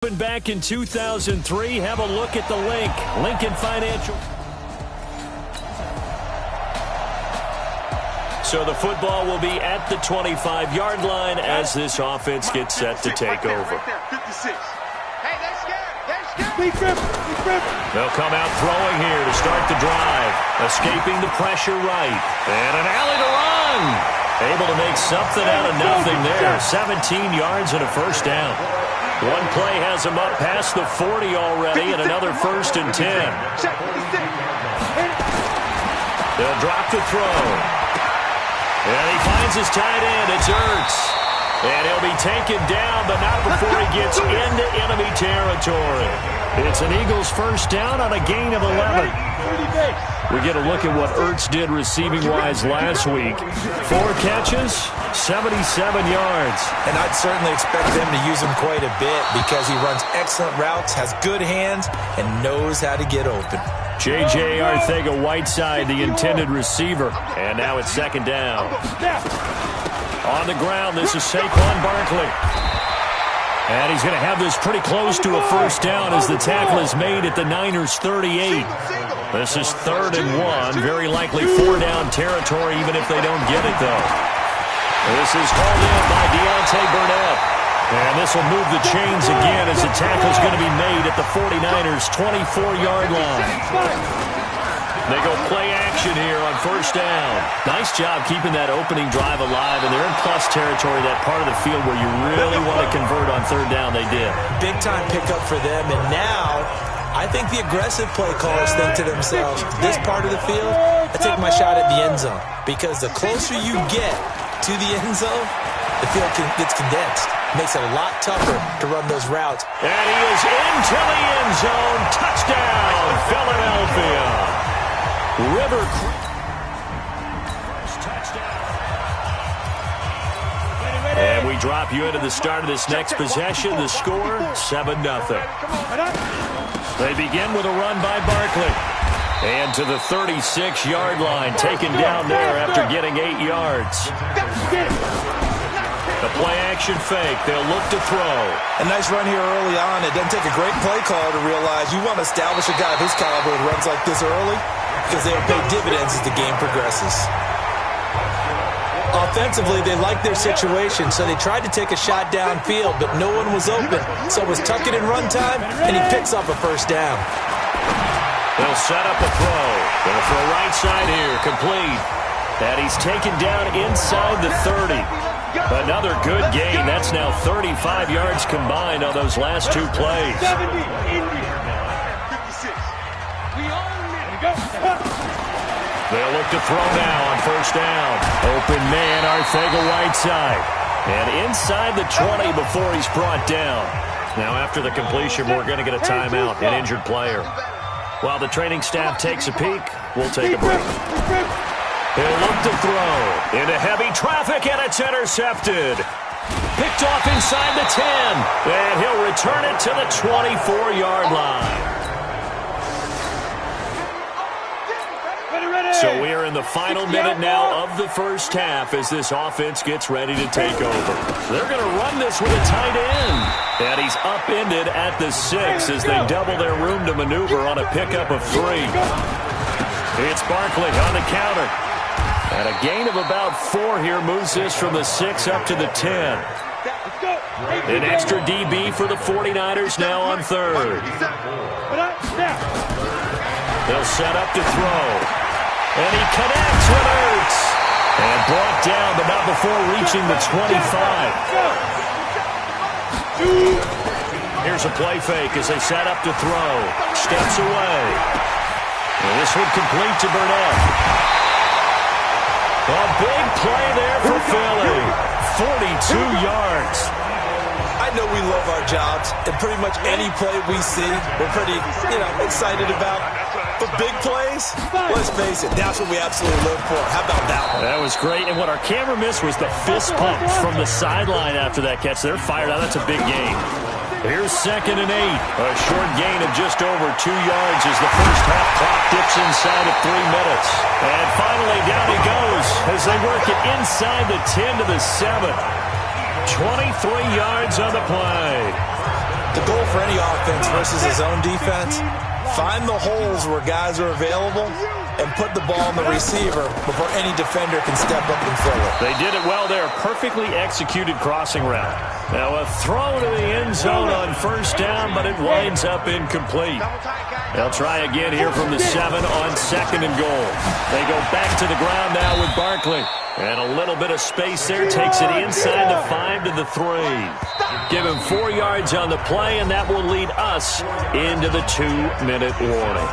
Back in 2003, have a look at the link. Lincoln Financial. So the football will be at the 25-yard line as this offense gets set to take over. They'll come out throwing here to start the drive. Escaping the pressure right. And an alley to run. Able to make something out of nothing there. 17 yards and a first down. One play has him up past the 40 already, and another 1st and 10. They'll drop the throw. And he finds his tight end. It's Ertz. And he'll be taken down, but not before he gets into enemy territory. It's an Eagles first down on a gain of 11. We get a look at what Ertz did receiving-wise last week. 4 catches, 77 yards. And I'd certainly expect them to use him quite a bit because he runs excellent routes, has good hands, and knows how to get open. J.J. Arcega-Whiteside, the intended receiver. And now it's 2nd down. On the ground, this is Saquon Barkley. And he's going to have this pretty close to a first down as the tackle is made at the Niners' 38. This is 3rd and 1. Very likely 4-down territory even if they don't get it, though. This is called in by Deontay Burnett. And this will move the chains again as the tackle is going to be made at the 49ers' 24-yard line. They go play action here on 1st down. Nice job keeping that opening drive alive, and they're in plus territory, that part of the field where you really want to convert on 3rd down. They did. Big-time pickup for them, and now I think the aggressive play callers think to themselves, this part of the field, I take my shot at the end zone, because the closer you get to the end zone, the field gets condensed. Makes it a lot tougher to run those routes. And he is into the end zone. Touchdown, Philadelphia. River Creek. And we drop you into the start of this next possession. The score, 7-0. They begin with a run by Barkley. And to the 36-yard line, taken down there after getting 8 yards. The play-action fake. They'll look to throw. A nice run here early on. It doesn't take a great play caller to realize you want to establish a guy of his caliber who runs like this early because they'll pay dividends as the game progresses. Offensively, they like their situation, so they tried to take a shot downfield, but no one was open. So it was tuck it in run time, and he picks up a first down. They'll set up a throw. They'll throw right side here, complete. And he's taken down inside the 30. Another good gain. That's now 35 yards combined on those last 2 plays. They'll look to throw now on 1st down. Open man, Arcega-Whiteside. And inside the 20 before he's brought down. Now after the completion, we're going to get a timeout, an injured player. While the training staff takes a peek, we'll take a break. He'll look to throw into heavy traffic, and it's intercepted. Picked off inside the 10, and he'll return it to the 24-yard line. So we are in the final minute now of the first half as this offense gets ready to take over. They're going to run this with a tight end. And he's upended at the 6 as they double their room to maneuver on a pickup of 3. It's Barkley on the counter. And a gain of about 4 here moves this from the 6 up to the 10. An extra DB for the 49ers now on 3rd. They'll set up to throw. And he connects with Ertz. And brought down, but not before reaching the 25. Here's a play fake as they set up to throw. Steps away. And this one complete to Burnett. A big play there for Philly. 42 yards. I know we love our jobs, and pretty much any play we see, we're pretty, excited about. But big plays, let's face it, that's what we absolutely live for. How about that one? That was great, and what our camera missed was the fist pump from the sideline after that catch. They're fired out. That's a big gain. Here's 2nd and 8. A short gain of just over 2 yards as the first half clock dips inside of 3 minutes. And finally, down he goes as they work it inside the 10 to the 7. 23 yards on the play. The goal for any offense versus his own defense, find the holes where guys are available and put the ball on the receiver before any defender can step up and fill it. They did it well there. Perfectly executed crossing route. Now a throw to the end zone on first down, but it winds up incomplete. They'll try again here from the 7 on 2nd and goal. They go back to the ground now with Barkley. And a little bit of space there takes it inside the 5 to the 3. Give him 4 yards on the play, and that will lead us into the 2-minute warning.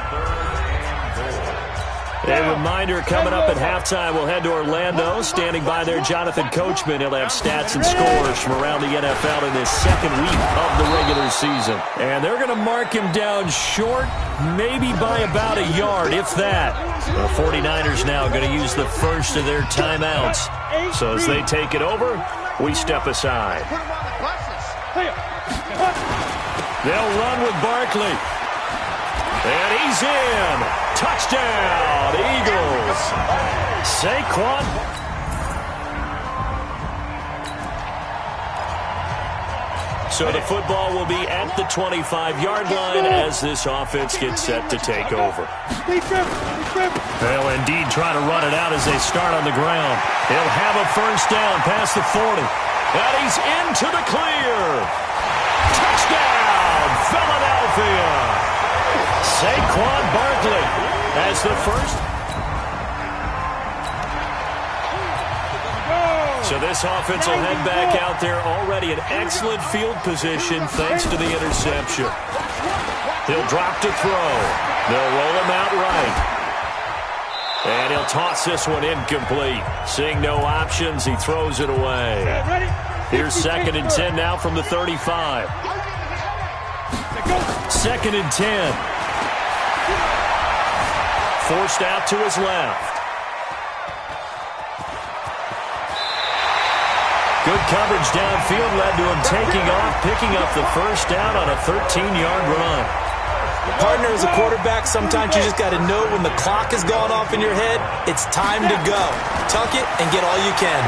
A reminder, coming up at halftime, we'll head to Orlando. Standing by there, Jonathan Coachman. He'll have stats and scores from around the NFL in this second week of the regular season. And they're going to mark him down short, maybe by about a yard, if that. The 49ers now going to use the first of their timeouts. So as they take it over, we step aside. They'll run with Barkley. And he's in. Touchdown, Eagles. Saquon. So the football will be at the 25-yard line as this offense gets set to take over. They'll indeed try to run it out as they start on the ground. He'll have a first down past the 40. And he's into the clear. Touchdown, Philadelphia. Saquon Barkley as the first. So this offense will head back out there, already in excellent field position thanks to the interception. He'll drop to throw. They'll roll him out right. And he'll toss this one incomplete. Seeing no options, he throws it away. Here's 2nd and 10 now from the 35. 2nd and 10. Forced out to his left. Good coverage downfield led to him taking off, picking up the first down on a 13-yard run. Partner, as a quarterback, sometimes you just got to know when the clock has gone off in your head, it's time to go. Tuck it and get all you can.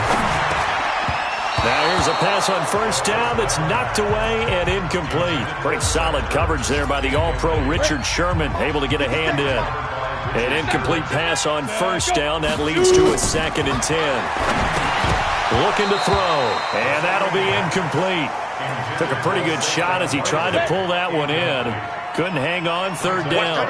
Now here's a pass on first down that's knocked away and incomplete. Pretty solid coverage there by the All-Pro Richard Sherman, able to get a hand in. An incomplete pass on first down. That leads to a 2nd and 10. Looking to throw, and that'll be incomplete. Took a pretty good shot as he tried to pull that one in. Couldn't hang on, 3rd down.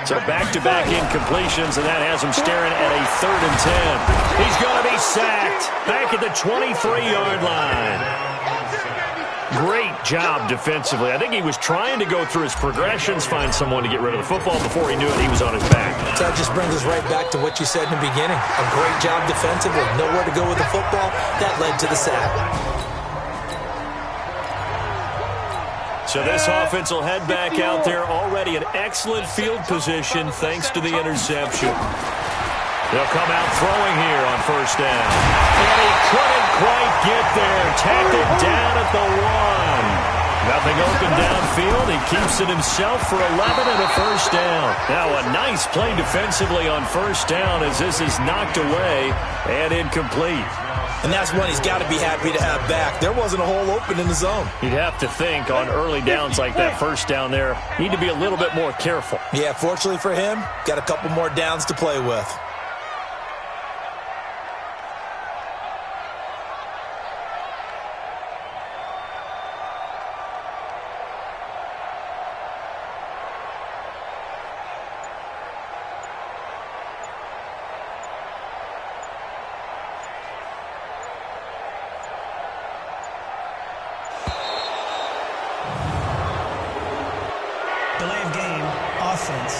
So back-to-back incompletions, and that has him staring at a 3rd and 10. He's going to be sacked back at the 23-yard line. Great job defensively. I think he was trying to go through his progressions, find someone to get rid of the football. Before he knew it, he was on his back. So that just brings us right back to what you said in the beginning. A great job defensively. Nowhere to go with the football. That led to the sack. So this offense will head back out there, already in excellent field position thanks to the interception. They'll come out throwing here on first down. And he couldn't quite get there. Tackled down at the 1. Nothing open downfield. He keeps it himself for 11 and a first down. Now a nice play defensively on first down as this is knocked away and incomplete. And that's one he's got to be happy to have back. There wasn't a hole open in the zone. You'd have to think on early downs like that first down there, need to be a little bit more careful. Yeah, fortunately for him, got a couple more downs to play with. Delay of game, offense.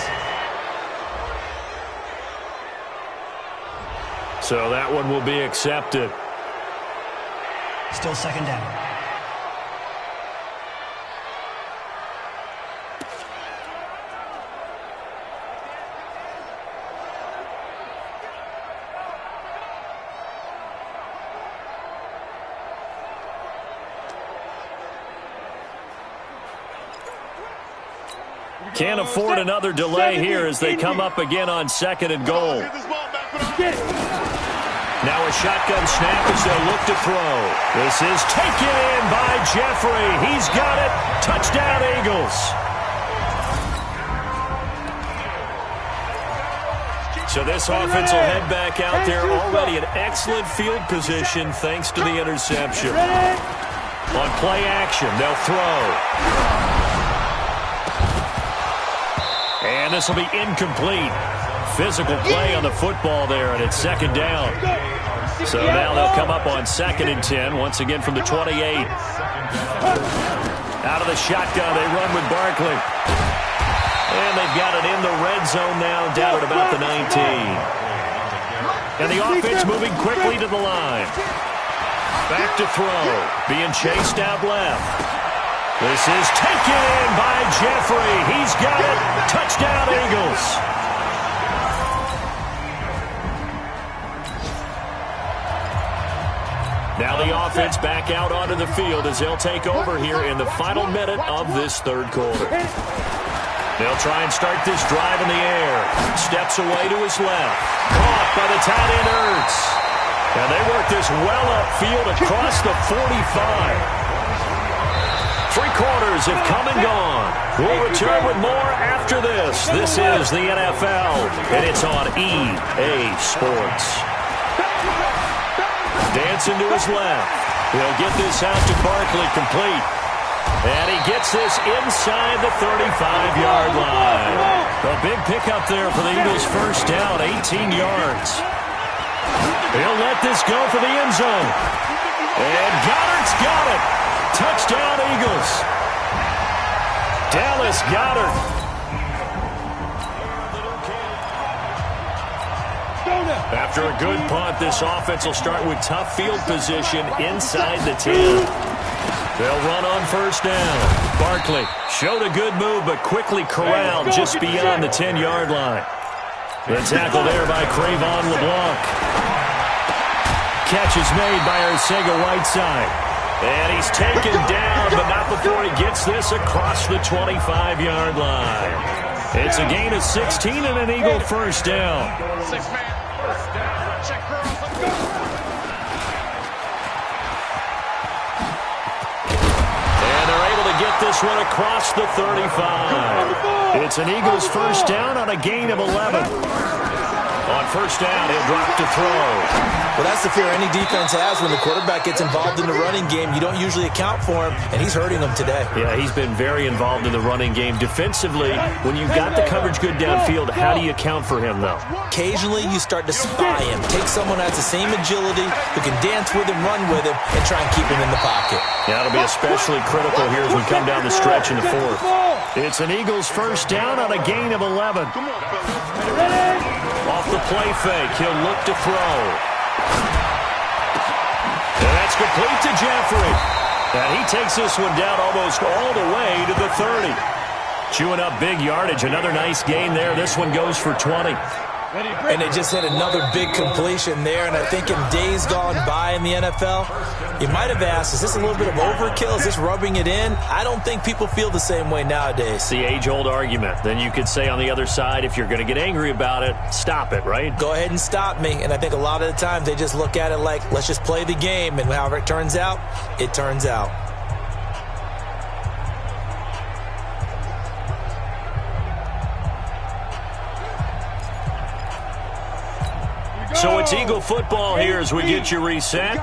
So that one will be accepted. Still 2nd down. Can't afford another delay here as they come up again on 2nd and goal. Now a shotgun snap as they'll look to throw. This is taken in by Jeffrey. He's got it. Touchdown, Eagles. So this offense will head back out there, already in excellent field position thanks to the interception. On play action, they'll throw. And this will be incomplete. Physical play on the football there, and it's second down. So now they'll come up on 2nd and 10, once again from the 28. Out of the shotgun, they run with Barkley. And they've got it in the red zone now, down at about the 19. And the offense moving quickly to the line. Back to throw, being chased out left. This is taken in by Jeffrey. He's got it. Touchdown, Eagles. Now the offense back out onto the field as they'll take over here in the final minute of this third quarter. They'll try and start this drive in the air. Steps away to his left. Caught by the tight end, Ertz. And they work this well upfield across the 45. 3 quarters have come and gone. We'll return with more after this. This is the NFL, and it's on EA Sports. Dancing to his left. He'll get this out to Barkley, complete. And he gets this inside the 35-yard line. A big pickup there for the Eagles' first down, 18 yards. He'll let this go for the end zone. And Goddard's got it. Touchdown, Eagles. Dallas Goedert. After a good punt, this offense will start with tough field position inside the 10. They'll run on first down. Barkley showed a good move, but quickly corralled just beyond the 10-yard line. The tackle there by Crayvon LeBlanc. Catch is made by Arcega-Whiteside. And he's taken down, but not before he gets this across the 25-yard line. It's a gain of 16 and an Eagle first down. 6-man. First down. Check girl. Let's go. And they're able to get this one across the 35. It's an Eagles first down on a gain of 11. On first down, he'll drop to throw. Well, that's the fear any defense has when the quarterback gets involved in the running game. You don't usually account for him, and he's hurting them today. Yeah, he's been very involved in the running game. Defensively, when you've got the coverage good downfield, how do you account for him, though? Occasionally, you start to spy him. Take someone who has the same agility, who can dance with him, run with him, and try and keep him in the pocket. Yeah, it'll be especially critical here as we come down the stretch in the fourth. It's an Eagles first down on a gain of 11. Off the play fake, he'll look to throw. And that's complete to Jeffrey. And he takes this one down almost all the way to the 30. Chewing up big yardage. Another nice gain there. This one goes for 20. And they just hit another big completion there. And I think in days gone by in the NFL, you might have asked, is this a little bit of overkill? Is this rubbing it in? I don't think people feel the same way nowadays. It's the age-old argument. Then you could say on the other side, if you're going to get angry about it, stop it, right? Go ahead and stop me. And I think a lot of the times they just look at it like, let's just play the game. And however it turns out, it turns out. So it's Eagle football here as we get you reset.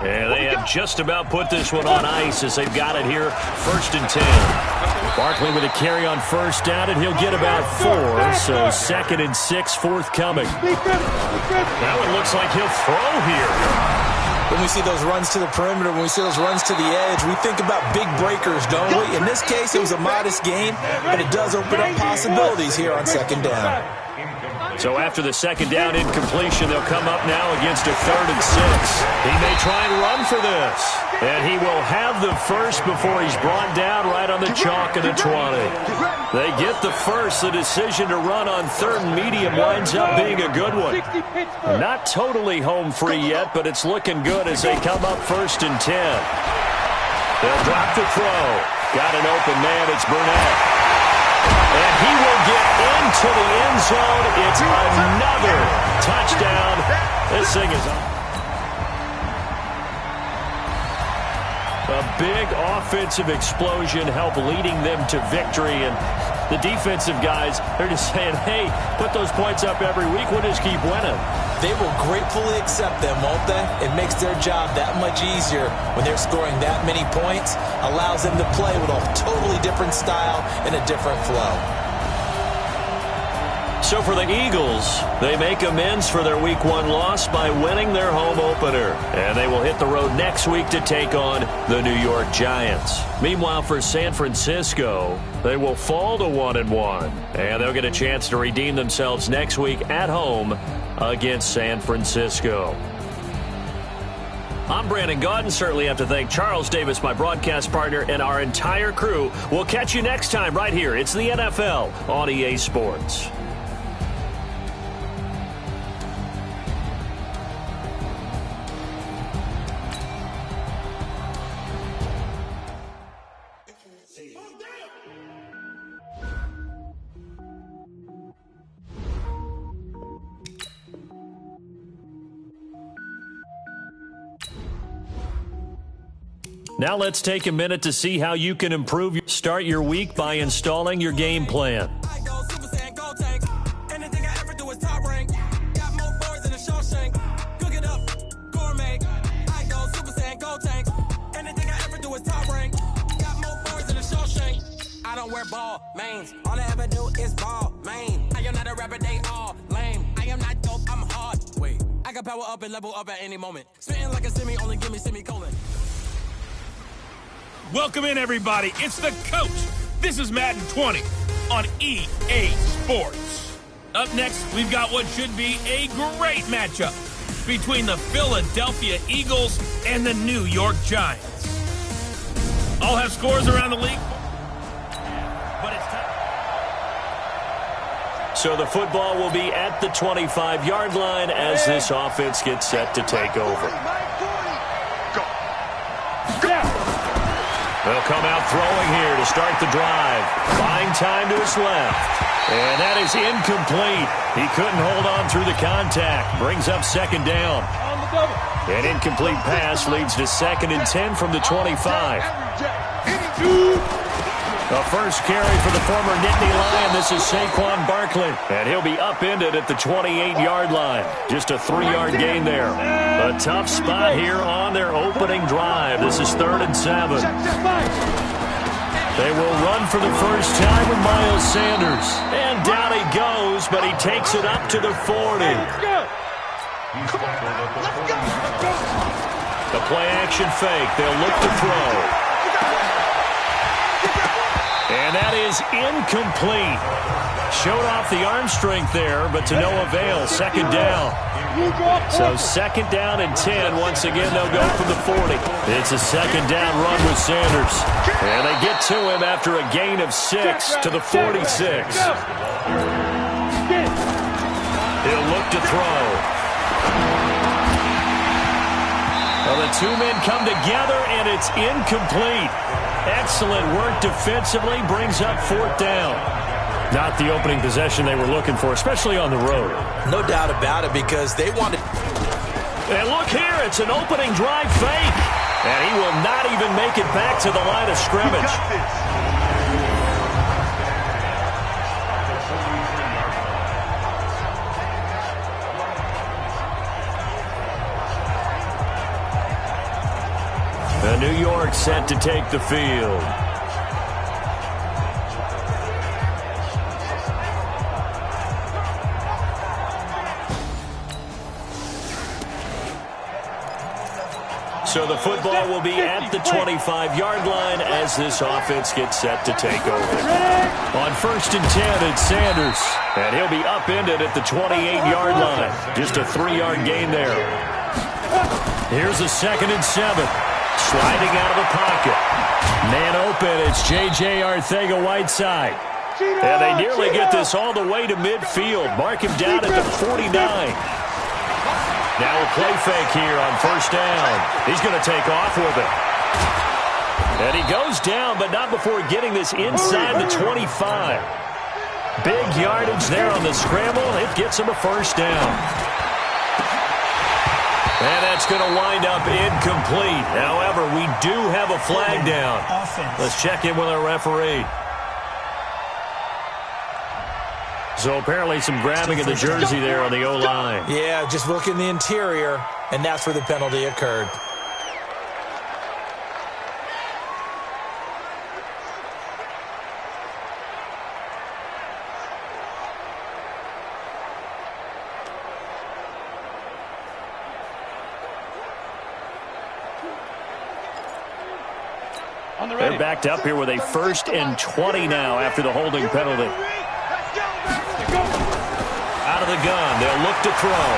And they have just about put this one on ice as they've got it here, 1st and 10. Barkley with a carry on first down, and he'll get about 4. So 2nd and 6 forthcoming. Now it looks like he'll throw here. When we see those runs to the perimeter, when we see those runs to the edge, we think about big breakers, don't we? In this case, it was a modest gain, but it does open up possibilities here on 2nd down. So after the 2nd down incompletion, they'll come up now against a 3rd and 6. He may try and run for this. And he will have the first before he's brought down right on the chalk of the 20. They get the first. The decision to run on 3rd and medium winds up being a good one. Not totally home free yet, but it's looking good as they come up 1st and 10. They'll drop the throw. Got an open man. It's Burnett. And he will get into the end zone. It's another touchdown. This thing is up. A big offensive explosion helped leading them to victory. And the defensive guys, they're just saying, hey, put those points up every week. We'll just keep winning. They will gratefully accept them, won't they? It makes their job that much easier when they're scoring that many points. Allows them to play with a totally different style and a different flow. So for the Eagles, they make amends for their Week 1 loss by winning their home opener. And they will hit the road next week to take on the New York Giants. Meanwhile, for San Francisco, they will fall to 1-1. And they'll get a chance to redeem themselves next week at home against San Francisco. I'm Brandon Gaudin. Certainly have to thank Charles Davis, my broadcast partner, and our entire crew. We'll catch you next time right here. It's the NFL on EA Sports. Now let's take a minute to see how you can start your week by installing your game plan. I don't wear ball mains. All I ever do is ball main. I am not a rapper, they all lame. I am not dope, I'm hard. Wait, I can power up and level up at any moment. Spitting like a semi, only give me semicolon. Welcome in, everybody. It's the coach. This is Madden 20 on EA Sports. Up next, we've got what should be a great matchup between the Philadelphia Eagles and the New York Giants. I'll have scores around the league, but it's time. So the football will be at the 25-yard line as this offense gets set to take over. They'll come out throwing here to start the drive. Buying time to his left. And that is incomplete. He couldn't hold on through the contact. Brings up second down. An incomplete pass leads to 2nd and 10 from the 25. The first carry for the former Nittany Lion. This is Saquon Barkley. And he'll be upended at the 28-yard line. Just a 3-yard gain there. A tough spot here on their opening drive. This is 3rd and 7. They will run for the first time with Miles Sanders. And down he goes, but he takes it up to the 40. The play-action fake. They'll look to throw. And that is incomplete. Showed off the arm strength there, but to no avail. 2nd down. So 2nd down and 10. Once again, they'll go from the 40. It's a 2nd down run with Sanders. And they get to him after a gain of 6 to the 46. He'll look to throw. Well, the two men come together, and it's incomplete. Excellent work defensively, brings up 4th down. Not the opening possession they were looking for, especially on the road. No doubt about it, because they wanted... And look here, it's an opening drive fake. And he will not even make it back to the line of scrimmage. New York set to take the field. So the football will be at the 25-yard line as this offense gets set to take over. On 1st and 10, it's Sanders. And he'll be upended at the 28-yard line. Just a 3-yard gain there. Here's a 2nd and 7. Sliding out of the pocket. Man open, it's J.J. Arcega-Whiteside. And they nearly get this all the way to midfield. Mark him down at the 49. Now a play fake here on 1st down. He's going to take off with it. And he goes down, but not before getting this inside the 25. Big yardage there on the scramble. It gets him a 1st down. And that's going to wind up incomplete. However, we do have a flag down. Let's check in with our referee. So apparently some grabbing of the jersey there on the O-line. Yeah, just look in the interior, and that's where the penalty occurred. They're backed up here with a 1st and 20 now after the holding penalty. Out of the gun, they'll look to throw.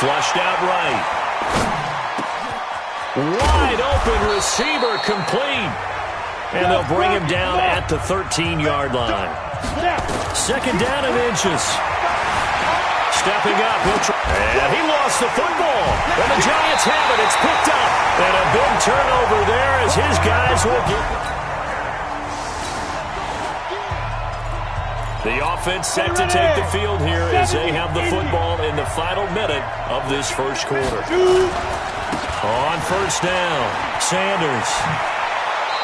Flushed out right. Wide open receiver complete. And they'll bring him down at the 13-yard line. 2nd down and inches. Stepping up, and he lost the football. And the Giants have it. It's picked up. And a big turnover there as his guys will get. The offense set to take the field here as they have the football in the final minute of this first quarter. On 1st down, Sanders.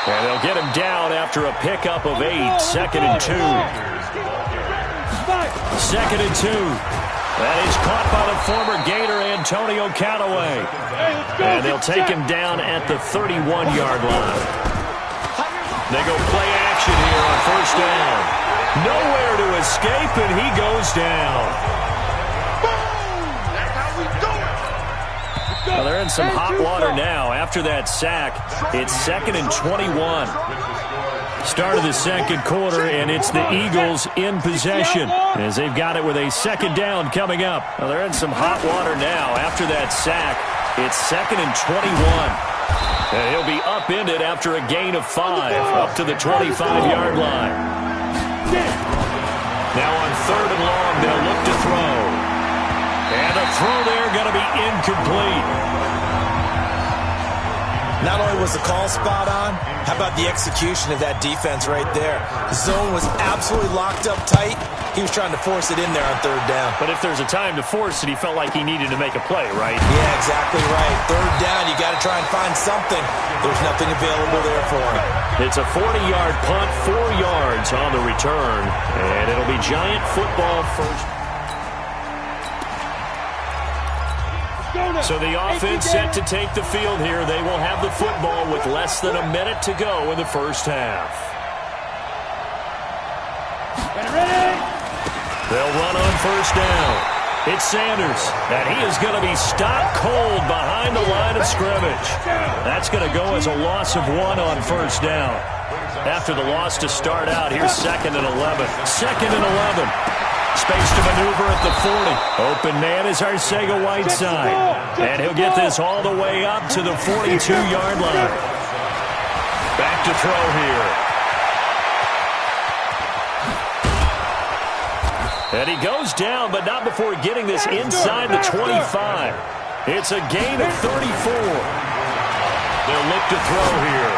And they'll get him down after a pickup of 8. 2nd and 2. 2nd and 2. That is caught by the former Gator Antonio Callaway. And they'll take him down at the 31-yard line. They go play action here on 1st down. Nowhere to escape, and he goes down. Well, they're in some hot water now. After that sack, it's 2nd and 21. Start of the second quarter, and it's the Eagles in possession as they've got it with a 2nd down coming up. Well, they're in some hot water now. After that sack, it's 2nd and 21. And he'll be upended after a gain of 5 up to the 25-yard line. Now on 3rd and long, they'll look to throw. And the throw there going to be incomplete. Not only was the call spot on, how about the execution of that defense right there? The zone was absolutely locked up tight. He was trying to force it in there on 3rd down. But if there's a time to force it, he felt like he needed to make a play, right? Yeah, exactly right. 3rd down, you got to try and find something. There's nothing available there for him. It's a 40-yard punt, 4 yards on the return. And it'll be Giant football first. So the offense set to take the field here. They will have the football with less than a minute to go in the first half. They'll run on 1st down. It's Sanders, and he is going to be stopped cold behind the line of scrimmage. That's going to go as a loss of 1 on 1st down. After the loss to start out, here's 2nd and 11. 2nd and 11. Space to maneuver at the 40. Open man is Arcega-Whiteside. And he'll get this all the way up to the 42-yard line. Back to throw here. And he goes down, but not before getting this inside the 25. It's a gain of 34. They'll look to throw here.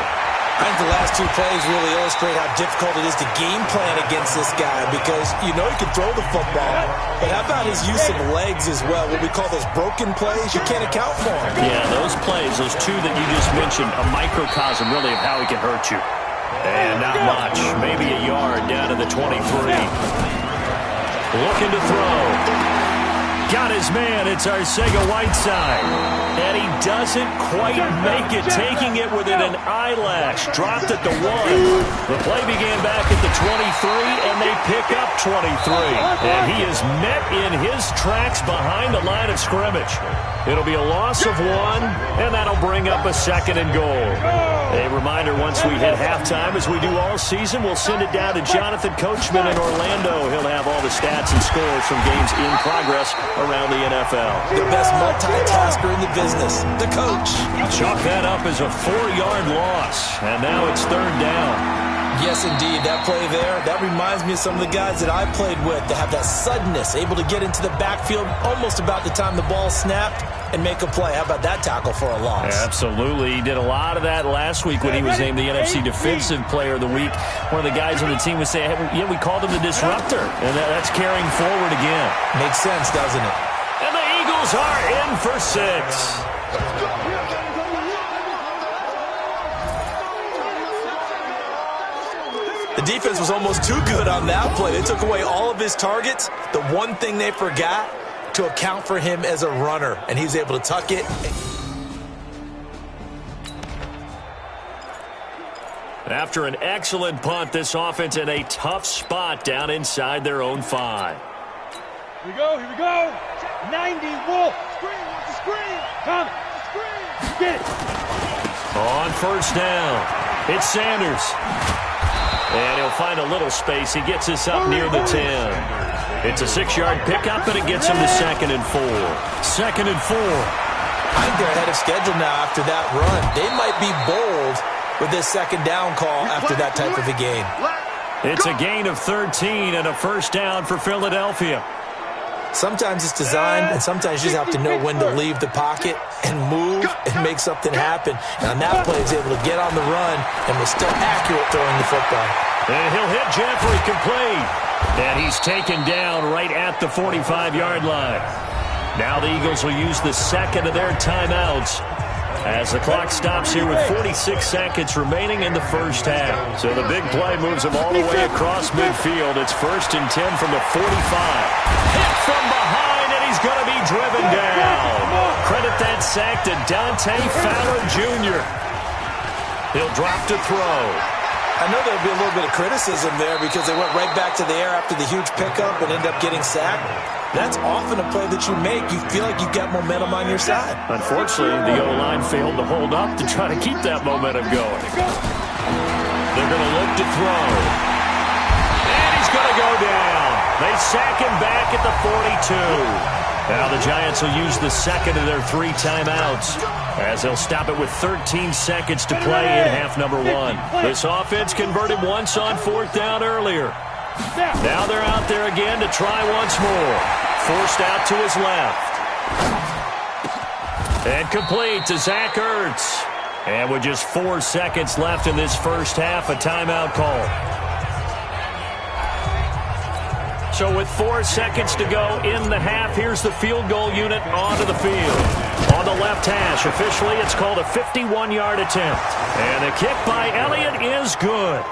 I think the last 2 plays really illustrate how difficult it is to game plan against this guy because you know he can throw the football, but how about his use of legs as well? What we call those broken plays, you can't account for them. Yeah, those plays, those 2 that you just mentioned, a microcosm really of how he can hurt you. And not much, maybe a yard down to the 23. Looking to throw. Got his man. It's Arcega-Whiteside. And he doesn't quite make it, taking it within an eyelash. Dropped at the 1. The play began back at the 23, and they pick up 23. And he is met in his tracks behind the line of scrimmage. It'll be a loss of 1, and that'll bring up a 2nd and goal. A reminder, once we hit halftime, as we do all season, we'll send it down to Jonathan Coachman in Orlando. He'll have all the stats and scores from games in progress around the NFL. The best multitasker in the business, the coach. Chalk that up as a 4-yard loss, and now it's 3rd down. Yes, indeed. That play there, that reminds me of some of the guys that I played with that have that suddenness, able to get into the backfield almost about the time the ball snapped and make a play. How about that tackle for a loss? Absolutely. He did a lot of that last week when he was named the NFC Defensive Player of the Week. One of the guys on the team would say, hey, yeah, we called him the disruptor, and that's carrying forward again. Makes sense, doesn't it? And the Eagles are in for 6. defense was almost too good on that play. They took away all of his targets. The one thing they forgot, to account for him as a runner, and he's able to tuck it. After an excellent punt, this offense in a tough spot down inside their own 5. Here we go, here we go. 90, Wolf. Screen, what's the screen? Come, screen. Get it. On first down, it's Sanders. And he'll find a little space. He gets us up near the 10. It's a 6-yard pickup, and it gets him to 2nd and 4. 2nd and 4. I think they're ahead of schedule now after that run. They might be bold with this 2nd down call after that type of a game. It's a gain of 13 and a first down for Philadelphia. Sometimes it's designed, and sometimes you just have to know when to leave the pocket and move and make something happen. And on that play, he's able to get on the run and was still accurate throwing the football. And he'll hit Jeffrey, complete. And he's taken down right at the 45-yard line. Now the Eagles will use the second of their timeouts as the clock stops here with 46 seconds remaining in the first half. So the big play moves him all the way across midfield. It's 1st and 10 from the 45. Hit from behind, and he's going to be driven down. Credit that sack to Dante Fowler Jr. He'll drop to throw. I know there'll be a little bit of criticism there because they went right back to the air after the huge pickup and ended up getting sacked. That's often a play that you make. You feel like you've got momentum on your side. Unfortunately, the O-line failed to hold up to try to keep that momentum going. They're going to look to throw. And he's going to go down. They sack him back at the 42. Now the Giants will use the second of their 3 timeouts as they'll stop it with 13 seconds to play in half number 1. This offense converted once on 4th down earlier. Now they're out there again to try once more. Forced out to his left. And complete to Zach Ertz. And with just 4 seconds left in this first half, a timeout call. So with 4 seconds to go in the half, here's the field goal unit onto the field. On the left hash, officially it's called a 51-yard attempt. And the kick by Elliott is good.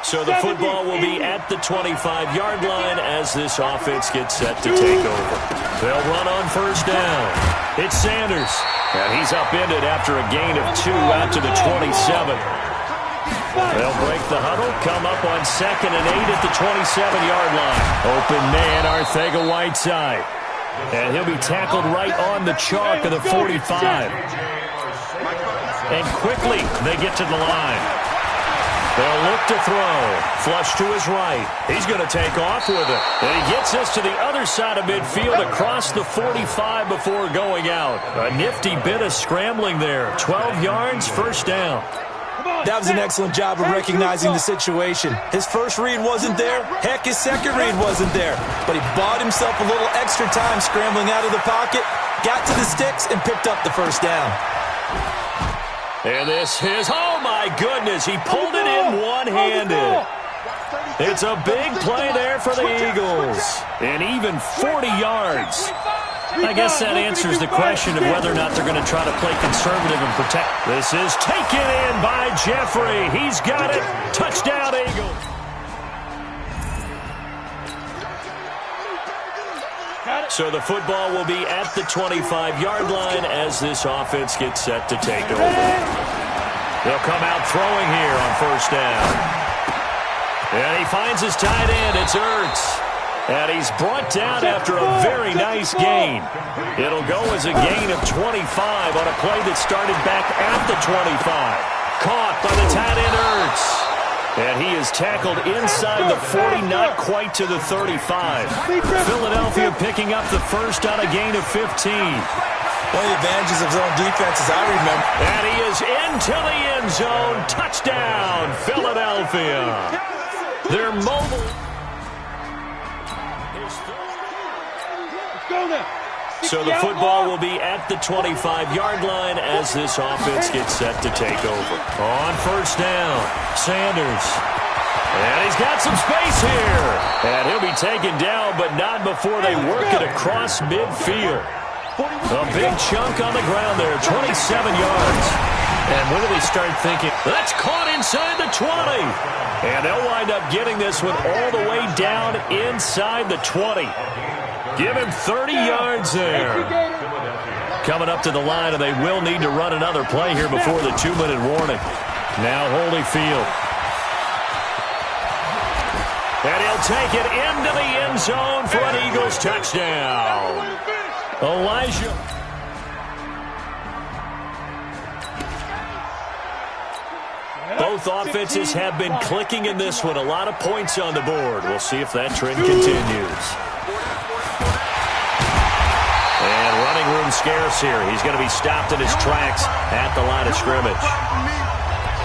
So the football will be at the 25-yard line as this offense gets set to take over. They'll run on first down. It's Sanders. And he's upended after a gain of 2 out to the 27. They'll break the huddle, come up on 2nd and 8 at the 27-yard line. Open man, Arcega-Whiteside. And he'll be tackled right on the chalk of the 45. And quickly they get to the line. They'll look to throw. Flush to his right. He's going to take off with it. And he gets us to the other side of midfield across the 45 before going out. A nifty bit of scrambling there. 12 yards, first down. That was an excellent job of recognizing the situation. His first read wasn't there. Heck, his second read wasn't there. But he bought himself a little extra time scrambling out of the pocket, got to the sticks, and picked up the first down. And this is, oh my goodness, he pulled it in one-handed. It's a big play there for the Eagles. And even 40 yards. I guess that answers the question of whether or not they're going to try to play conservative and protect. This is taken in by Jeffrey. He's got it. Touchdown, Eagles. So the football will be at the 25-yard line as this offense gets set to take over. They'll come out throwing here on first down. And he finds his tight end. It's Ertz. And he's brought down after a very nice gain. It'll go as a gain of 25 on a play that started back at the 25. Caught by the tight end Ertz. And he is tackled inside the 40, not quite to the 35. Philadelphia picking up the first on a gain of 15. One of the advantages of zone defense, as I remember. And he is into the end zone. Touchdown, Philadelphia. They're mobile. So the football will be at the 25-yard line as this offense gets set to take over. On first down, Sanders. And he's got some space here. And he'll be taken down, but not before they work it across midfield. A big chunk on the ground there, 27 yards. And when do they start thinking, that's caught inside the 20. And they'll wind up getting this one all the way down inside the 20. Give him 30 yards there. Coming up to the line, and they will need to run another play here before the 2-minute warning. Now Holyfield. And he'll take it into the end zone for an Eagles touchdown. Elijah. Both offenses have been clicking in this one. A lot of points on the board. We'll see if that trend continues. And running room scarce here. He's going to be stopped in his tracks at the line of scrimmage.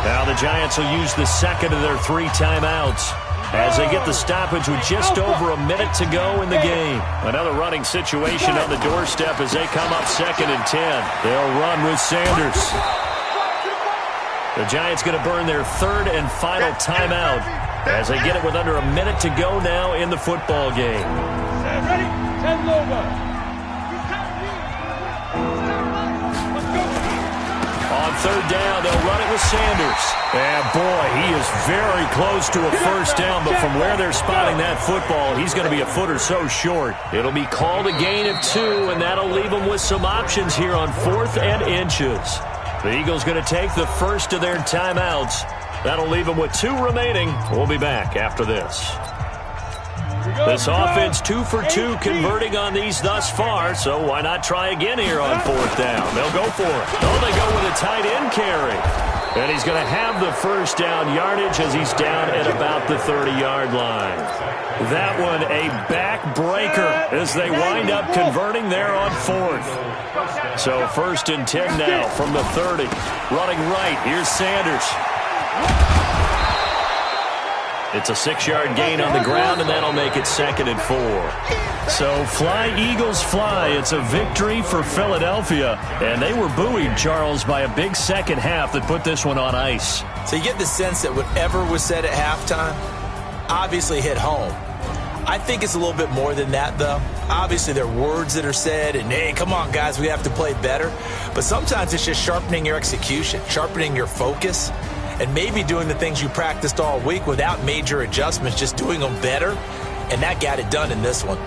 Now the Giants will use the second of their 3 timeouts as they get the stoppage with just over a minute to go in the game. Another running situation on the doorstep as they come up 2nd and 10. They'll run with Sanders. The Giants going to burn their 3rd and final timeout as they get it with under a minute to go now in the football game. Ready? 10 over. On 3rd down, they'll run it with Sanders. And boy, he is very close to a first down, but from where they're spotting that football, he's going to be a foot or so short. It'll be called a gain of 2, and that'll leave them with some options here on 4th and inches. The Eagles going to take the first of their timeouts. That'll leave them with 2 remaining. We'll be back after this. This offense 2 for 2 converting on these thus far, so why not try again here on 4th down? They'll go for it. Oh, they go with a tight end carry. And he's going to have the first down yardage as he's down at about the 30-yard line. That one a backbreaker as they wind up converting there on 4th. So 1st and 10 now from the 30. Running right, here's Sanders. It's a 6-yard gain on the ground, and that'll make it 2nd and 4. So fly, Eagles, fly. It's a victory for Philadelphia. And they were buoyed, Charles, by a big second half that put this one on ice. So you get the sense that whatever was said at halftime obviously hit home. I think it's a little bit more than that, though. Obviously, there are words that are said, and, hey, come on, guys, we have to play better. But sometimes it's just sharpening your execution, sharpening your focus, and maybe doing the things you practiced all week without major adjustments, just doing them better. And that got it done in this one.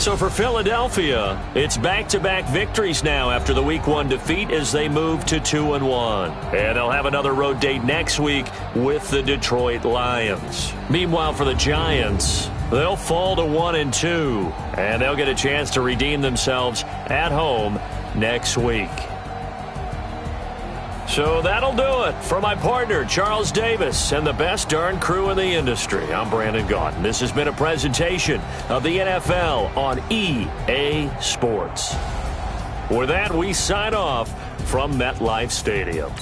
So for Philadelphia, it's back-to-back victories now after the Week 1 defeat as they move to 2-1. And they'll have another road date next week with the Detroit Lions. Meanwhile, for the Giants, they'll fall to 1-2, and they'll get a chance to redeem themselves at home next week. So that'll do it for my partner, Charles Davis, and the best darn crew in the industry. I'm Brandon Gaudin. This has been a presentation of the NFL on EA Sports. With that, we sign off from MetLife Stadium.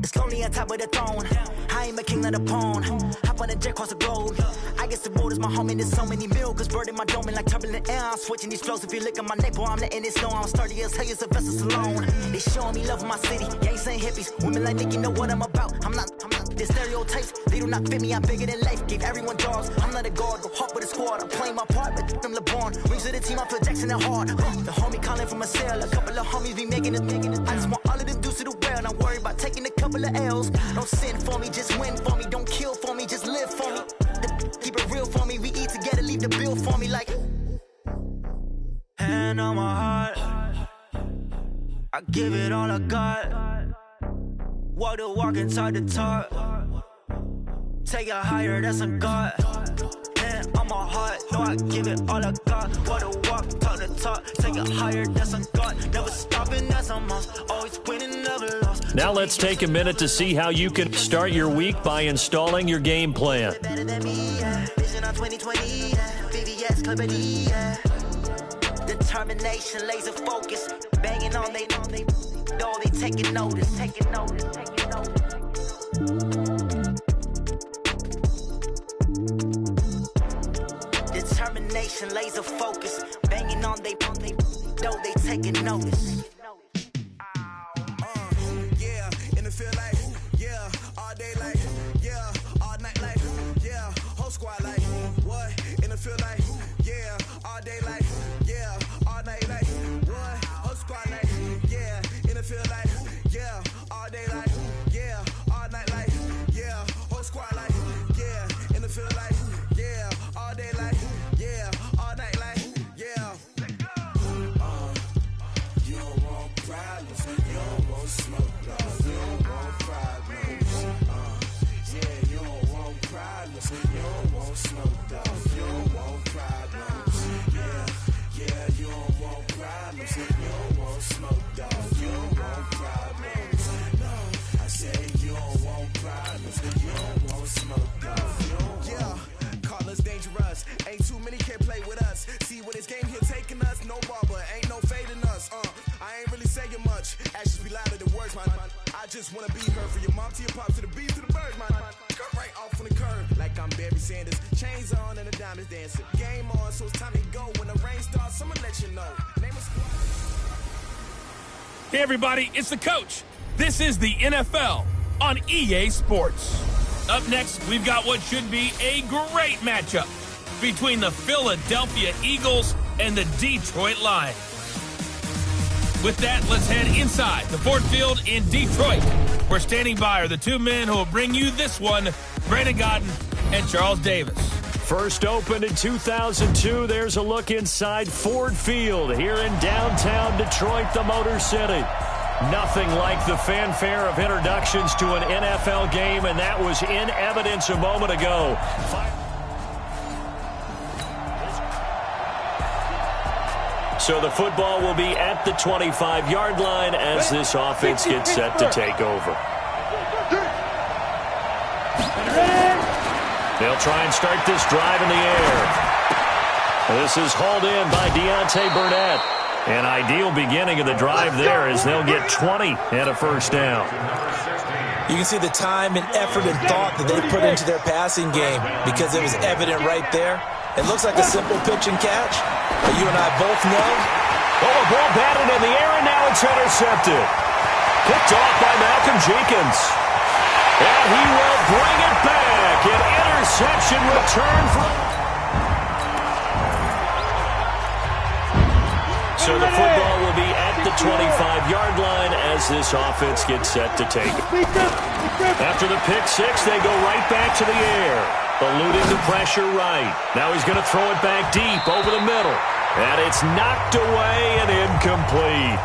It's lonely on top of the throne. I ain't a king, not a pawn. Hop on a jet across the globe. I guess the road is my home and there's so many milk. Bird in my dome and like turbulent air. I'm switching these flows. If you look at my neck, boy, I'm letting it snow. I'm sturdy as hell as a vessel alone. They showing me love in my city. Gangs ain't hippies. Women like Nick, you know what I'm about. I'm not the stereotypes. They do not fit me. I'm bigger than life. Gave everyone dogs. I'm not a guard. Go hard with a squad. I'm playing my part, but them LeBron. Rings to the team. I feel Jackson and hard. The homie calling from a cell. A couple of homies be making it. I just want all of them dudes to do well. Not worry about taking a couple of L's. Don't sin for me, just win for me. Don't kill for me, just live for me. Keep it real for me. We eat together, leave the bill for me like. Hand on my heart, I give it all I got. Walk the walk and talk the talk. Take it higher, that's a God. Hand on my heart, no, I give it all I got. Walk the walk, talk the talk. Take it higher, that's a God. Never stopping, that's a must. Always winning, never lost. Now let's take a minute to see how you can start your week by installing your game plan. Better than me, yeah. Vision on 2020, yeah. VVS, Clippity, yeah. Determination, laser focus. Banging on they know they taking notice. concentration, laser focus. Banging on they though they taking notice. Yeah, in the field like, yeah, all day like, yeah, all night like, yeah, whole squad like, what? In the field like, yeah, all day like, yeah, all night like, what? Whole squad like, yeah, in the field like, yeah, all day like, yeah, all night like, yeah, whole squad like, yeah, in the field like, yeah, all day like, yeah, all night like, yeah. You don't want problems, you don't want smoke, you don't want problems. Yeah, you don't want problems, you don't want smoke, you don't want problems. Yeah, you don't want problems, you don't want smoke, you don't want problems. No, I said you don't want problems, you don't want smoke, you don't. Yeah, call us dangerous, ain't too many can play with us. See what this game here taking us, no barber, ain't no fading us. I ain't really saying much, actions be louder than words, man. I just wanna be heard from your mom to your pop to the beat to the birds, man. Cut right off on the curve, like I'm Barry Sanders. Chains on and the diamonds dancing. Game on, so it's time to go. When the rain starts, I'ma let you know. Name a squad. Hey, everybody, it's the coach. This is the NFL on EA Sports. Up next, we've got what should be a great matchup between the Philadelphia Eagles and the Detroit Lions. With that, let's head inside the Ford Field in Detroit. We're standing by are the two men who will bring you this one, Brandon Godden and Charles Davis. First opened in 2002, there's a look inside Ford Field here in downtown Detroit, the Motor City. Nothing like the fanfare of introductions to an NFL game, and that was in evidence a moment ago. So the football will be at the 25-yard line as this offense gets set to take over. They'll try and start this drive in the air. This is hauled in by Deontay Burnett. An ideal beginning of the drive there as they'll get 20 and a first down. You can see the time and effort and thought that they put into their passing game because it was evident right there. It looks like a simple pitch and catch, but you and I both know. Oh, a ball batted in the air, and now it's intercepted. Picked off by Malcolm Jenkins. And he will bring it back. An interception return from... So the football will be at the 25-yard line as this offense gets set to take it. After the pick six, they go right back to the air. Eluding the pressure right. Now he's going to throw it back deep over the middle. And it's knocked away and incomplete.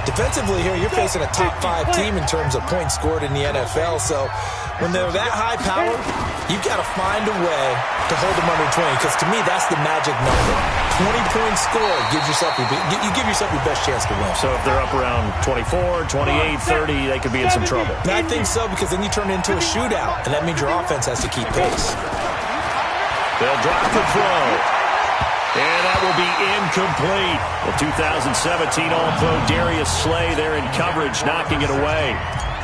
Defensively here, you're facing a top 5 team in terms of points scored in the NFL. So when they're that high powered, you've got to find a way to hold them under 20. Because to me, that's the magic number. 20 points scored gives yourself you give yourself your best chance to win. So if they're up around 24, 28, 30, they could be in some trouble. And I think so, because then you turn it into a shootout, and that means your offense has to keep pace. They'll drop the throw. And that will be incomplete. The 2017 All-Pro Darius Slay there in coverage, knocking it away.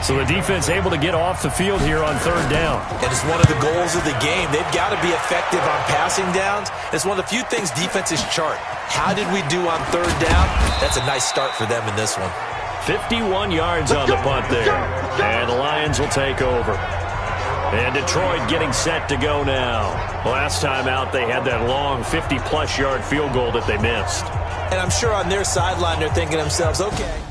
So the defense able to get off the field here on third down. And it's one of the goals of the game. They've got to be effective on passing downs. It's one of the few things defenses chart. How did we do on third down? That's a nice start for them in this one. 51 yards on the punt there. And the Lions will take over. And Detroit getting set to go now. Last time out, they had that long 50-plus yard field goal that they missed. And I'm sure on their sideline, they're thinking to themselves, okay.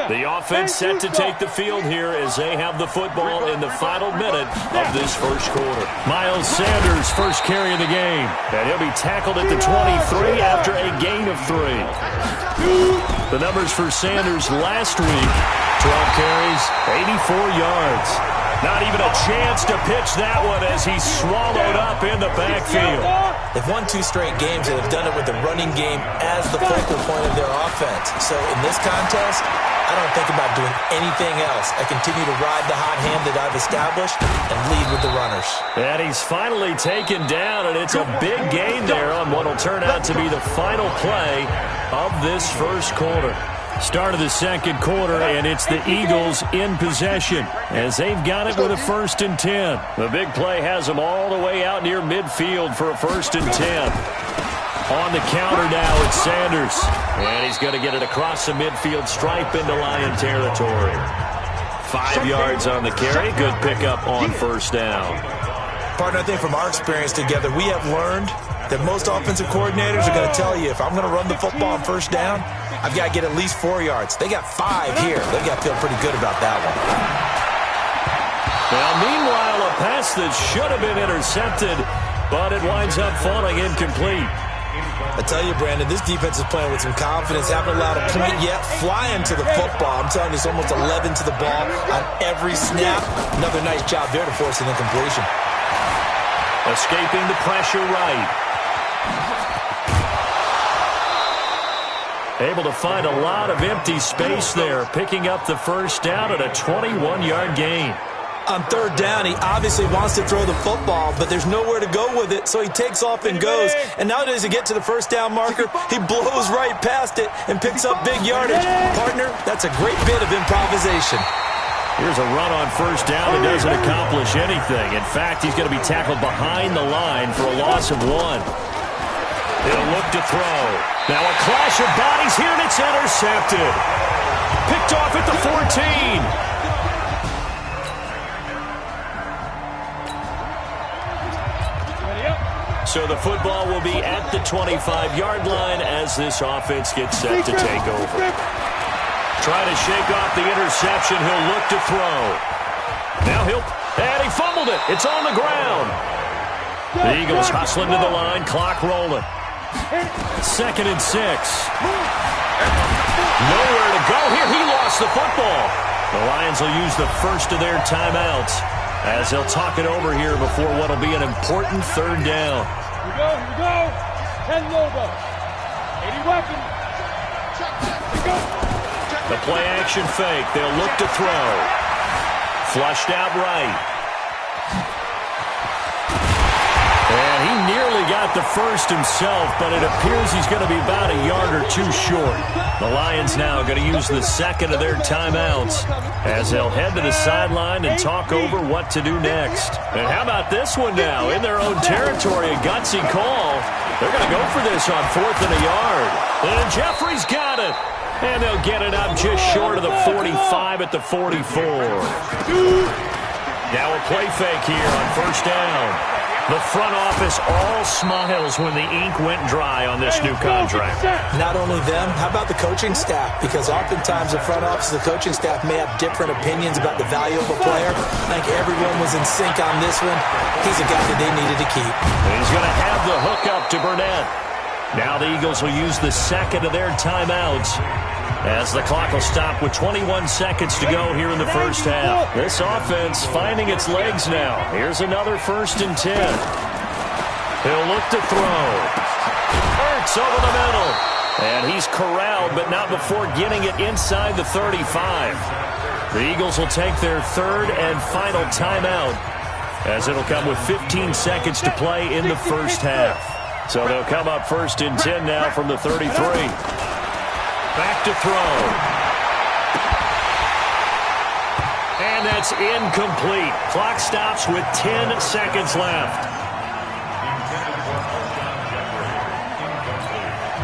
The offense set to take the field here as they have the football in the final minute of this first quarter. Miles Sanders, first carry of the game. And he'll be tackled at the 23 after a gain of 3. The numbers for Sanders last week, 12 carries, 84 yards. Not even a chance to pitch that one as he's swallowed up in the backfield. They've won 2 straight games and have done it with the running game as the focal point of their offense. So in this contest, I don't think about doing anything else. I continue to ride the hot hand that I've established and lead with the runners. And he's finally taken down, and it's a big gain there on what will turn out to be the final play of this first quarter. Start of the second quarter, and it's the Eagles in possession as they've got it with a 1st and 10. The big play has them all the way out near midfield for a 1st and 10. On the counter now, it's Sanders. And he's going to get it across the midfield stripe into Lion territory. 5 yards on the carry. Good pickup on 1st down. Partner, I think from our experience together, we have learned that most offensive coordinators are going to tell you, if I'm going to run the football on 1st down, I've got to get at least 4 yards. They got 5 here. They've got to feel pretty good about that one. Now, meanwhile, a pass that should have been intercepted, but it winds up falling incomplete. I tell you, Brandon, this defense is playing with some confidence. Haven't allowed a point yet. Flying to the football. I'm telling you, it's almost 11 to the ball on every snap. Another nice job there to force an incompletion. Escaping the pressure right. Able to find a lot of empty space there, picking up the 1st down at a 21-yard gain. On 3rd down, he obviously wants to throw the football, but there's nowhere to go with it, so he takes off and goes. And now as he get to the 1st down marker, he blows right past it and picks up big yardage. Partner, that's a great bit of improvisation. Here's a run on 1st down that doesn't accomplish anything. In fact, he's going to be tackled behind the line for a loss of 1. He'll look to throw. Now a clash of bodies here, and it's intercepted. Picked off at the 14. So the football will be at the 25-yard line as this offense gets set to take over. Trying to shake off the interception. He'll look to throw. Now and he fumbled it. It's on the ground. The Eagles hustling to the line. Clock rolling. 2nd and 6. Nowhere to go here. He lost the football. The Lions will use the first of their timeouts as they'll talk it over here before what will be an important 3rd down. Here we go. 10 logo. 80 weapons. Here we go. The play action fake. They'll look to throw. Flushed out right. And he nearly got got the first himself, but it appears he's going to be about a yard or two short. The Lions now going to use the second of their timeouts as they'll head to the sideline and talk over what to do next. And how about this one now? In their own territory, a gutsy call. They're going to go for this on 4th and a yard. And Jeffrey's got it. And they'll get it up just short of the 45 at the 44. Now a play fake here on first down. The front office all smiles when the ink went dry on this new contract. Not only them, how about the coaching staff? Because oftentimes the front office, the coaching staff may have different opinions about the value of a player. I think everyone was in sync on this one. He's a guy that they needed to keep. And he's going to have the hook up to Burnett. Now the Eagles will use the second of their timeouts as the clock will stop with 21 seconds to go here in the first half. This offense finding its legs now. Here's another 1st and 10. He'll look to throw. Hurts over the middle. And he's corralled, but not before getting it inside the 35. The Eagles will take their third and final timeout as it'll come with 15 seconds to play in the first half. So they'll come up 1st and 10 now from the 33. Back to throw. And that's incomplete. Clock stops with 10 seconds left.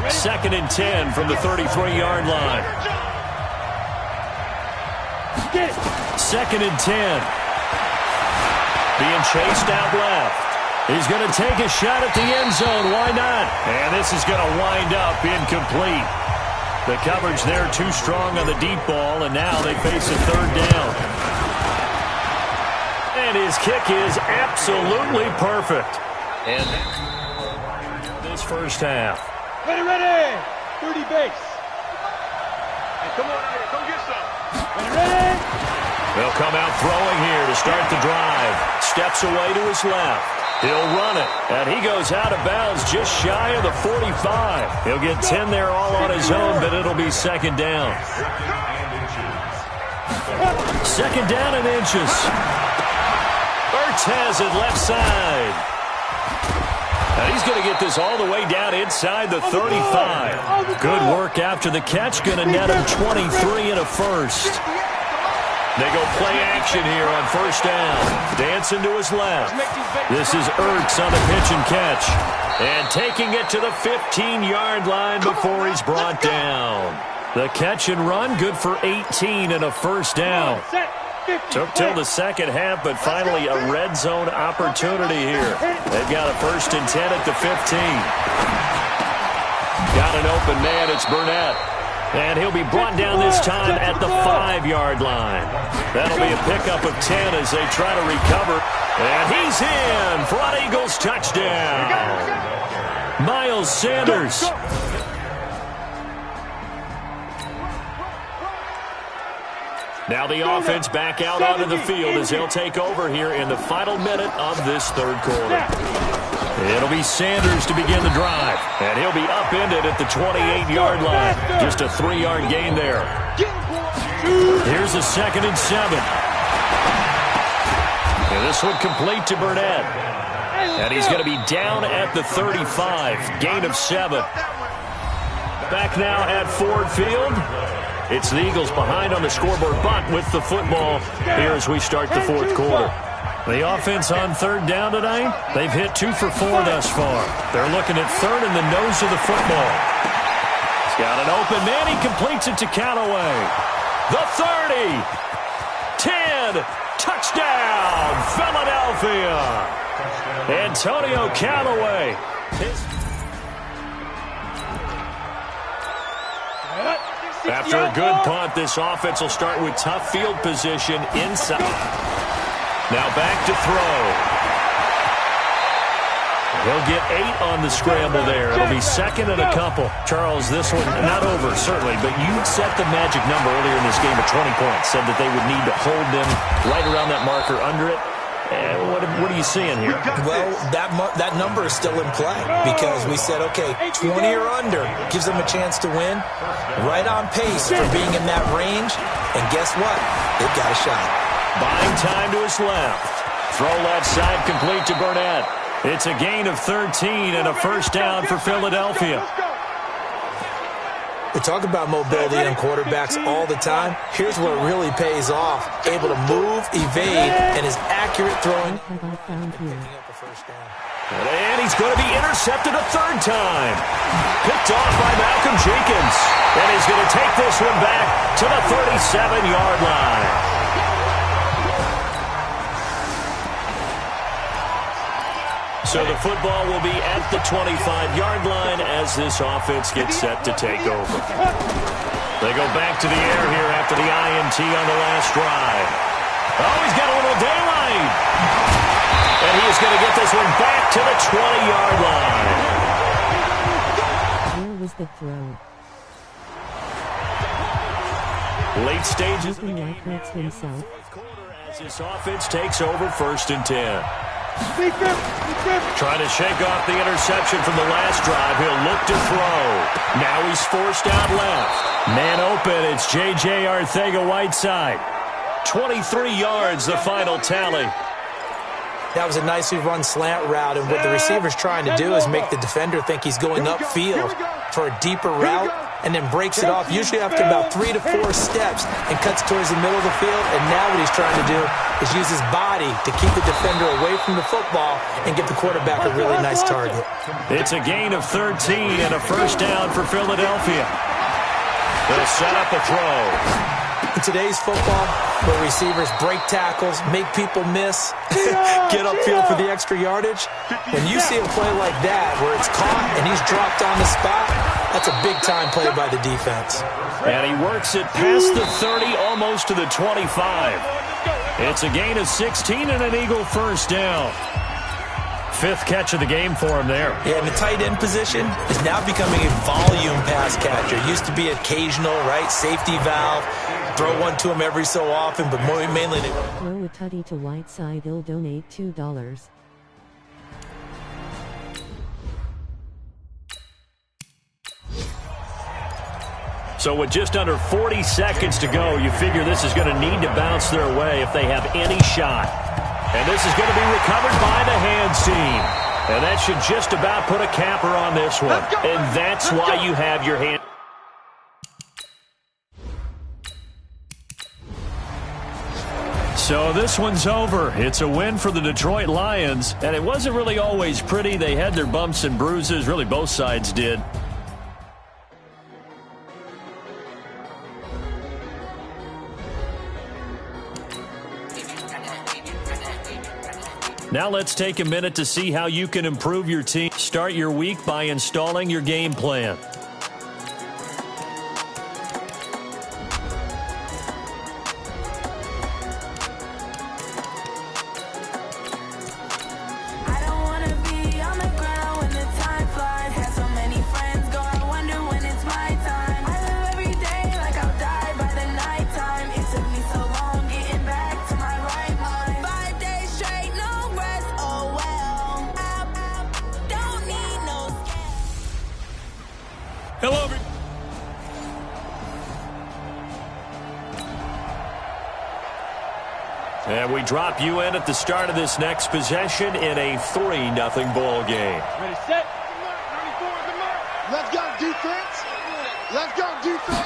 2nd and 10 from the 33-yard line. 2nd and 10. Being chased out left. He's going to take a shot at the end zone. Why not? And this is going to wind up incomplete. The coverage there too strong on the deep ball, and now they face a third down. And his kick is absolutely perfect. And this first half. Ready, 30 base. Hey, come on out here, come get some. Ready? They'll come out throwing here to start the drive. Steps away to his left. He'll run it, and he goes out of bounds just shy of the 45. He'll get 10 there all on his own, but it'll be 2nd down. 2nd down and inches. Ertz has it left side. And he's going to get this all the way down inside the 35. Good work after the catch. Going to net him 23 and a first. They go play action here on first down. Dancing to his left. This is Ertz on the pitch and catch. And taking it to the 15-yard line before he's brought down. The catch and run, good for 18 and a first down. Took till the second half, but finally a red zone opportunity here. They've got a 1st and 10 at the 15. Got an open man, it's Burnett. And he'll be brought down this time at the 5-yard line. That'll be a pickup of 10 as they try to recover. And he's in for an Eagles touchdown. Miles Sanders. Now the offense back out onto the field as they'll take over here in the final minute of this third quarter. It'll be Sanders to begin the drive, and he'll be upended at the 28-yard line. Just a 3-yard gain there. Here's a 2nd and 7. And this one complete to Burnett. And he's going to be down at the 35, gain of 7. Back now at Ford Field. It's the Eagles behind on the scoreboard, but with the football here as we start the fourth quarter. The offense on 3rd down tonight, they've hit 2 for 4 thus far. They're looking at 3rd in the nose of the football. He's got an open man. He completes it to Callaway. The 30. 10. Touchdown, Philadelphia. Antonio Callaway. After a good punt, this offense will start with tough field position inside. Now back to throw. He'll get 8 on the scramble there. It'll be 2nd and a couple. Charles, this one not over, certainly, but you set the magic number earlier in this game at 20 points. Said that they would need to hold them right around that marker under it. What are you seeing here? Well, that number is still in play because we said, okay, 20 or under gives them a chance to win. Right on pace for being in that range. And guess what? They've got a shot. Buying time to his left. Throw left side complete to Burnett. It's a gain of 13 and a first down for Philadelphia. We talk about mobility on quarterbacks all the time. Here's where it really pays off. Able to move, evade, and his accurate throwing. And he's going to be intercepted a third time. Picked off by Malcolm Jenkins. And he's going to take this one back to the 37-yard line. So the football will be at the 25-yard line as this offense gets set to take over. They go back to the air here after the INT on the last drive. Oh, he's got a little daylight. And he is going to get this one back to the 20-yard line. Where was the throw? Late stages of the game. Himself. As this offense takes over 1st and 10. Trying to shake off the interception from the last drive. He'll look to throw. Now he's forced out left. Man open. It's J.J. Arcega-Whiteside. 23 yards, the final tally. That was a nicely run slant route, and what the receiver's trying to do is make the defender think he's going upfield for a deeper route, and then breaks it off, usually after about 3 to 4 steps, and cuts towards the middle of the field. And now what he's trying to do is use his body to keep the defender away from the football and give the quarterback a really nice target. It's a gain of 13 and a first down for Philadelphia. They'll set up a throw. In today's football, where receivers break tackles, make people miss, get upfield for the extra yardage, when you see a play like that where it's caught and he's dropped on the spot, that's a big-time play by the defense. And he works it past the 30, almost to the 25. It's a gain of 16 and an Eagle first down. 5th catch of the game for him there. Yeah, and the tight end position is now becoming a volume pass catcher. Used to be occasional, right? Safety valve. Throw one to him every so often, but mainly they throw a tutty to Whiteside. He'll donate $2. So with just under 40 seconds to go, you figure this is going to need to bounce their way if they have any shot. And this is going to be recovered by the hands team. And that should just about put a capper on this one. And that's why you have your hand. So this one's over. It's a win for the Detroit Lions. And it wasn't really always pretty. They had their bumps and bruises. Really, both sides did. Now let's take a minute to see how you can improve your team. Start your week by installing your game plan. Hello, and we drop you in at the start of this next possession in a 3-0 ball game. Ready, set. Let's go, defense. Let's go, defense.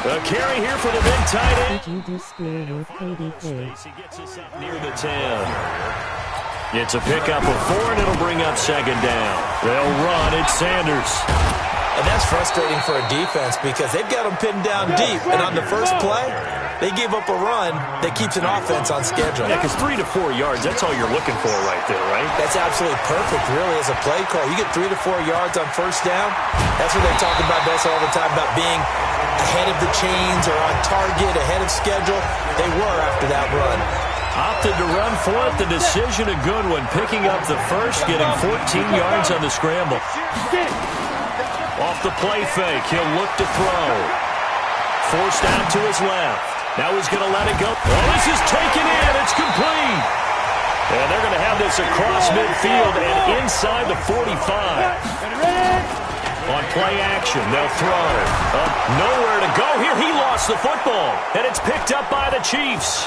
A carry here for the big tight end. Did you do square with KDK? He gets us up near the 10. It's a pickup of 4, and it'll bring up 2nd down. They'll run. It's Sanders. And that's frustrating for a defense because they've got them pinned down deep. And on the first play, they gave up a run that keeps an offense on schedule. Yeah, because 3 to 4 yards, that's all you're looking for right there, right? That's absolutely perfect, really, as a play call. You get 3 to 4 yards on first down. That's what they talk about us all the time, about being ahead of the chains or on target, ahead of schedule. They were after that run. Opted to run for it. The decision a good one. Picking up the first, getting 14 yards on the scramble. Off the play fake, he'll look to throw. Forced out to his left. Now he's going to let it go. Oh, this is taken in. It's complete. And they're going to have this across midfield and inside the 45. On play action, they'll throw. Nowhere to go here. He lost the football. And it's picked up by the Chiefs.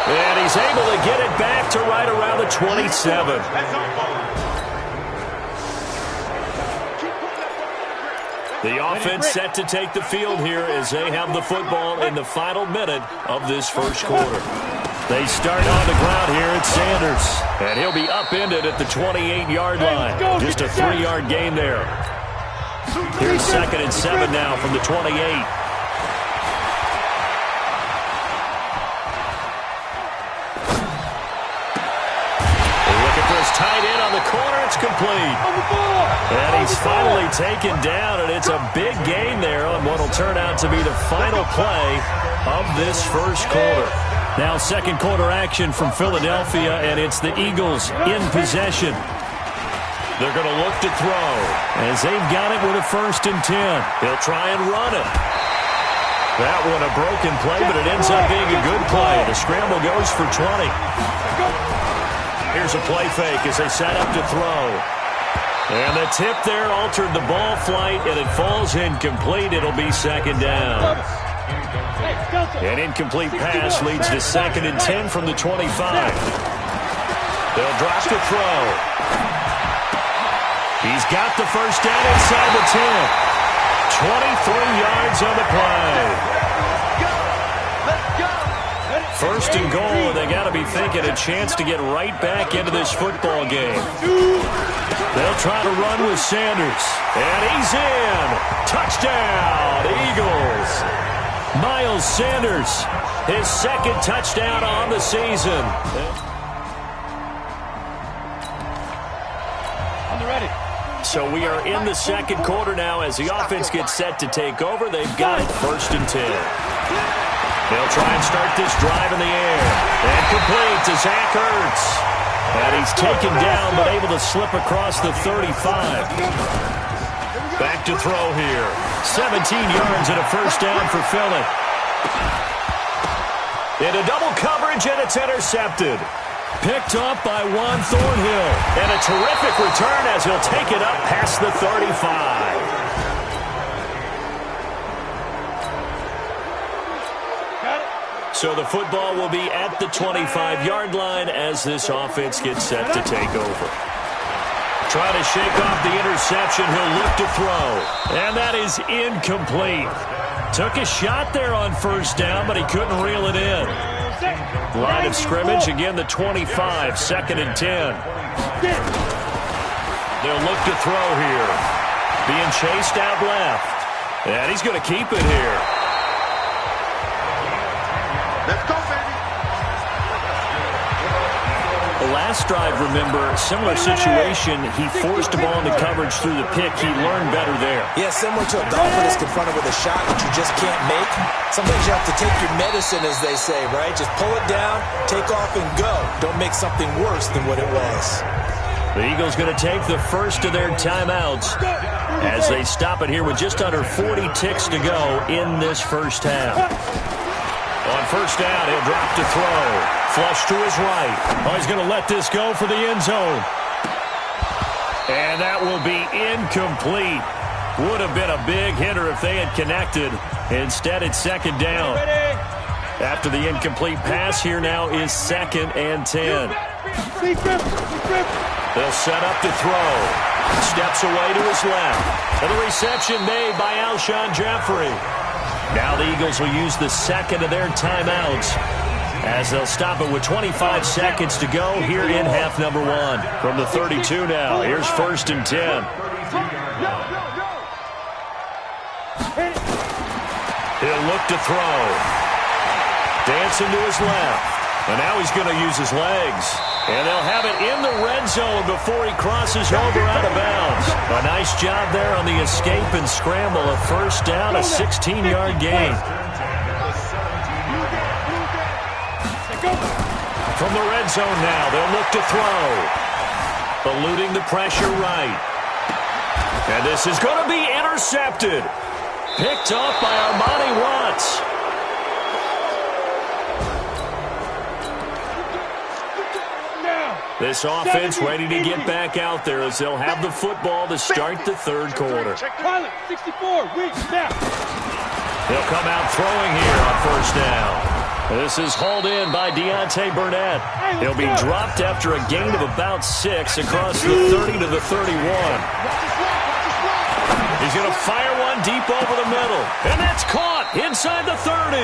And he's able to get it back to right around the 27. The offense set to take the field here as they have the football in the final minute of this first quarter. They start on the ground here at Sanders. And he'll be upended at the 28-yard line. Just a 3-yard gain there. Here's 2nd and 7 now from the 28. Looking for his tight end on the corner. It's complete. And he's finally taken down, and it's a big gain there on what will turn out to be the final play of this first quarter. Now second quarter action from Philadelphia, and it's the Eagles in possession. They're going to look to throw as they've got it with a 1st and 10. He'll try and run it. That one a broken play, but it ends up being a good play. The scramble goes for 20. Here's a play fake as they set up to throw. And the tip there altered the ball flight, and it falls incomplete. It'll be 2nd down. An incomplete pass leads to 2nd and 10 from the 25. They'll drop to throw. He's got the first down inside the 10. 23 yards on the play. 1st and goal, and they got to be thinking a chance to get right back into this football game. They'll try to run with Sanders. And he's in. Touchdown, Eagles. Miles Sanders, his 2nd touchdown on the season. On the ready. So we are in the second quarter now as the offense gets set to take over. They've got it 1st and 10. They'll try and start this drive in the air. And complete to Zach Ertz. And he's taken down but able to slip across the 35. Back to throw here. 17 yards and a 1st down for Philly. Into double coverage, and it's intercepted. Picked up by Juan Thornhill. And a terrific return as he'll take it up past the 35. So the football will be at the 25-yard line as this offense gets set to take over. Try to shake off the interception. He'll look to throw. And that is incomplete. Took a shot there on 1st down, but he couldn't reel it in. Line of scrimmage, again the 25, 2nd and 10. They'll look to throw here. Being chased out left. And he's going to keep it here. Let's go, baby. The last drive, remember, similar situation. He forced the ball into coverage through the pick. He learned better there. Yeah, similar to a golfer that's confronted with a shot that you just can't make. Sometimes you have to take your medicine, as they say, right? Just pull it down, take off, and go. Don't make something worse than what it was. The Eagles going to take the first of their timeouts as they stop it here with just under 40 ticks to go in this first half. On 1st down, he'll drop to throw. Flush to his right. Oh, he's going to let this go for the end zone. And that will be incomplete. Would have been a big hitter if they had connected. Instead, it's 2nd down. After the incomplete pass, here now is 2nd and 10. They'll set up to throw. Steps away to his left. And the reception made by Alshon Jeffrey. Now the Eagles will use the 2nd of their timeouts as they'll stop it with 25 seconds to go here in half number 1. From the 32 now, here's 1st and 10. He'll look to throw. Dancing to his left. And now he's going to use his legs. And they'll have it in the red zone before he crosses over out of bounds. A nice job there on the escape and scramble. A 1st down, a 16-yard gain. From the red zone now, they'll look to throw. Eluding the pressure right. And this is going to be intercepted. Picked off by Armani Watts. This offense ready to get back out there as they'll have the football to start the 3rd quarter. 64, weak, snap. They'll come out throwing here on 1st down. This is hauled in by Deontay Burnett. He'll be dropped after a gain of about 6 across the 30 to the 31. He's going to fire one deep over the middle. And that's caught inside the 30.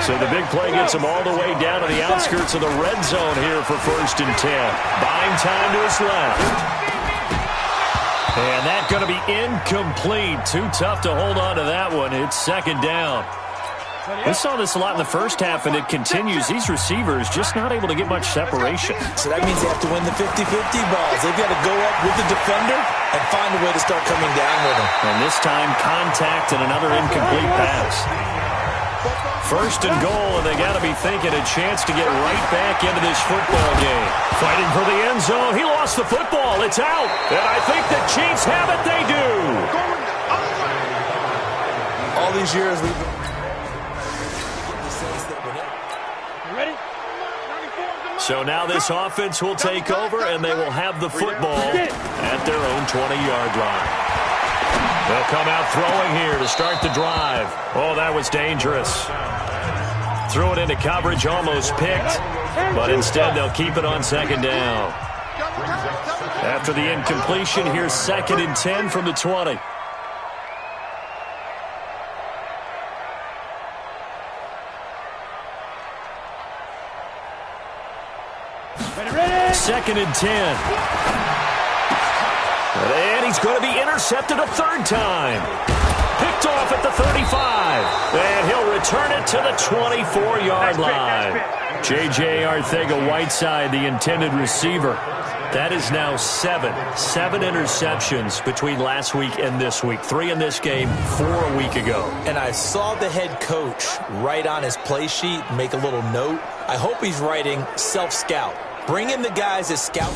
So the big play gets him all the way down to the outskirts of the red zone here for 1st and 10. Buying time to his left. And that's going to be incomplete. Too tough to hold on to that one. It's 2nd down. We saw this a lot in the first half, and it continues. These receivers just not able to get much separation. So that means they have to win the 50-50 balls. They've got to go up with the defender and find a way to start coming down with him. And this time, contact and another incomplete pass. 1st and goal, and they got to be thinking a chance to get right back into this football game. Fighting for the end zone. He lost the football. It's out. And I think the Chiefs have it. They do. All these years we've been... So now this offense will take over, and they will have the football at their own 20-yard line. They'll come out throwing here to start the drive. Oh, that was dangerous. Threw it into coverage, almost picked, but instead they'll keep it on 2nd down. After the incompletion, here's 2nd and 10 from the 20. Ready? 2nd and 10. And he's going to be intercepted a 3rd time. Picked off at the 35. And he'll return it to the 24-yard line. J.J. Arcega-Whiteside, the intended receiver. That is now 7 interceptions between last week and this week. 3 in this game, 4 a week ago. And I saw the head coach write on his play sheet, make a little note. I hope he's writing self-scout. Bring in the guys as scout.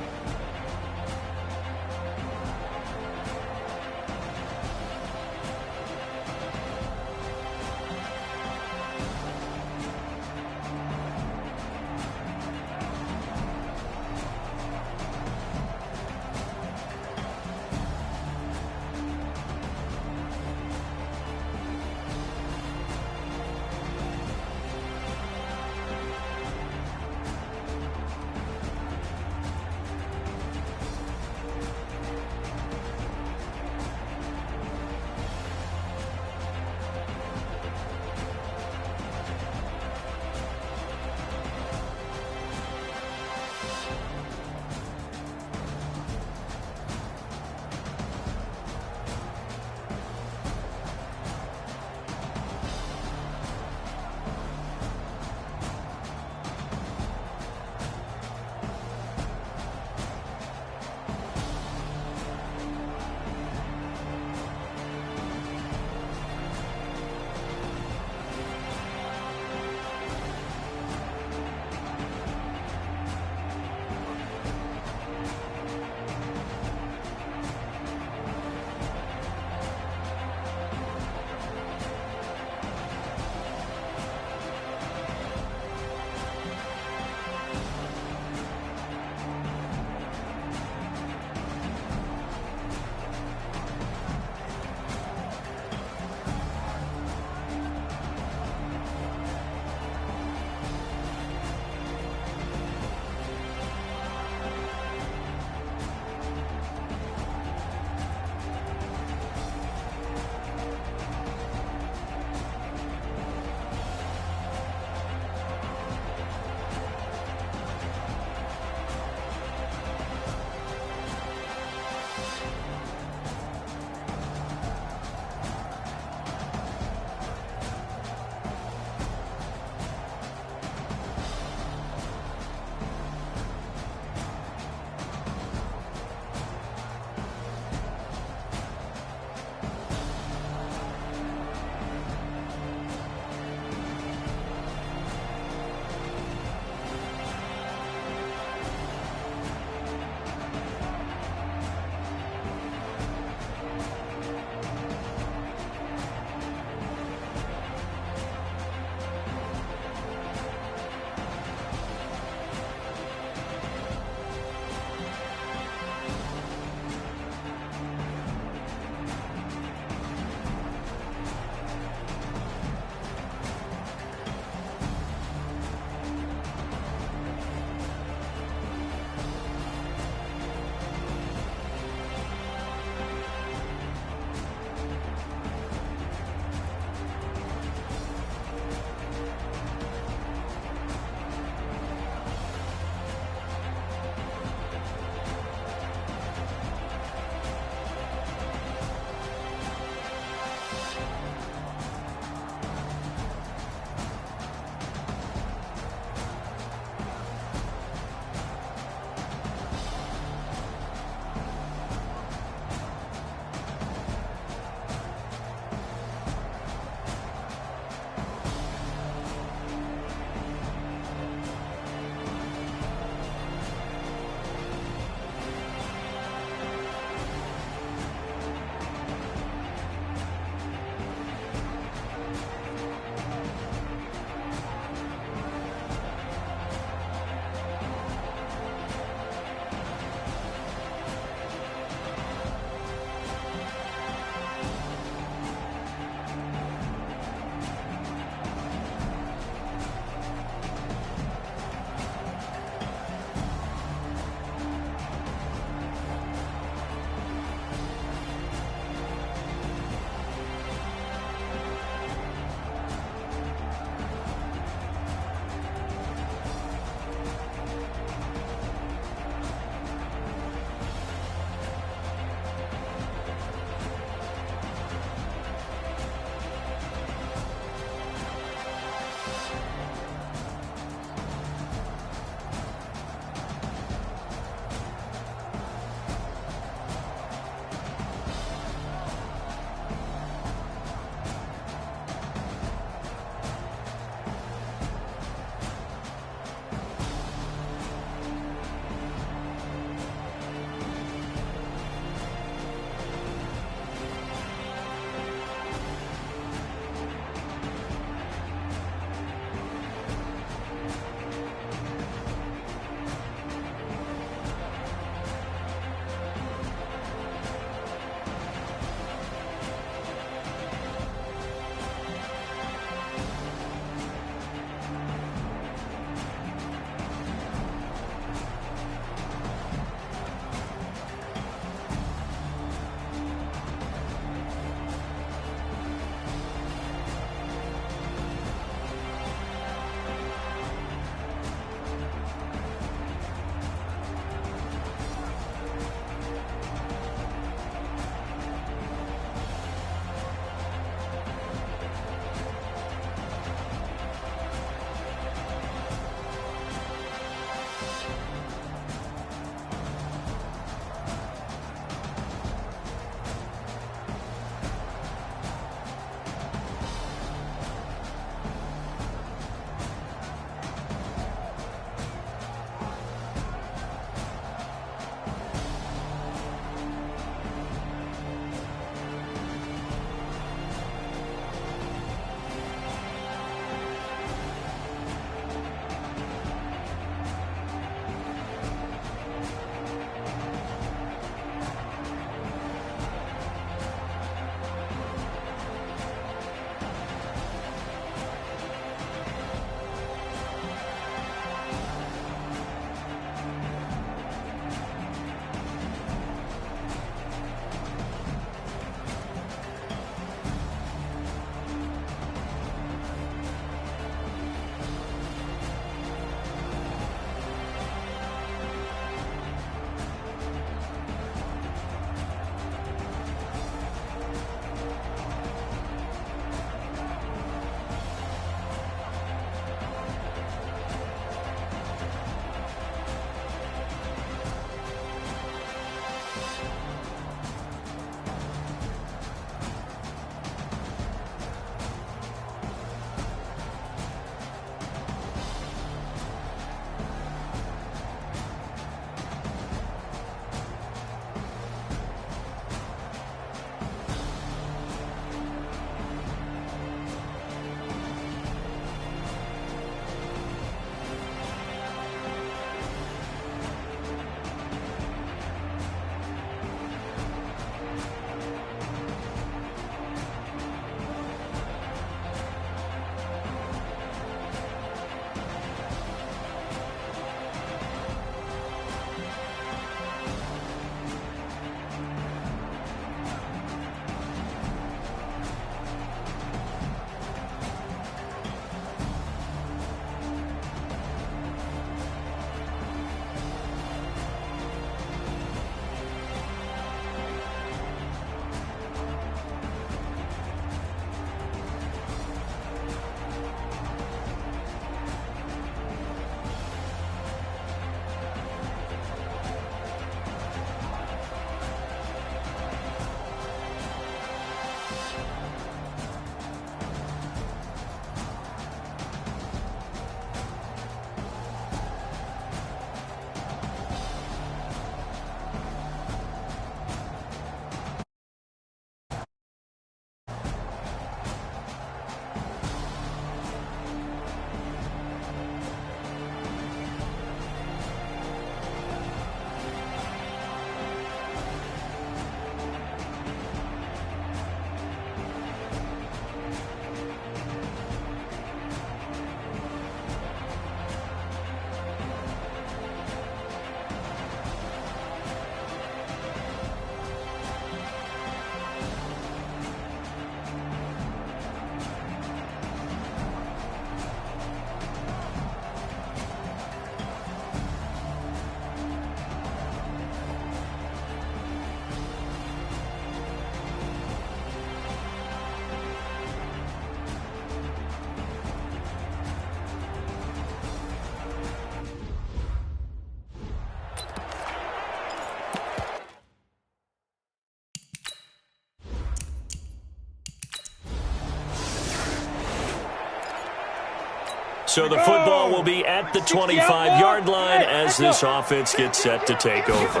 So the football will be at the 25-yard line as this offense gets set to take over.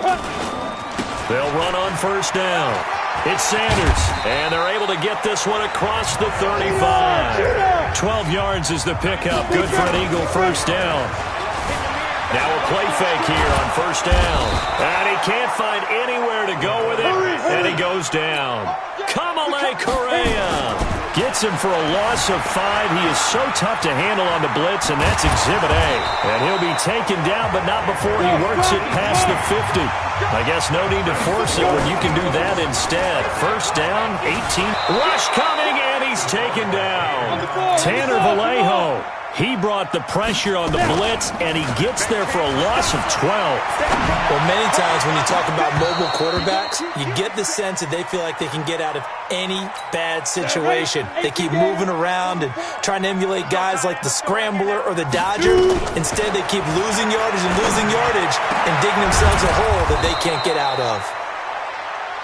They'll run on first down. It's Sanders, and they're able to get this one across the 35. 12 yards is the pickup. Good for an Eagle first down. Now a play fake here on first down. And he can't find anywhere to go with it, and he goes down. Kamale Correa gets him for a loss of 5. He is so tough to handle on the blitz, and that's Exhibit A. And he'll be taken down, but not before he works it past the 50. I guess no need to force it when you can do that instead. First down, 18. Rush coming, and he's taken down. Tanner Vallejo. He brought the pressure on the blitz, and he gets there for a loss of 12. Well, many times when you talk about mobile quarterbacks, you get the sense that they feel like they can get out of any bad situation. They keep moving around and trying to emulate guys like the Scrambler or the Dodger. Instead, they keep losing yardage and digging themselves a hole that they can't get out of.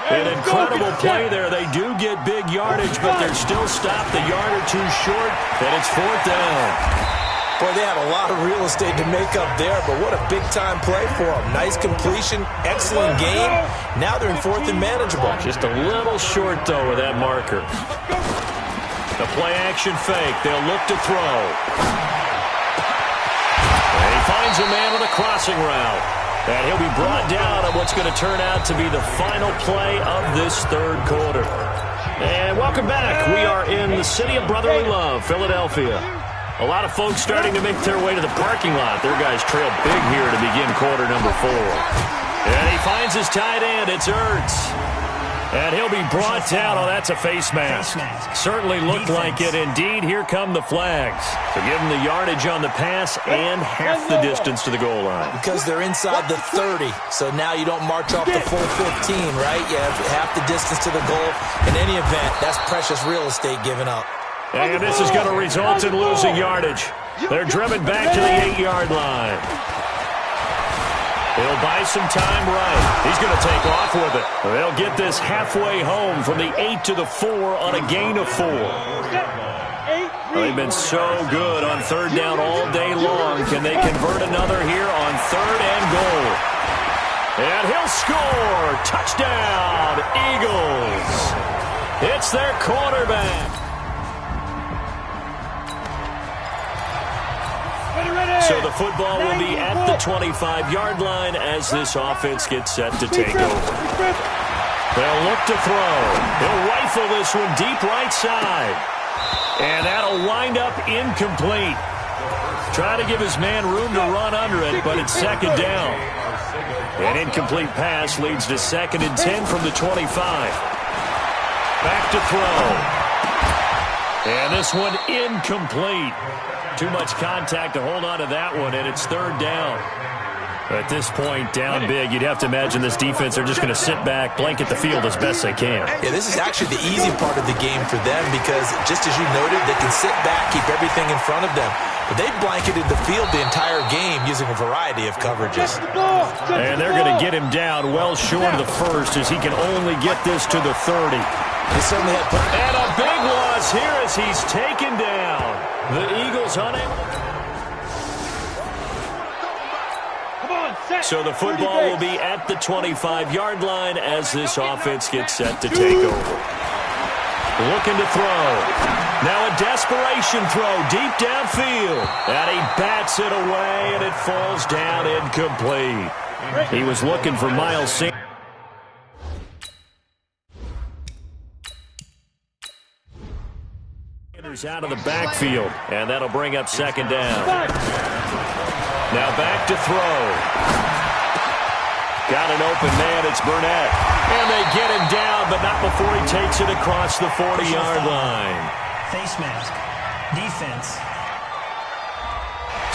An incredible play there. They do get big yardage, but they're still stopped a yard or two short, and it's fourth down. Boy, they have a lot of real estate to make up there, but what a big-time play for them. Nice completion, excellent game. Now they're in fourth and manageable. Just a little short, though, with that marker. The play-action fake. They'll look to throw. And he finds a man on a crossing route. And he'll be brought down on what's going to turn out to be the final play of this third quarter. And welcome back. We are in the city of brotherly love, Philadelphia. A lot of folks starting to make their way to the parking lot. Their guys trail big here to begin quarter number 4. And he finds his tight end. It's Ertz. And he'll be brought down. Oh, that's a face mask. Certainly looked like it. Indeed, here come the flags. So give him the yardage on the pass and half the distance to the goal line. Because they're inside the 30, so now you don't march off the full 15, right? You have half the distance to the goal. In any event, that's precious real estate given up. And this is going to result in losing yardage. They're driven back to the 8-yard line. He'll buy some time right. He's going to take off with it. They'll get this halfway home from the 8 to the 4 on a gain of 4. They've been so good on third down all day long. Can they convert another here on third and goal? And he'll score. Touchdown, Eagles. It's their quarterback. So the football will be at the 25-yard line as this offense gets set to take over. They'll look to throw. He'll rifle this one deep right side. And that'll wind up incomplete. Try to give his man room to run under it, but it's second down. An incomplete pass leads to 2nd and 10 from the 25. Back to throw. And this one incomplete. Too much contact to hold on to that one, and it's third down. At this point, down big, you'd have to imagine this defense are just going to sit back, blanket the field as best they can. Yeah, this is actually the easy part of the game for them because, just as you noted, they can sit back, keep everything in front of them. But they've blanketed the field the entire game using a variety of coverages. And they're going to get him down well short of the first as he can only get this to the 30. They certainly have and a big loss here as he's taken down. The Eagles unable. So the football will be at the 25-yard line as this offense gets set to take over. Looking to throw. Now a desperation throw deep downfield. And he bats it away, and it falls down incomplete. He was looking for Miles Sanders. Out of the backfield, and that'll bring up second down. Now back to throw. Got an open man, it's Burnett. And they get him down, but not before he takes it across the 40-yard line. Face mask. Defense.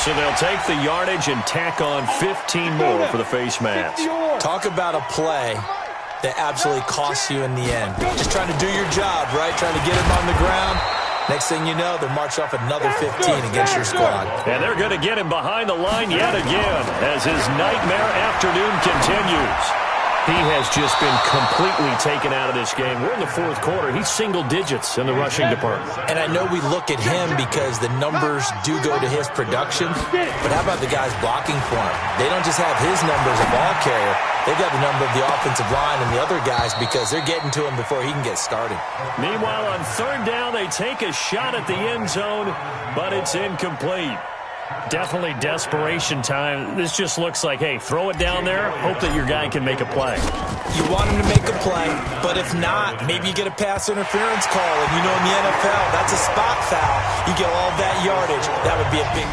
So they'll take the yardage and tack on 15 more for the face mask. Talk about a play that absolutely costs you in the end. Just trying to do your job, right? Trying to get him on the ground. Next thing you know, they'll march off another 15 against your squad. And they're going to get him behind the line yet again as his nightmare afternoon continues. He has just been completely taken out of this game. We're in the fourth quarter. He's single digits in the rushing department. And I know we look at him because the numbers do go to his production, but how about the guys blocking for him? They don't just have his numbers of ball carrier. They've got the number of the offensive line and the other guys because they're getting to him before he can get started. Meanwhile, on third down, they take a shot at the end zone, but it's incomplete. Definitely desperation time. This just looks like, hey, throw it down there, hope that your guy can make a play. You want him to make a play, but if not, maybe you get a pass interference call. And you know in the NFL, that's a spot foul. You get all that yardage. That would be a big...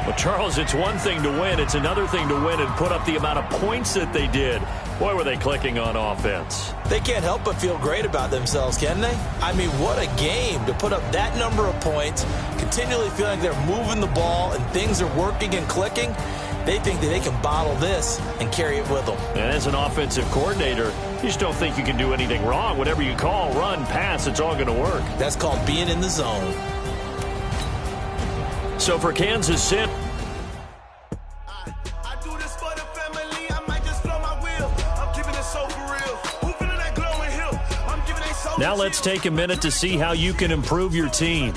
Well, Charles, it's one thing to win. It's another thing to win and put up the amount of points that they did. Boy, were they clicking on offense. They can't help but feel great about themselves, can they? I mean, what a game to put up that number of points, continually feeling they're moving the ball and things are working and clicking. They think that they can bottle this and carry it with them. And as an offensive coordinator, you just don't think you can do anything wrong. Whatever you call, run, pass, it's all going to work. That's called being in the zone. So for Kansas City, now let's take a minute to see how you can improve your team.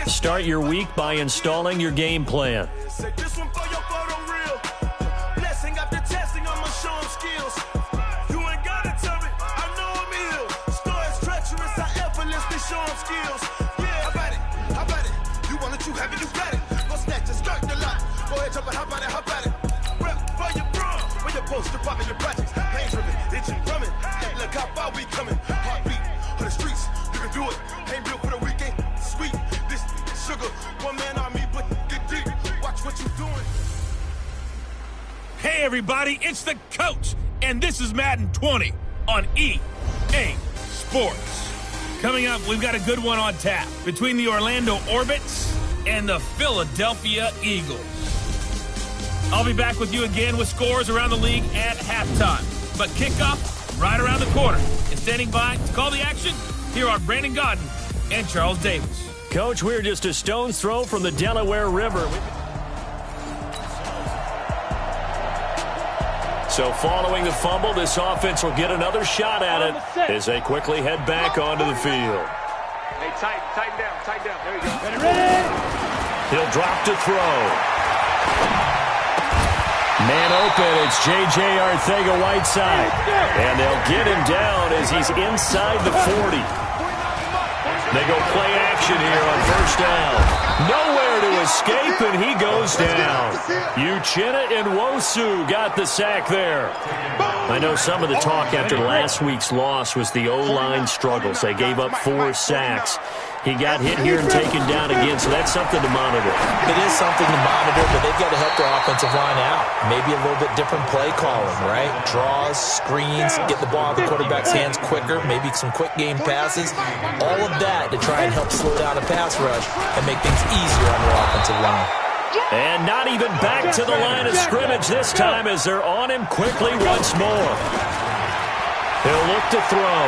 Start your week by installing your game plan. Hey everybody, it's the coach, and this is Madden 20 on EA Sports. Coming up, we've got a good one on tap between the Orlando Orbits and the Philadelphia Eagles. I'll be back with you again with scores around the league at halftime. But kickoff right around the corner. And standing by to call the action, here are Brandon Godden and Charles Davis. Coach, we're just a stone's throw from the Delaware River. So following the fumble, this offense will get another shot at it as they quickly head back onto the field. Hey, tighten down. There you go. Ready? He'll drop to throw. Man open, it's J.J. Arcega-Whiteside. And they'll get him down as he's inside the 40. They go play action here on first down. Nowhere to escape, and he goes down. Uchenna Nwosu got the sack there. I know some of the talk after last week's loss was the O-line struggles. They gave up 4 sacks. He got hit here and taken down again, so that's something to monitor. It is something to monitor, but they've got to help their offensive line out. Maybe a little bit different play calling, right? Draws, screens, get the ball out of the quarterback's hands quicker, maybe some quick game passes. All of that to try and help slow down a pass rush and make things easier on their offensive line. And not even back to the line of scrimmage this time as they're on him quickly once more. He'll look to throw.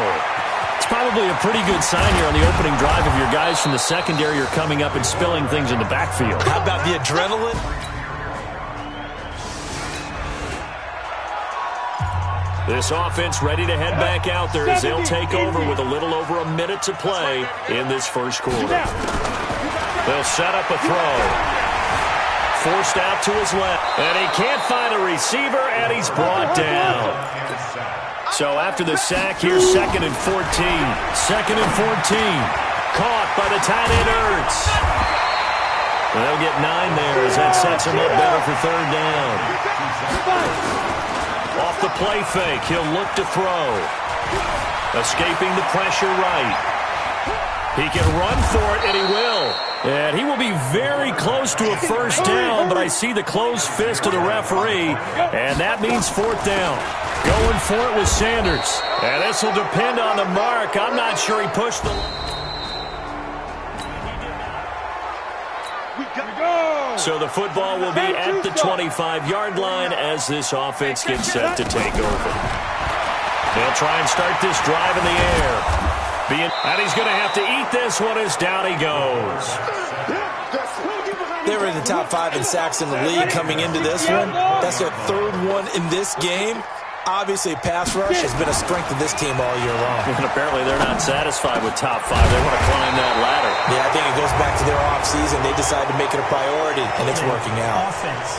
It's probably a pretty good sign here on the opening drive if your guys from the secondary are coming up and spilling things in the backfield. How about the adrenaline? This offense ready to head back out there as they'll take over with a little over a minute to play in this first quarter. They'll set up a throw. Forced out to his left. And he can't find a receiver, and he's brought down. So after the sack, here's 2nd and 14. 2nd and 14. Caught by the tight end Ertz. And they'll get 9 there as that sets him up better for third down. Off the play fake, he'll look to throw. Escaping the pressure right. He can run for it, and he will. And he will be very close to a first down, but I see the closed fist of the referee, and that means 4th down. Going for it with Sanders. And this will depend on the mark. I'm not sure he pushed the... So the football will be at the 25-yard line as this offense gets set to take over. They'll try and start this drive in the air. And he's going to have to eat this one as down he goes. They were in the top 5 in sacks in the league coming into this one. That's their 3rd one in this game. Obviously, pass rush has been a strength of this team all year long. And apparently they're not satisfied with top 5. They want to climb that ladder. Yeah, I think it goes back to their offseason. They decided to make it a priority, and it's working out. Offense.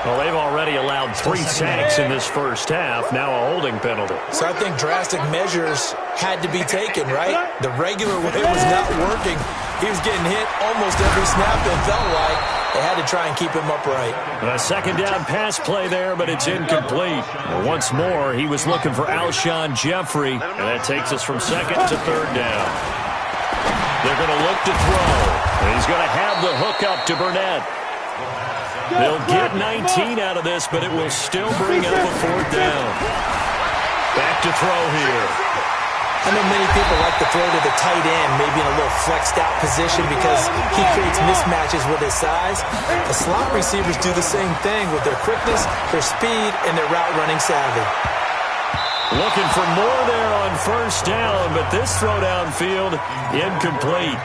Well, they've already allowed 3 sacks in this first half. Now a holding penalty. So I think drastic measures had to be taken, right? The regular way was not working. He was getting hit almost every snap, it felt like. They had to try and keep him upright. A second down pass play there, but it's incomplete. And once more, he was looking for Alshon Jeffrey, and that takes us from 2nd to 3rd down. They're going to look to throw, and he's going to have the hook up to Burnett. They'll get 19 out of this, but it will still bring up a 4th down. Back to throw here. I know many people like to throw to the tight end, maybe in a little flexed out position because he creates mismatches with his size. The slot receivers do the same thing with their quickness, their speed, and their route running savvy. Looking for more there on 1st down, but this throw downfield incomplete.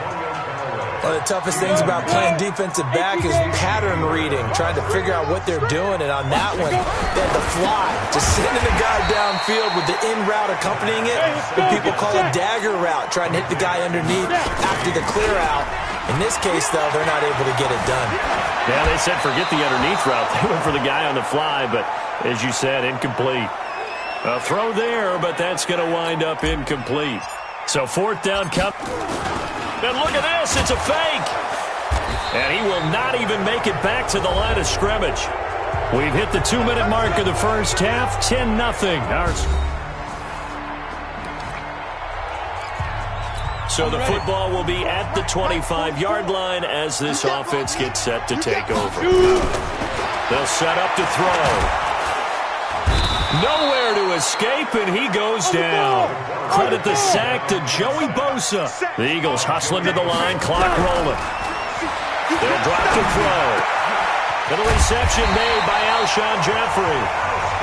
One of the toughest things about playing defensive back is pattern reading, trying to figure out what they're doing. And on that one, they had to fly, just sending the guy downfield with the in route accompanying it. What people call a dagger route, trying to hit the guy underneath after the clear out. In this case, though, they're not able to get it done. Yeah, they said forget the underneath route. They went for the guy on the fly, but as you said, incomplete. A throw there, but that's going to wind up incomplete. So 4th down come. And look at this, it's a fake. And he will not even make it back to the line of scrimmage. We've hit the 2-minute mark of the first half, 10-0. So the football will be at the 25-yard line as this offense gets set to take over. They'll set up to throw. Nowhere to escape, and he goes down. Credit the sack to Joey Bosa. The Eagles hustling to the line, clock rolling. They'll drop to throw. And a reception made by Alshon Jeffrey.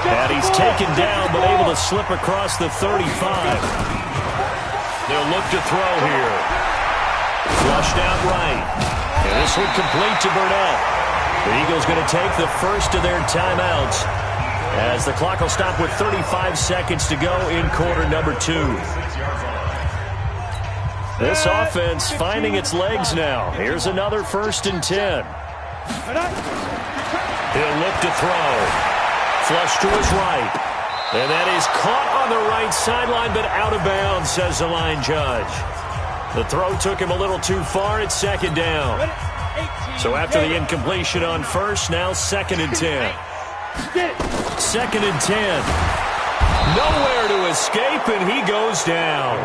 And he's taken down, but able to slip across the 35. They'll look to throw here. Flushed out right. And this one complete to Burnett. The Eagles going to take the first of their timeouts, as the clock will stop with 35 seconds to go in quarter number 2. This offense finding its legs now. Here's another 1st and 10. He'll look to throw. Flush to his right. And that is caught on the right sideline, but out of bounds, says the line judge. The throw took him a little too far. It's 2nd down. So after the incompletion on 1st, now 2nd and 10. 2nd and 10. Nowhere to escape, and he goes down.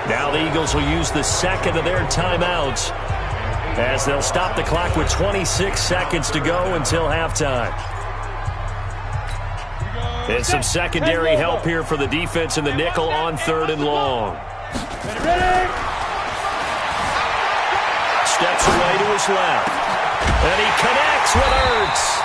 Now the Eagles will use the 2nd of their timeouts, as they'll stop the clock with 26 seconds to go until halftime. And some secondary help here for the defense in the nickel on 3rd and long. Steps away to his left. And he connects with Ertz.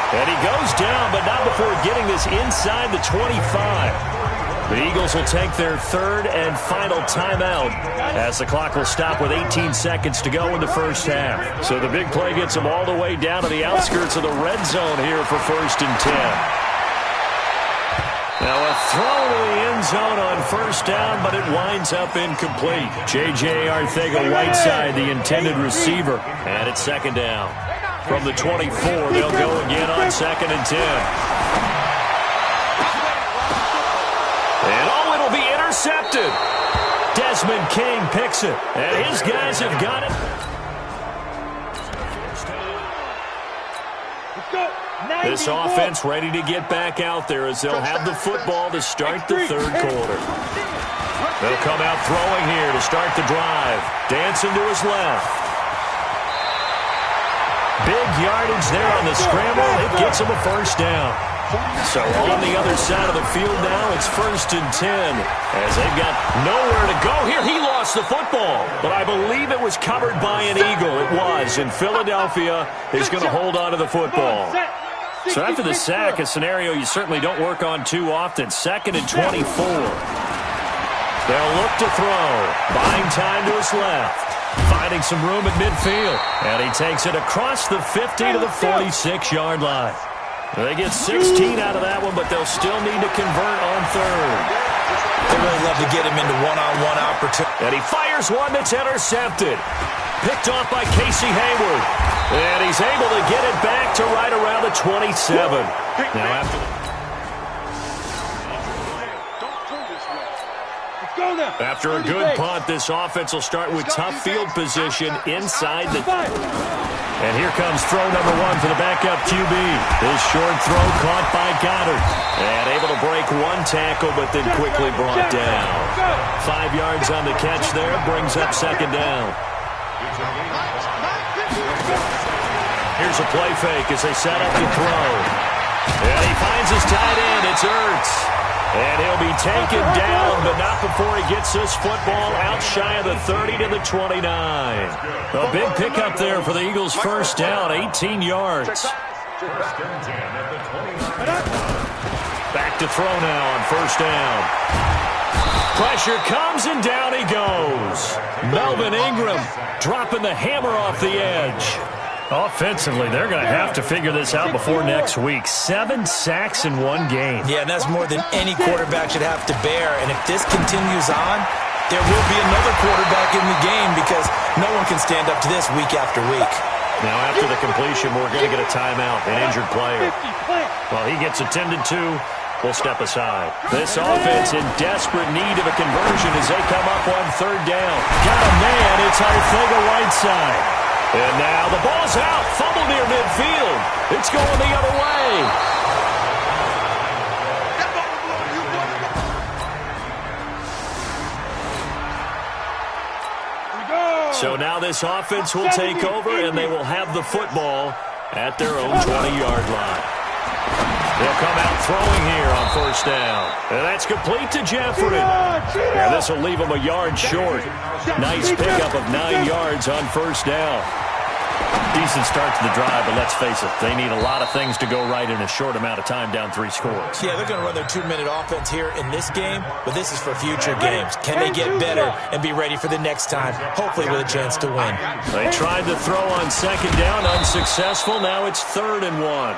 And he goes down, but not before getting this inside the 25. The Eagles will take their 3rd and final timeout, as the clock will stop with 18 seconds to go in the first half. So the big play gets them all the way down to the outskirts of the red zone here for 1st and 10. Now a throw to the end zone on 1st down, but it winds up incomplete. J.J. Arcega-Whiteside, the intended receiver, and it's 2nd down. From the 24, they'll go again on 2nd and 10. And it'll be intercepted. Desmond King picks it, and his guys have got it. This offense ready to get back out there, as they'll have the football to start the 3rd quarter. They'll come out throwing here to start the drive. Dancing to his left. Big yardage there on the scramble. It gets him a 1st down. So on the other side of the field now, it's 1st and 10, as they've got nowhere to go here. He lost the football, but I believe it was covered by an Eagle. It was, and Philadelphia is going to hold on to the football. So after the sack, a scenario you certainly don't work on too often. 2nd and 24. They'll look to throw. Buying time to his left. Finding some room at midfield. And he takes it across the 50 to the 46-yard line. They get 16 out of that one, but they'll still need to convert on 3rd. They really love to get him into one-on-one opportunity. And he fires one that's intercepted. Picked off by Casey Hayward. And he's able to get it back to right around the 27. Now after a good punt, this offense will start with tough field position inside the... And here comes throw number 1 for the backup QB. This short throw caught by Goddard. And able to break one tackle, but then quickly brought down. 5 yards on the catch there, brings up 2nd down. Here's a play fake as they set up the throw. And he finds his tight end. It's Ertz. And he'll be taken down, but not before he gets this football out shy of the 30 to the 29. A big pickup there for the Eagles' first down, 18 yards. Back to throw now on 1st down. Pressure comes, and down he goes. Melvin Ingram dropping the hammer off the edge. Offensively, they're going to have to figure this out before next week. 7 sacks in one game. Yeah, and that's more than any quarterback should have to bear. And if this continues on, there will be another quarterback in the game because no one can stand up to this week after week. Now, after the completion, we're going to get a timeout, an injured player. While he gets attended to, we'll step aside. This offense in desperate need of a conversion as they come up on 3rd down. Got a man, it's Arcega-Whiteside. And now the ball's out. Fumble near midfield. It's going the other way. So now this offense will take over, and they will have the football at their own 20-yard line. They'll come out throwing here on 1st down. And that's complete to Jeffrey. And this will leave him a yard short. Nice pickup of 9 yards on 1st down. Decent start to the drive, but let's face it, they need a lot of things to go right in a short amount of time, down 3 scores. Yeah, they're going to run their 2-minute offense here in this game, but this is for future games. Can they get better and be ready for the next time, hopefully with a chance to win? They tried to throw on 2nd down, unsuccessful. Now it's 3rd and 1.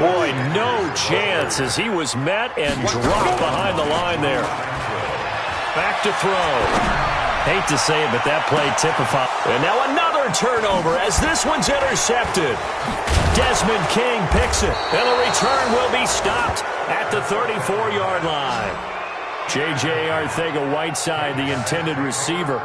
Boy, no chance as he was met and dropped behind the line there. Back to throw. Hate to say it, but that play typified. And now another turnover as this one's intercepted. Desmond King picks it, and the return will be stopped at the 34-yard line. J.J. Arcega-Whiteside, the intended receiver.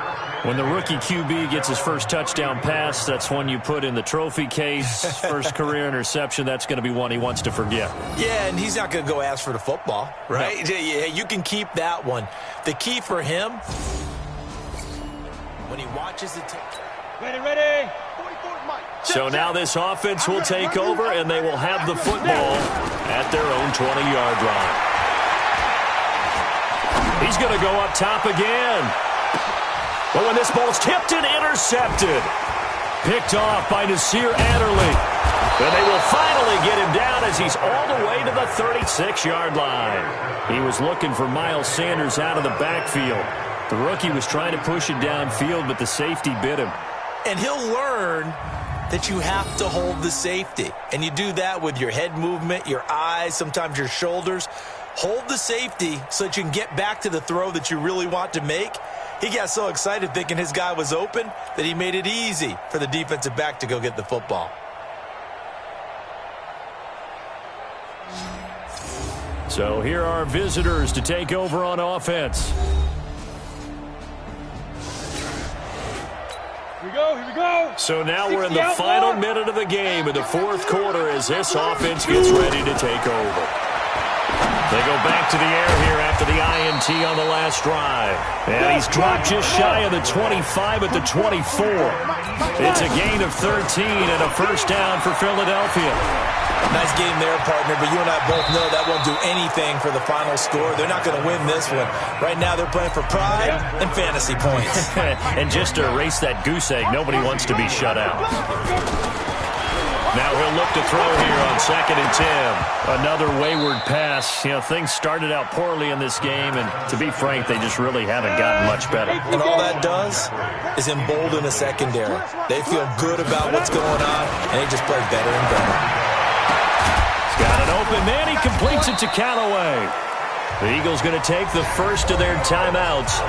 When the rookie QB gets his first touchdown pass, that's one you put in the trophy case. First career interception, that's going to be one he wants to forget. Yeah, and he's not going to go ask for the football, right? No. Yeah, you can keep that one. The key for him, when he watches the tape. Ready. So now this offense will take over, and they will have the football at their own 20-yard line. He's going to go up top again. But when this ball's tipped and intercepted, picked off by Nasir Adderley. And they will finally get him down as he's all the way to the 36-yard line. He was looking for Miles Sanders out of the backfield. The rookie was trying to push it downfield, but the safety bit him. And he'll learn that you have to hold the safety. And you do that with your head movement, your eyes, sometimes your shoulders. Hold the safety so that you can get back to the throw that you really want to make. He got so excited thinking his guy was open that he made it easy for the defensive back to go get the football. So here are visitors to take over on offense. Here we go. So now we're in the final minute of the game in the 4th quarter as this offense gets ready to take over. They go back to the air here after the INT on the last drive. And he's dropped just shy of the 25 at the 24. It's a gain of 13 and a first down for Philadelphia. Nice game there, partner, but you and I both know that won't do anything for the final score. They're not going to win this one. Right now they're playing for pride and fantasy points. And just to erase that goose egg, nobody wants to be shut out. Now he'll look to throw here on 2nd and 10. Another wayward pass. You know, things started out poorly in this game, and to be frank, they just really haven't gotten much better. And all that does is embolden a secondary. They feel good about what's going on, and they just play better and better. He's got an open man. He completes it to Callaway. The Eagles going to take the first of their timeouts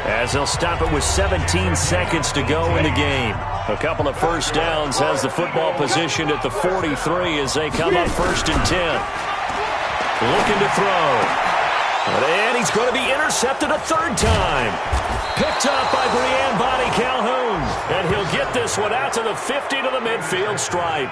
as they'll stop it with 17 seconds to go in the game. A couple of first downs has the football positioned at the 43 as they come up 1st and 10. Looking to throw. And he's going to be intercepted a 3rd time. Picked up by Brian Bonnie Calhoun. And he'll get this one out to the 50 to the midfield stripe.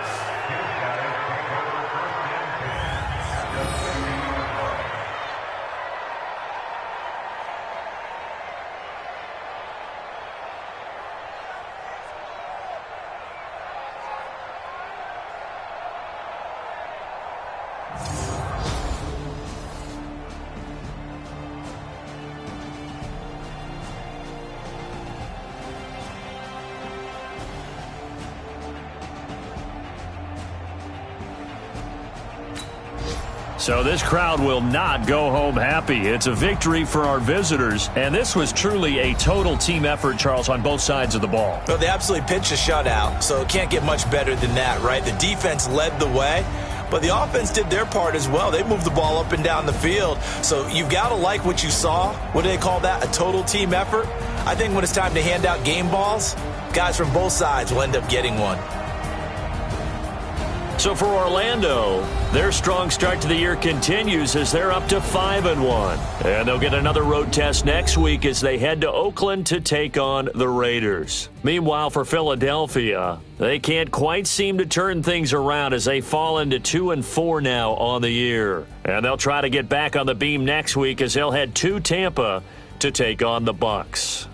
So this crowd will not go home happy. It's a victory for our visitors, and this was truly a total team effort, Charles, on both sides of the ball. Well, they absolutely pitched a shutout, so it can't get much better than that, right? The defense led the way, but the offense did their part as well. They moved the ball up and down the field, so you've got to like what you saw. What do they call that? A total team effort? I think when it's time to hand out game balls, guys from both sides will end up getting one. So for Orlando, their strong start to the year continues as they're up to 5-1. And they'll get another road test next week as they head to Oakland to take on the Raiders. Meanwhile, for Philadelphia, they can't quite seem to turn things around as they fall into 2-4 now on the year. And they'll try to get back on the beam next week as they'll head to Tampa to take on the Bucs.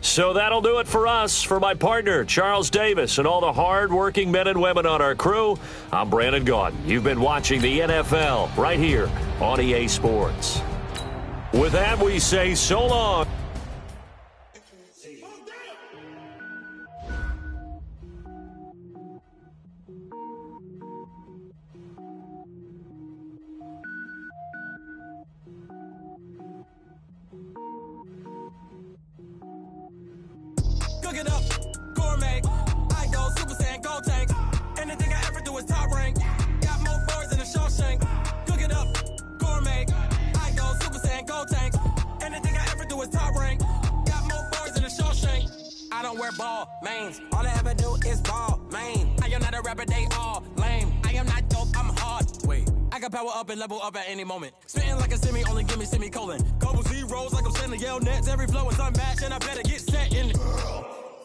So that'll do it for us. For my partner, Charles Davis, and all the hard-working men and women on our crew, I'm Brandon Gaudin. You've been watching the NFL right here on EA Sports. With that, we say so long. Cook it up, gourmet. I go Super Saiyan, gold tank. Anything I ever do is top rank. Got more boys than a Shawshank. Cook it up, gourmet. I go Super Saiyan, gold tank. Anything I ever do is top rank. Got more boys than a Shawshank. I don't wear ball mains. All I ever do is ball main. I am not a rapper, they all lame. I am not dope, I'm hard. Wait, I can power up and level up at any moment. Spitting like a semi, only give me semicolon. Couple zeros like I'm sending yell nets. Every flow is unmatched and I better get set in.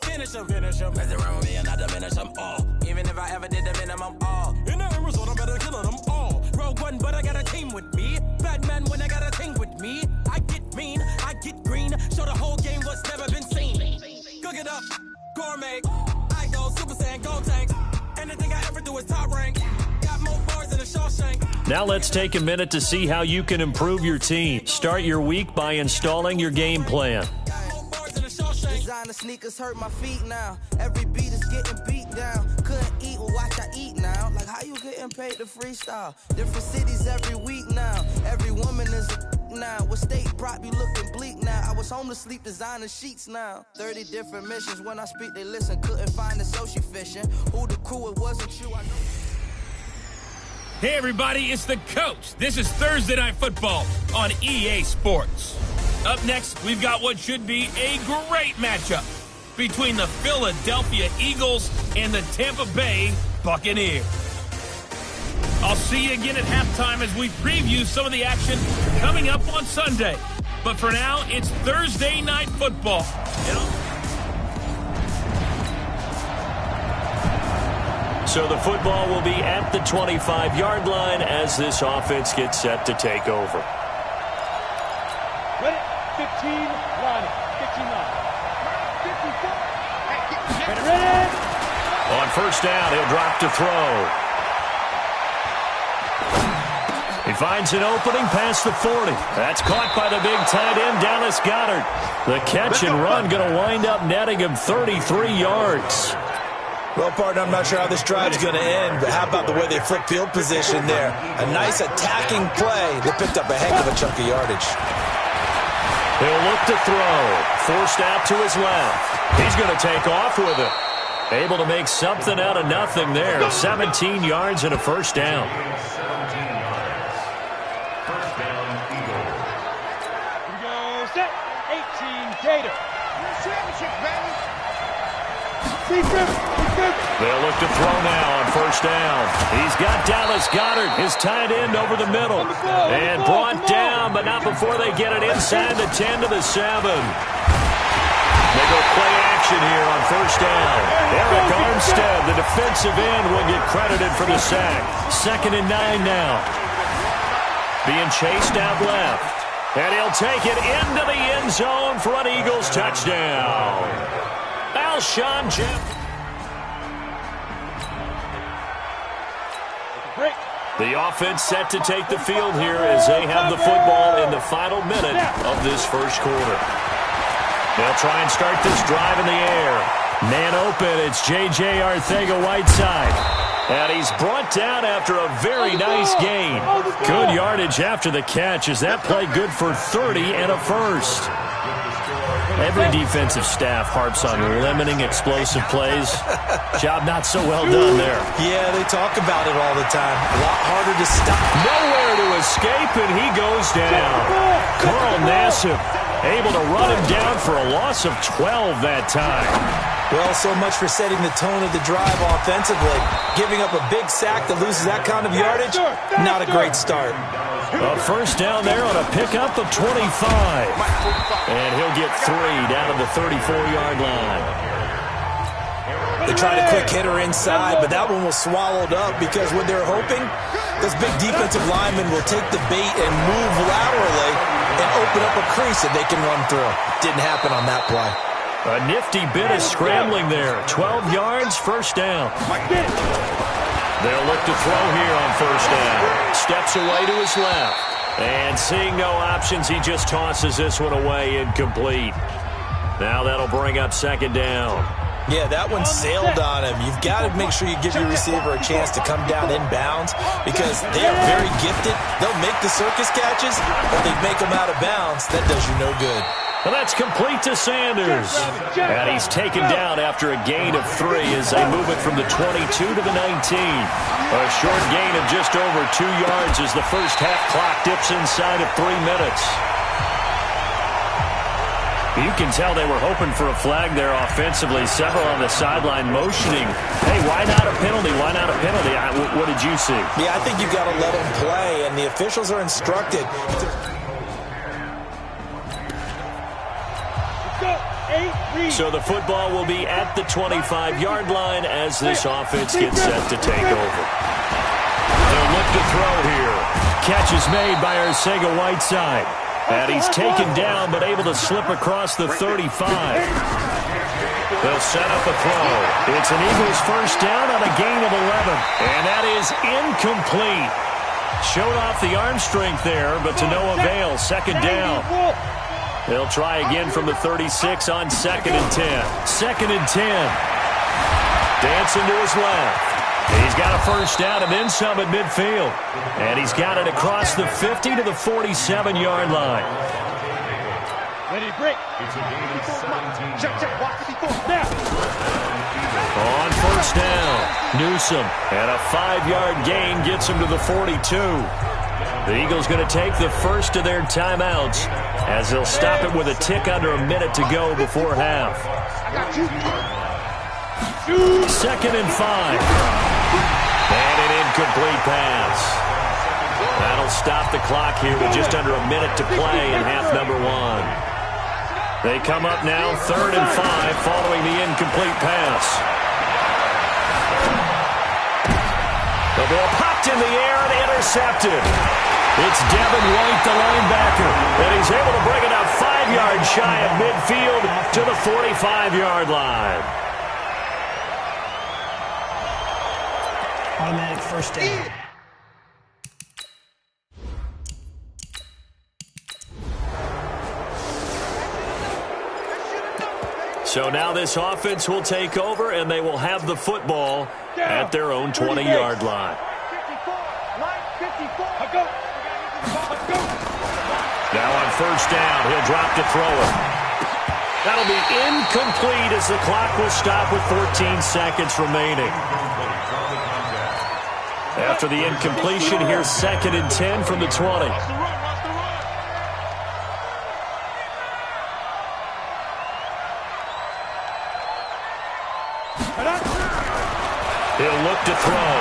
Finish them. Mess around with me and I diminish them all. Even if I ever did the minimum all. In the end result, I'm better killing them all. Rogue One, but I got a team with me. Batman when I got a thing with me. I get mean, I get green. Show the whole game what's never been seen. Cook it up, gourmet. I go Super Saiyan, gold tank. Anything I ever do is top rank. Got more bars than a Shawshank. Now let's take a minute to see how you can improve your team. Start your week by installing your game plan. Designer sneakers hurt my feet now. Every beat is getting beat down. Couldn't eat, well watch I eat now. Like how you getting paid to freestyle? Different cities every week now. Every woman is a now. What state prop you looking bleak now? I was home to sleep designer sheets now. 30 different missions. When I speak they listen. Couldn't find the social fishing. Who the crew, it wasn't you. I know. Hey everybody, it's the coach. This is Thursday Night Football on EA Sports. Up next, we've got what should be a great matchup between the Philadelphia Eagles and the Tampa Bay Buccaneers. I'll see you again at halftime as we preview some of the action coming up on Sunday. But for now, it's Thursday Night Football. So the football will be at the 25-yard line as this offense gets set to take over. Ready? 15, line. 15, line. 54. Ready? On first down, he'll drop to throw. He finds an opening past the 40. That's caught by the big tight end, Dallas Goedert. The catch and run going to wind up netting him 33 yards. Well, partner, I'm not sure how this drive's going to end, but how about the way they flip field position there? A nice attacking play. They picked up a heck of a chunk of yardage. He'll look to throw. Forced out to his left. He's going to take off with it. Able to make something out of nothing there. 17 yards and a first down. Here we go, set, 18 Gator. Championship, baby. They'll look to throw now on first down. He's got Dallas Goedert, his tight end, over the middle. And brought down, but not before they get it inside the 10 to the 7. They go play action here on first down. Eric Armstead, the defensive end, will get credited for the sack. 2nd and 9 now. Being chased out left. And he'll take it into the end zone for an Eagles touchdown. Alshon Jeffrey. The offense set to take the field here as they have the football in the final minute of this first quarter. They'll try and start this drive in the air. Man open, it's J.J. Arcega-Whiteside. And he's brought down after a very nice gain. Good yardage after the catch as that play good for 30 and a first. Every defensive staff harps on limiting explosive plays. Job not so well done there. Yeah, they talk about it all the time. A lot harder to stop. Nowhere to escape, and he goes down. Carl Nassib able to run him down for a loss of 12 that time. Well, so much for setting the tone of the drive offensively. Giving up a big sack that loses that kind of yardage, not a great start. A first down there on a pickup of 25. And he'll get 3 down to the 34-yard line. They tried a quick hitter inside, but that one was swallowed up because what they're hoping, those big defensive linemen will take the bait and move laterally and open up a crease that they can run through. Didn't happen on that play. A nifty bit of scrambling there. 12 yards, first down. They'll look to throw here on first down. Steps away to his left. And seeing no options, he just tosses this one away, incomplete. Now that'll bring up 2nd down. Yeah, that one sailed on him. You've got to make sure you give your receiver a chance to come down inbounds because they are very gifted. They'll make the circus catches, but they make them out of bounds. That does you no good. Well, that's complete to Sanders. And he's taken down after a gain of 3 as they move it from the 22 to the 19. A short gain of just over 2 yards as the first half clock dips inside of 3 minutes. You can tell they were hoping for a flag there offensively. Several on the sideline motioning. Hey, why not a penalty? Why not a penalty? What did you see? Yeah, I think you've got to let them play, and the officials are instructed to... So the football will be at the 25-yard line as this offense gets set to take over. They'll look to throw here. Catch is made by Arcega-Whiteside. And he's taken down but able to slip across the 35. They'll set up a throw. It's an Eagles first down on a gain of 11. And that is incomplete. Showed off the arm strength there, but to no avail. 2nd down. They'll try again from the 36 on 2nd and 10. 2nd and 10. Dancing to his left. He's got a first down and then some at midfield. And he's got it across the 50 to the 47-yard line. Ready to break. Check, watch it before. Now. On first down, Newsome. And a 5-yard gain gets him to the 42. The Eagles going to take the first of their timeouts as they'll stop it with a tick under a minute to go before half. 2nd and 5. And an incomplete pass. That'll stop the clock here with just under a minute to play in half number 1. They come up now 3rd and 5 following the incomplete pass. The ball popped in the air and intercepted. It's Devin White, the linebacker, and he's able to bring it up 5 yards shy of midfield to the 45-yard line. Automatic first down. So now this offense will take over, and they will have the football at their own 20-yard line. Now on first down, he'll drop to throw it. That'll be incomplete as the clock will stop with 14 seconds remaining. After the incompletion, here's 2nd and 10 from the 20. He'll look to throw.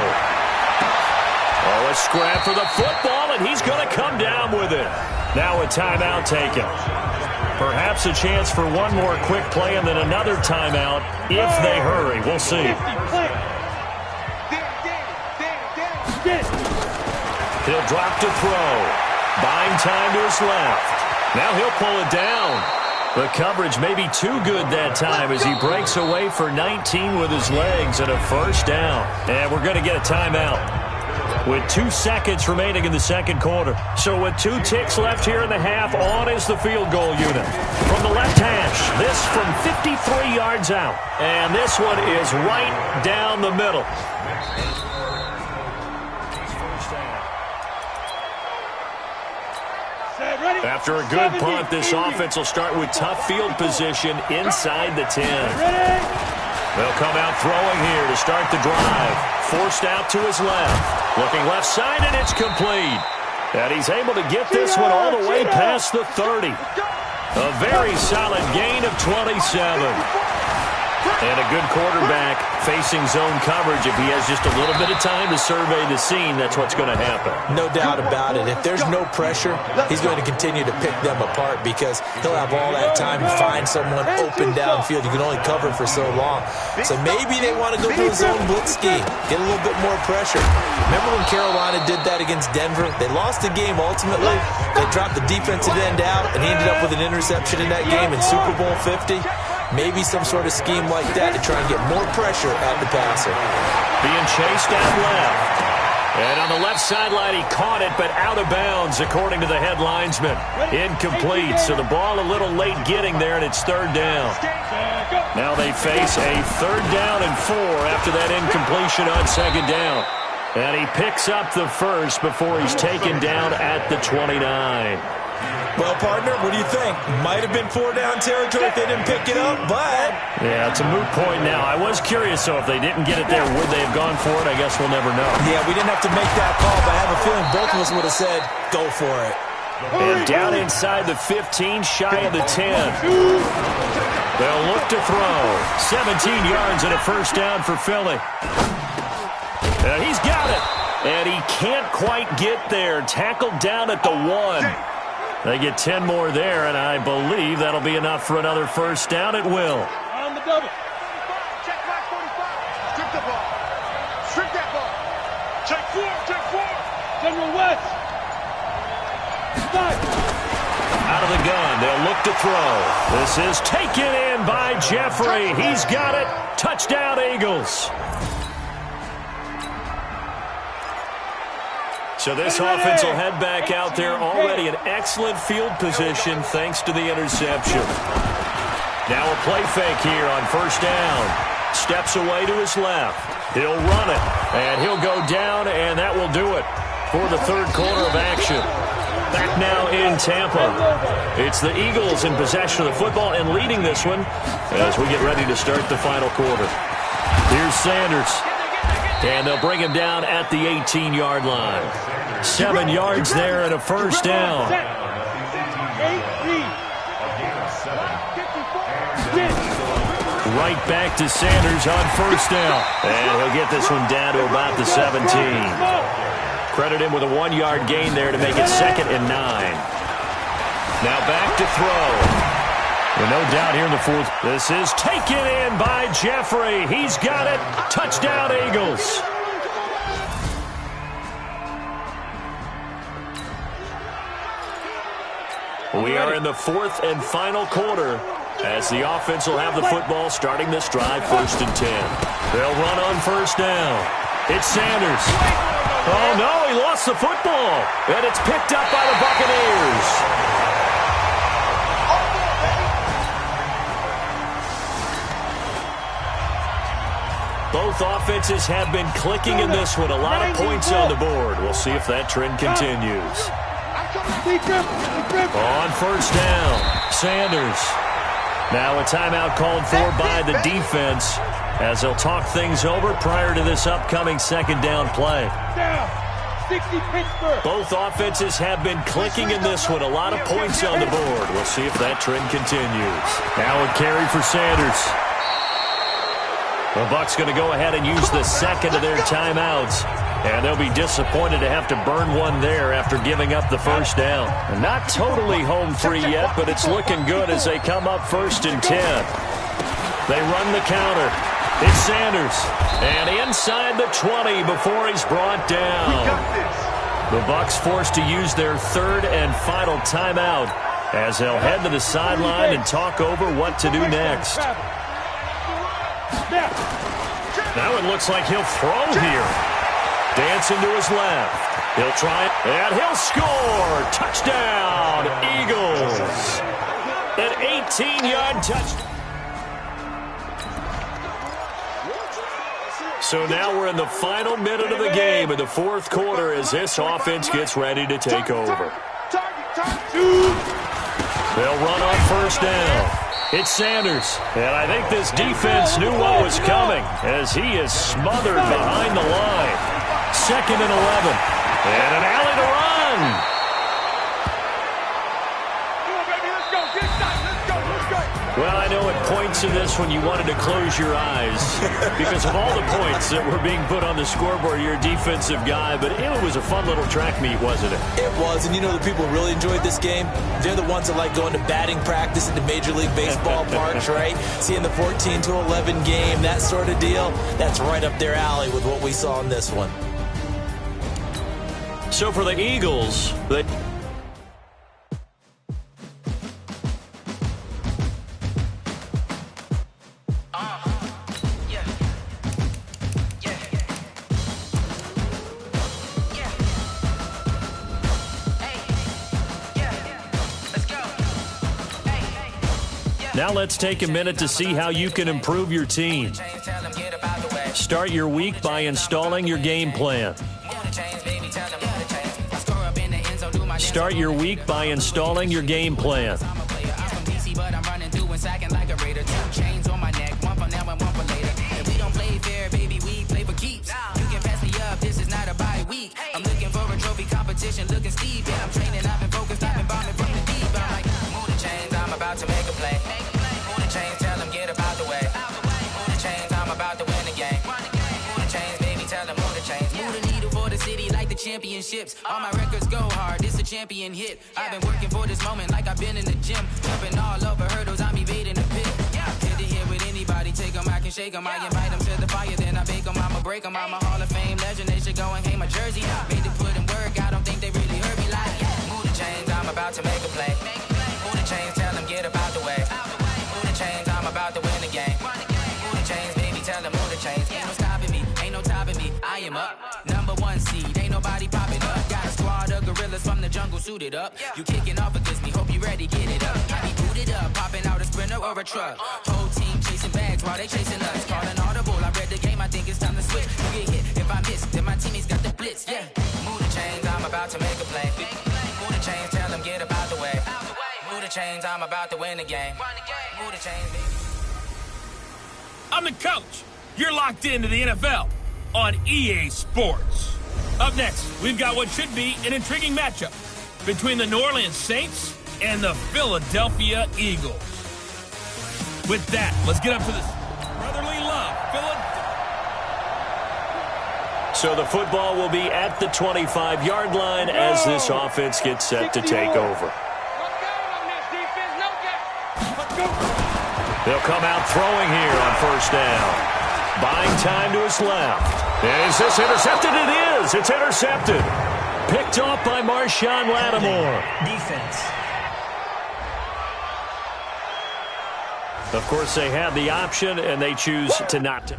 Oh, a scrap for the football, and he's going to come down with it. Now a timeout taken. Perhaps a chance for one more quick play and then another timeout if they hurry. We'll see. He'll drop to throw. Buying time to his left. Now he'll pull it down. The coverage may be too good that time as he breaks away for 19 with his legs and a first down. And we're going to get a timeout with 2 seconds remaining in the second quarter. So with 2 ticks left here in the half, on is the field goal unit. From the left hash, this from 53 yards out. And this one is right down the middle. After a good punt, this offense will start with tough field position inside the 10. They'll come out throwing here to start the drive. Forced out to his left. Looking left side, and it's complete. And he's able to get this one all the way past the 30. A very solid gain of 27. And a good quarterback facing zone coverage. If he has just a little bit of time to survey the scene, that's what's going to happen. No doubt about it. If there's no pressure, he's going to continue to pick them apart because he'll have all that time to find someone open downfield. You can only cover for so long. So maybe they want to go to a zone blitz scheme, get a little bit more pressure. Remember when Carolina did that against Denver? They lost the game ultimately. They dropped the defensive end out, and he ended up with an interception in that game in Super Bowl 50. Maybe some sort of scheme like that to try and get more pressure at the passer. Being chased out left. And on the left sideline, he caught it, but out of bounds, according to the head linesman. Incomplete, so the ball a little late getting there, and it's third down. Now they face a 3rd down and 4 after that incompletion on 2nd down. And he picks up the first before he's taken down at the 29. Well, partner, what do you think? Might have been 4-down territory if they didn't pick it up, but... Yeah, it's a moot point now. I was curious, so if they didn't get it there, would they have gone for it? I guess we'll never know. Yeah, we didn't have to make that call, but I have a feeling both of us would have said, go for it. And down inside the 15, shy of the 10. They'll look to throw. 17 yards and a first down for Philly. And he's got it. And he can't quite get there. Tackled down at the 1. They get 10 more there, and I believe that'll be enough for another first down. It will. On the double. Check back 45. Strip the ball. Strip that ball. Check 4. Check 4. General West. Stop. Out of the gun. They'll look to throw. This is taken in by Jeffrey. He's got it. Touchdown, Eagles. So this offense will head back out there, already in excellent field position thanks to the interception. Now a play fake here on first down. Steps away to his left. He'll run it, and he'll go down, and that will do it for the third quarter of action. Back now in Tampa. It's the Eagles in possession of the football and leading this one as we get ready to start the final quarter. Here's Sanders. And they'll bring him down at the 18-yard line. 7 yards there and a first down. Right back to Sanders on first down. And he'll get this one down to about the 17. Credit him with a 1-yard gain there to make it 2nd and 9. Now back to throw. With no doubt here in the fourth. This is taken in by Jeffrey. He's got it. Touchdown, Eagles. We are in the fourth and final quarter as the offense will have the football starting this drive, 1st and 10. They'll run on first down. It's Sanders. Oh, no, he lost the football. And it's picked up by the Buccaneers. Both offenses have been clicking in this one. A lot of points on the board. We'll see if that trend continues. On first down, Sanders. Now a timeout called for by the defense as they'll talk things over prior to this upcoming second down play. Both offenses have been clicking in this one. A lot of points on the board. We'll see if that trend continues. Now a carry for Sanders. The Bucs going to go ahead and use the second of their timeouts. And they'll be disappointed to have to burn one there after giving up the first down. Not totally home free yet, but it's looking good as they come up 1st and 10. They run the counter. It's Sanders. And inside the 20 before he's brought down. The Bucs forced to use their third and final timeout as they'll head to the sideline and talk over what to do next. Now it looks like he'll throw here. Dancing to his left. He'll try it, and he'll score. Touchdown, Eagles. An 18-yard touchdown. So now we're in the final minute of the game in the fourth quarter as this offense gets ready to take over. They'll run on first down. It's Sanders, and I think this defense knew what was coming as he is smothered behind the line. 2nd and 11, and an alley to run. Well, I know at points in this when you wanted to close your eyes because of all the points that were being put on the scoreboard. You're a defensive guy, but it was a fun little track meet, wasn't it? It was, and you know the people really enjoyed this game? They're the ones that like going to batting practice into Major League Baseball parks, right? Seeing the 14-11 game, that sort of deal, that's right up their alley with what we saw in this one. So for the Eagles, they... Now let's take a minute to see how you can improve your team. Start your week by installing your game plan. Start your week by installing your game plan. Looking Steve, yeah, I'm training, I've been focused, I've been bombing from the deep. I'm like, move the chains, I'm about to make a play. Move the chains, tell them get up out the way. Move the chains, I'm about to win the game. Move the chains, baby, tell them move the chains. Move the needle for the city like the championships. All my records go hard, this a champion hit. I've been working for this moment like I've been in the gym. Jumping all over hurdles, I'm evading the pit. Hit to hit with anybody, take them, I can shake them. I invite them to the fire, then I bake them, I'ma break them. I'm a Hall of Fame legend, they should go and hang my jersey. Made to put in work, I don't think they really heard me like, move the chains, I'm about to make a play. Move the chains, tell them get up out the way. Move the chains, I'm about to win the game. Move the chains, baby, tell them move the chains. Ain't no stopping me, ain't no topping me. I am up, #1 seed, ain't nobody popping up. Got a squad of gorillas from the jungle suited up. You kicking off against me, hope you ready, get it up. I be booted up, popping out a Sprinter or a truck. Whole team chasing bags while they chasing us. Calling audible, I read the game, I think it's time to switch. You get hit, if I miss, then my teammates got the blitz, yeah. Move the chains, I'm about to make a play. Move the chains, tell them get up out the way. Move the chains, I'm about to win the game. Move the chains, baby. I'm the coach. You're locked into the NFL on EA Sports. Up next, we've got what should be an intriguing matchup between the New Orleans Saints and the Philadelphia Eagles. With that, let's get up to this brotherly love. So the football will be at the 25-yard line as this offense gets set to take over. They'll come out throwing here on first down. Buying time to his left. Is this intercepted? It is. It's intercepted. Picked off by Marshawn Lattimore. Defense. Of course, they have the option, and they choose to not.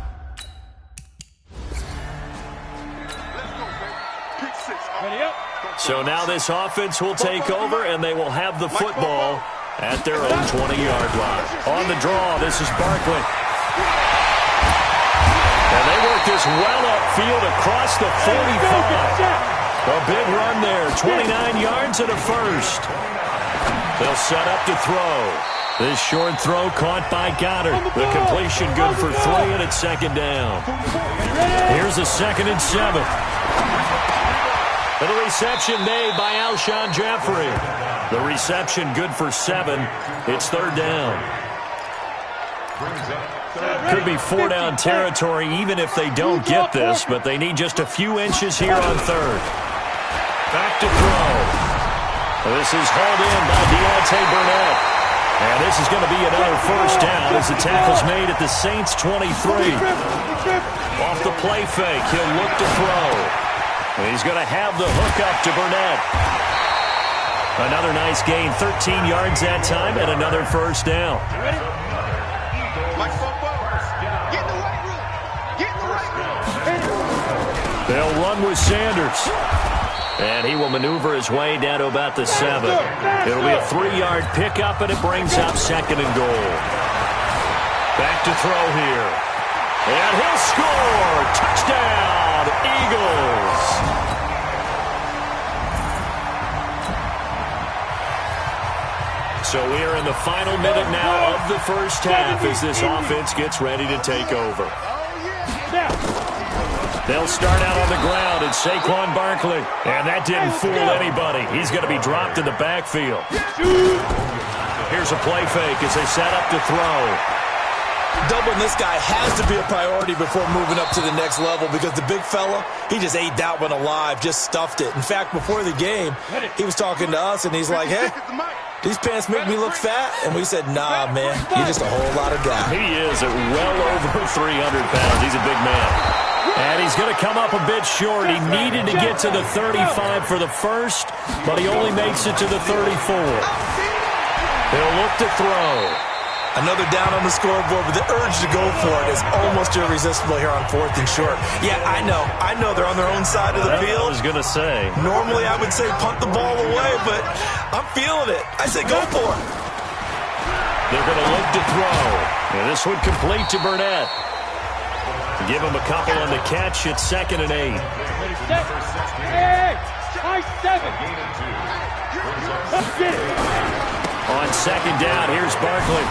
So now this offense will take over, and they will have the football at their own 20-yard line. On the draw, this is Barkley. And is well upfield across the 45. A big run there, 29 yards and a first. They'll set up to throw. This short throw caught by Goddard. The completion good for 3, and it's second down. Here's a 2nd and 7. And the reception made by Alshon Jeffrey. The reception good for 7. It's 3rd down. Could be 4-down territory even if they don't get this, but they need just a few inches here on 3rd. Back to throw. This is hauled in by Deontay Burnett. And this is going to be another first down as the tackle's made at the Saints 23. Off the play fake, he'll look to throw. And he's going to have the hook up to Burnett. Another nice gain, 13 yards that time, and another first down. They'll run with Sanders. And he will maneuver his way down to about the 7. It'll be a 3-yard pickup, and it brings up 2nd and goal. Back to throw here. And he'll score! Touchdown, Eagles! So we are in the final minute now of the first half as this offense gets ready to take over. They'll start out on the ground, and Saquon Barkley. And that didn't fool anybody. He's going to be dropped in the backfield. Here's a play fake as they set up to throw. Doubling this guy has to be a priority before moving up to the next level because the big fella, he just ate that one alive, just stuffed it. In fact, before the game, he was talking to us, and he's like, hey, these pants make me look fat? And we said, nah, man, you're just a whole lot of guy. He is at well over 300 pounds. He's a big man. And he's going to come up a bit short. He needed to get to the 35 for the first, but he only makes it to the 34. He'll look to throw. Another down on the scoreboard, but the urge to go for it is almost irresistible here on 4th and short. Yeah, I know they're on their own side of the field. I was going to say. Normally I would say punt the ball away, but I'm feeling it. I say go for it. They're going to look to throw. And this one complete to Burnett. Give him a couple on the catch. It's 2nd and 8. On 2nd down, here's Barkley.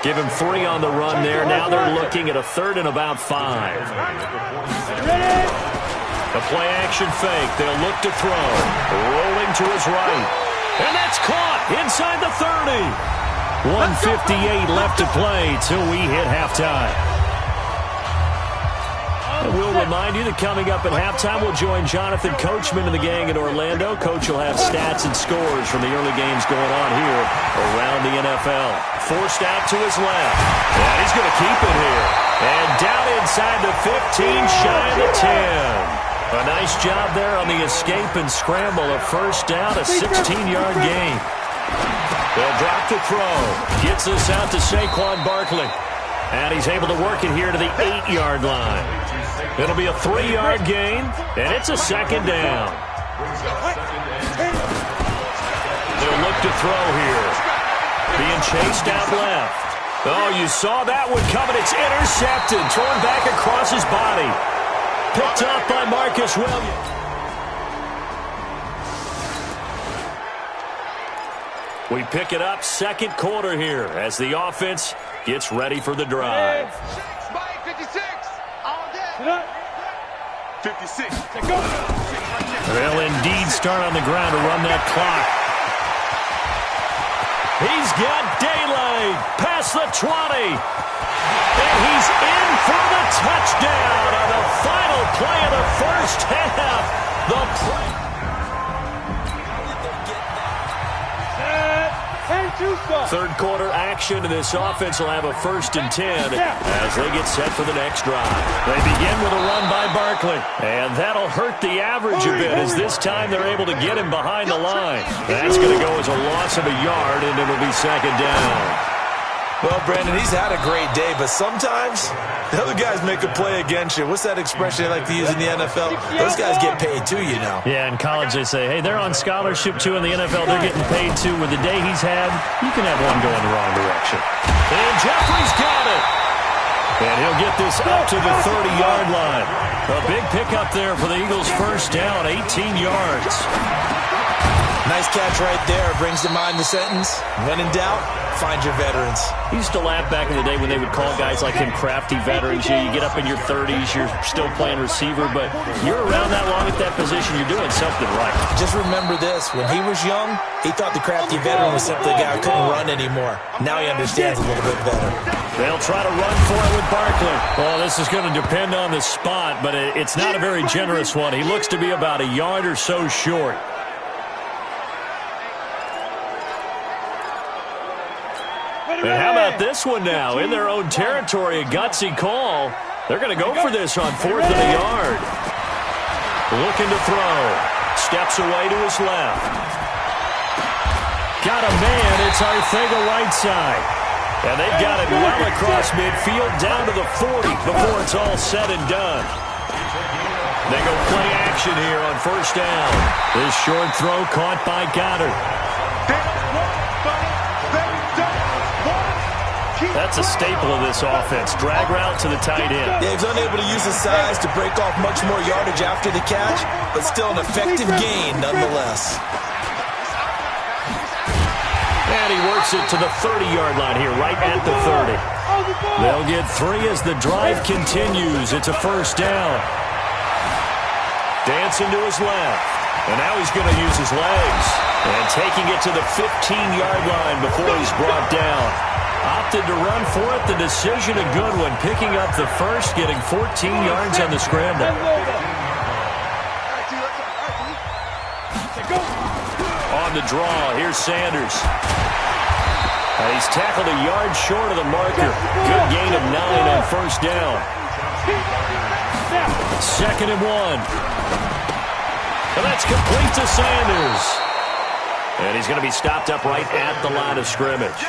Give him 3 on the run there. Now they're looking at a 3rd and about 5. The play action fake. They'll look to throw. Rolling to his right. And that's caught inside the 30. 1:58 left to play till we hit halftime. And we'll remind you that coming up at halftime, we'll join Jonathan Coachman and the gang in Orlando. Coach will have stats and scores from the early games going on here around the NFL. Forced out to his left. And he's going to keep it here. And down inside the 15, shy of the 10. A nice job there on the escape and scramble. A first down, a 16-yard gain. They'll drop to throw. Gets this out to Saquon Barkley. And he's able to work it here to the 8-yard line. It'll be a 3-yard gain, and it's a 2nd down. They'll look to throw here. Being chased out left. Oh, you saw that one coming. It's intercepted. Thrown back across his body. Picked up by Marcus Williams. We pick it up 2nd quarter here as the offense gets ready for the drive. 56. They'll indeed start on the ground to run that clock. He's got daylight past the 20. And he's in for the touchdown on the final play of the first half. The play. Third quarter action, and this offense will have a 1st and 10 as they get set for the next drive. They begin with a run by Barkley, and that'll hurt the average a bit as this time they're able to get him behind the line. That's going to go as a loss of a yard, and it'll be 2nd down. Well, Brandon, he's had a great day, but sometimes the other guys make a play against you. What's that expression they like to use in the NFL? Those guys get paid too, you know. Yeah, in college they say, hey, they're on scholarship too. In the NFL, they're getting paid too. With the day he's had, you can have one going the wrong direction. And Jeffrey's got it. And he'll get this up to the 30-yard line. A big pickup there for the Eagles' first down, 18 yards. Nice catch right there. Brings to mind the sentence, when in doubt, find your veterans. He used to laugh back in the day when they would call guys like him crafty veterans. You get up in your 30s, you're still playing receiver, but you're around that long at that position, you're doing something right. Just remember this. When he was young, he thought the crafty veteran was simply a guy who couldn't run anymore. Now he understands a little bit better. They'll try to run for it with Barkley. Well, this is going to depend on the spot, but it's not a very generous one. He looks to be about a yard or so short. And how about this one now? In their own territory, a gutsy call. They're going to go for this on 4th and a yard. Looking to throw. Steps away to his left. Got a man. It's Arcega-Whiteside. And they've got it well across midfield down to the 40 before it's all said and done. They go play action here on first down. This short throw caught by Goddard. That's a staple of this offense. Drag route to the tight end. Yeah, he's unable to use his size to break off much more yardage after the catch, but still an effective gain nonetheless. And he works it to the 30-yard line here, right at the 30. They'll get 3 as the drive continues. It's a first down. Dancing to his left. And now he's going to use his legs. And taking it to the 15-yard line before he's brought down. Opted to run for it. The decision a good one. Picking up the first, getting 14 yards on the scramble. On the draw, here's Sanders. And he's tackled a yard short of the marker. Good gain of 9 on first down. 2nd and 1. And that's complete to Sanders. And he's going to be stopped up right at the line of scrimmage.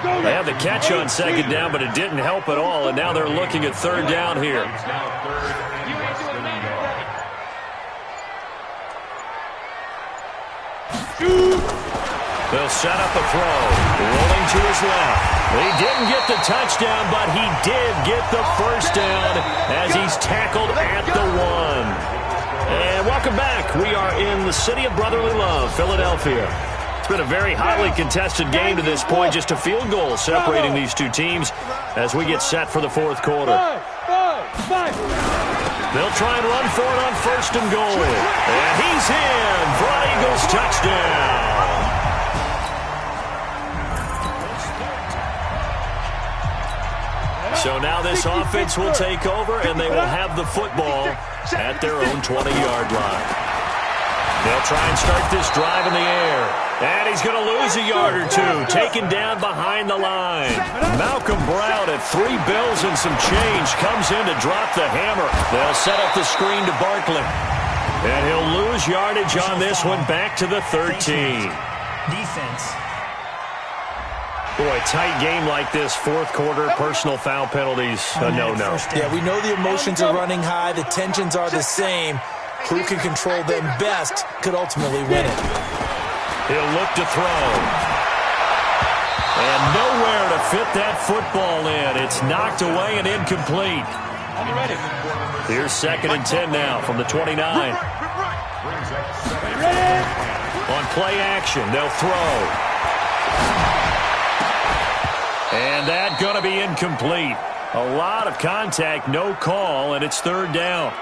They had the catch on 2nd down, but it didn't help at all, and now they're looking at 3rd down here. They'll set up a throw. Rolling to his left. He didn't get the touchdown, but he did get the first down as he's tackled at the 1. And welcome back. We are in the city of brotherly love, Philadelphia. It's been a very hotly contested game to this point. Just a field goal separating these two teams as we get set for the 4th quarter. They'll try and run for it on 1st and goal. And he's in for an Eagles touchdown. So now this offense will take over, and they will have the football at their own 20-yard line. They'll try and start this drive in the air. And he's going to lose a yard or two. Taken down behind the line. Malcolm Brown at 3 bills and some change comes in to drop the hammer. They'll set up the screen to Barkley. And he'll lose yardage on this one back to the 13. Defense. Boy, tight game like this, 4th quarter, personal foul penalties, no. Yeah, we know the emotions are running high. The tensions are the same. Who can control them best could ultimately win it. He'll look to throw. And nowhere to fit that football in. It's knocked away and incomplete. Here's 2nd and 10 now from the 29. On play action, they'll throw. And that's going to be incomplete. A lot of contact, no call, and it's 3rd down.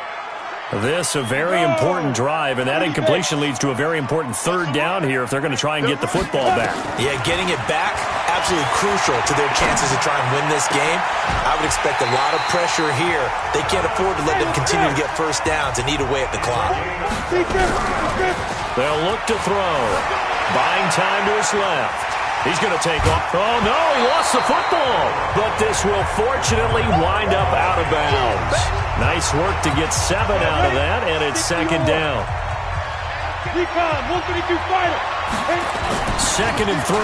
This a very important drive, and that incompletion leads to a very important 3rd down here if they're going to try and get the football back. Yeah, getting it back, absolutely crucial to their chances to try and win this game. I would expect a lot of pressure here. They can't afford to let them continue to get first downs and eat away at the clock. They'll look to throw. Buying time to his left. He's going to take off. Oh, no, he lost the football. But this will fortunately wind up out of bounds. Nice work to get 7 out of that, and it's 2nd down. 2nd and 3.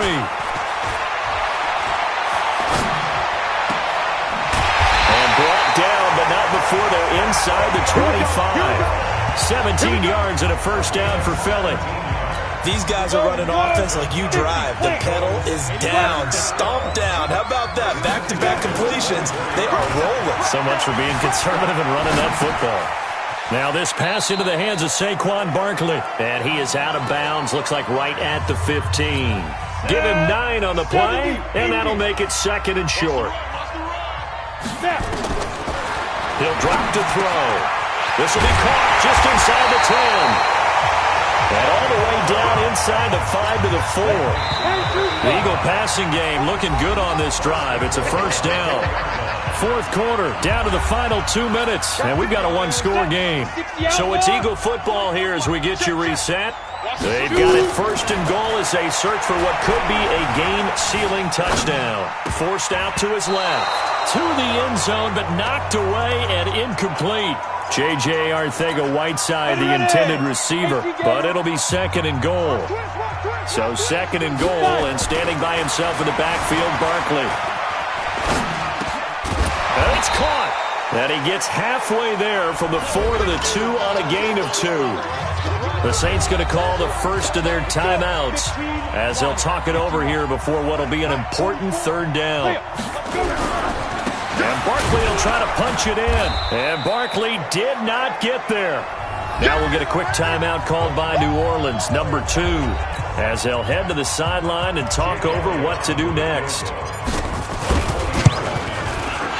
And brought down, but not before they're inside the 25. 17 yards and a first down for Philly. These guys are running offense like you drive. The pedal is down, stomped down. How about that? Back-to-back completions. They are rolling. So much for being conservative and running that football. Now this pass into the hands of Saquon Barkley. And he is out of bounds. Looks like right at the 15. Give him 9 on the play, and that'll make it 2nd and short. He'll drop to throw. This will be caught just inside the 10. And all the way down inside the 5 to the 4. The Eagle passing game looking good on this drive. It's a first down. 4th quarter, down to the final 2 minutes. And we've got a 1-score game. So it's Eagle football here as we get you reset. They've got it 1st and goal as they search for what could be a game-sealing touchdown. Forced out to his left. To the end zone, but knocked away and incomplete. J.J. Arcega-Whiteside, the intended receiver, but it'll be 2nd and goal. So 2nd and goal, and standing by himself in the backfield, Barkley. And it's caught. And he gets halfway there from the 4 to the 2 on a gain of 2. The Saints going to call the first of their timeouts as they'll talk it over here before what will be an important 3rd down. And Barkley will try to punch it in. And Barkley did not get there. Now we'll get a quick timeout called by New Orleans, number 2, as they'll head to the sideline and talk over what to do next.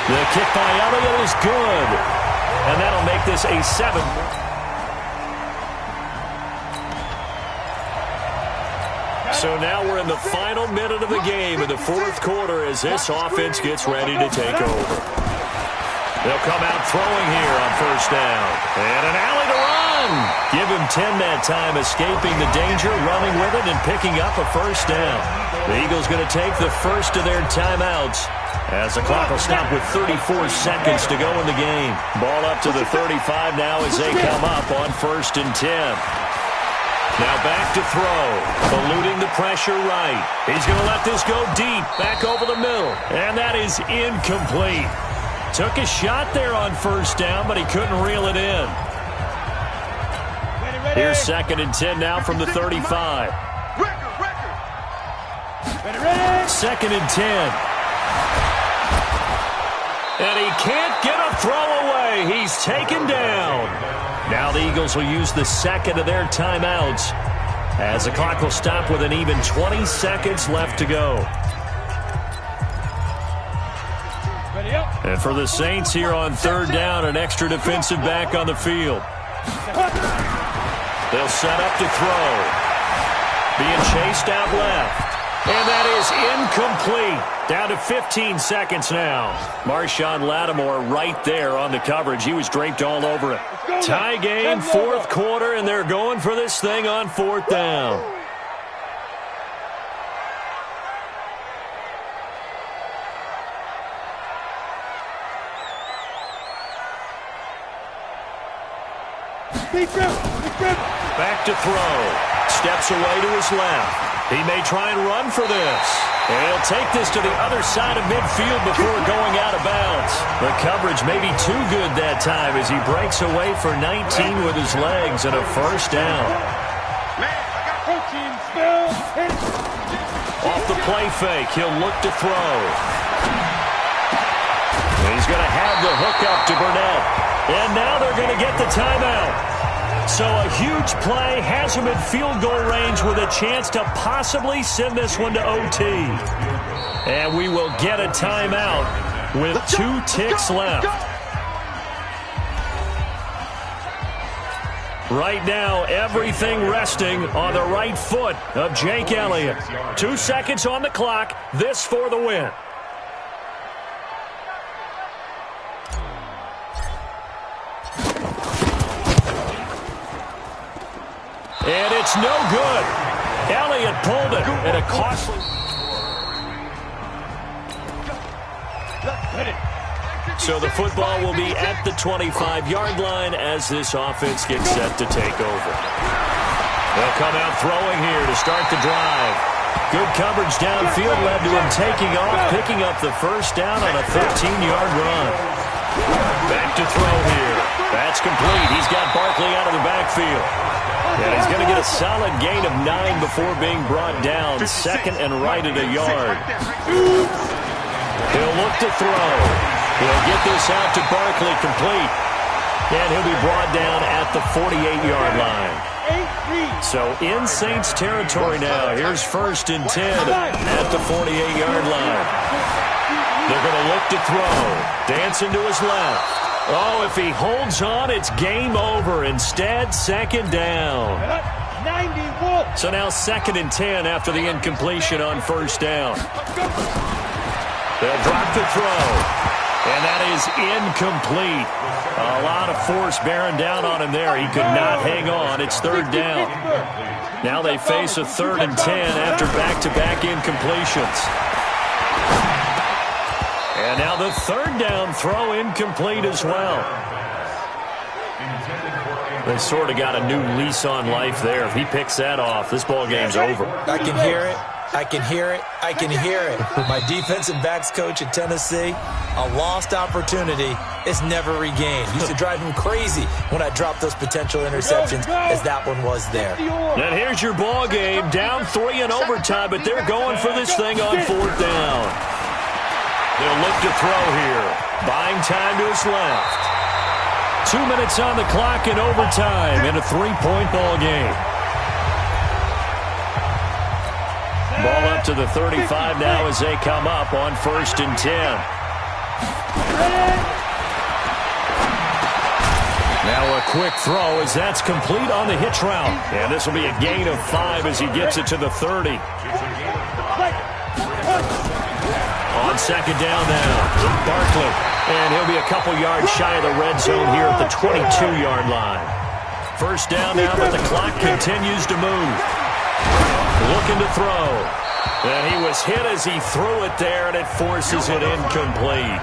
The kick by Elliott is good. And that'll make this a 7. So now we're in the final minute of the game in the 4th quarter as this offense gets ready to take over. They'll come out throwing here on 1st down. And an alley to run. Give him 10 that time, escaping the danger, running with it, and picking up a 1st down. The Eagles going to take the first of their timeouts as the clock will stop with 34 seconds to go in the game. Ball up to the 35 now as they come up on 1st and 10. Now back to throw, eluding the pressure right. He's going to let this go deep, back over the middle, and that is incomplete. Took a shot there on 1st down, but he couldn't reel it in. Here's 2nd and 10 now from the 35. 2nd and 10. And he can't get a throw away. He's taken down. Now the Eagles will use the 2nd of their timeouts as the clock will stop with an even 20 seconds left to go. And for the Saints here on 3rd down, an extra defensive back on the field. They'll set up to throw. Being chased out left. And that is incomplete. Down to 15 seconds now. Marshawn Lattimore right there on the coverage. He was draped all over it. Tie game, 4th quarter, and they're going for this thing on 4th down. Back to throw. Steps away to his left. He may try and run for this. And he'll take this to the other side of midfield before going out of bounds. The coverage may be too good that time as he breaks away for 19 with his legs and a 1st down. Off the play fake, he'll look to throw. He's going to have the hookup to Burnett. And now they're going to get the timeout. So a huge play has him in field goal range with a chance to possibly send this one to OT. And we will get a timeout with 2 ticks left. Right now, everything resting on the right foot of Jake Elliott. 2 seconds on the clock. This for the win. And it's no good. Elliott pulled it in a costly... So the football will be at the 25-yard line as this offense gets set to take over. They'll come out throwing here to start the drive. Good coverage downfield led to him taking off, picking up the 1st down on a 13-yard run. Back to throw here. That's That's complete. He's got Barkley out of the backfield. And he's going to get a solid gain of 9 before being brought down. Second and right at a yard. He'll look to throw. He'll get this out to Barkley, complete. And he'll be brought down at the 48-yard line. So in Saints territory now. Here's 1st and 10 at the 48-yard line. They're going to look to throw. Dancing to his left. Oh, if he holds on, it's game over. Instead, 2nd down. So now 2nd and 10 after the incompletion on 1st down. They'll drop the throw. And that is incomplete. A lot of force bearing down on him there. He could not hang on. It's 3rd down. Now they face a 3rd and 10 after back-to-back incompletions. And now the 3rd down throw incomplete as well. They sort of got a new lease on life there. If he picks that off, this ball game's over. I can hear it. I can hear it. I can hear it. My defensive backs coach at Tennessee, a lost opportunity is never regained. Used to drive him crazy when I dropped those potential interceptions, as that one was there. And here's your ball game, down 3 in overtime, but they're going for this thing on 4th down. They'll look to throw here. Buying time to his left. 2 minutes on the clock in overtime in a 3-point ball game. Ball up to the 35 now as they come up on 1st and 10. Now a quick throw as that's complete on the hitch route. And this will be a gain of 5 as he gets it to the 30. On 2nd down now, Barkley. And he'll be a couple yards shy of the red zone here at the 22-yard line. 1st down now, but the clock continues to move. Looking to throw. And he was hit as he threw it there, and it forces it incomplete.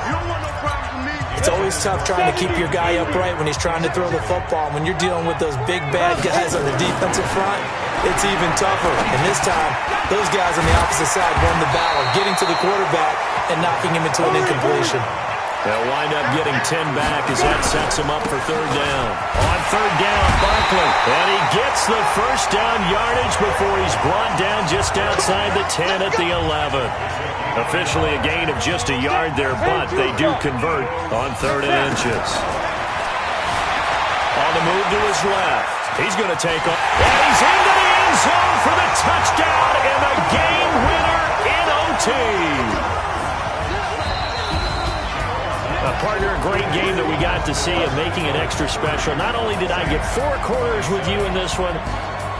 It's always tough trying to keep your guy upright when he's trying to throw the football. When you're dealing with those big, bad guys on the defensive front, it's even tougher. And this time, those guys on the opposite side won the battle, getting to the quarterback and knocking him into an incompletion. They'll wind up getting 10 back as that sets him up for 3rd down. On 3rd down, Barkley. And he gets the 1st down yardage before he's brought down just outside the 10 at the 11. Officially a gain of just a yard there, but they do convert on 3rd and inches. On the move to his left. He's going to take off. And he's into the end zone for the touchdown and the game winner in OT. Partner, a great game that we got to see and making it extra special. Not only did I get 4 quarters with you in this one,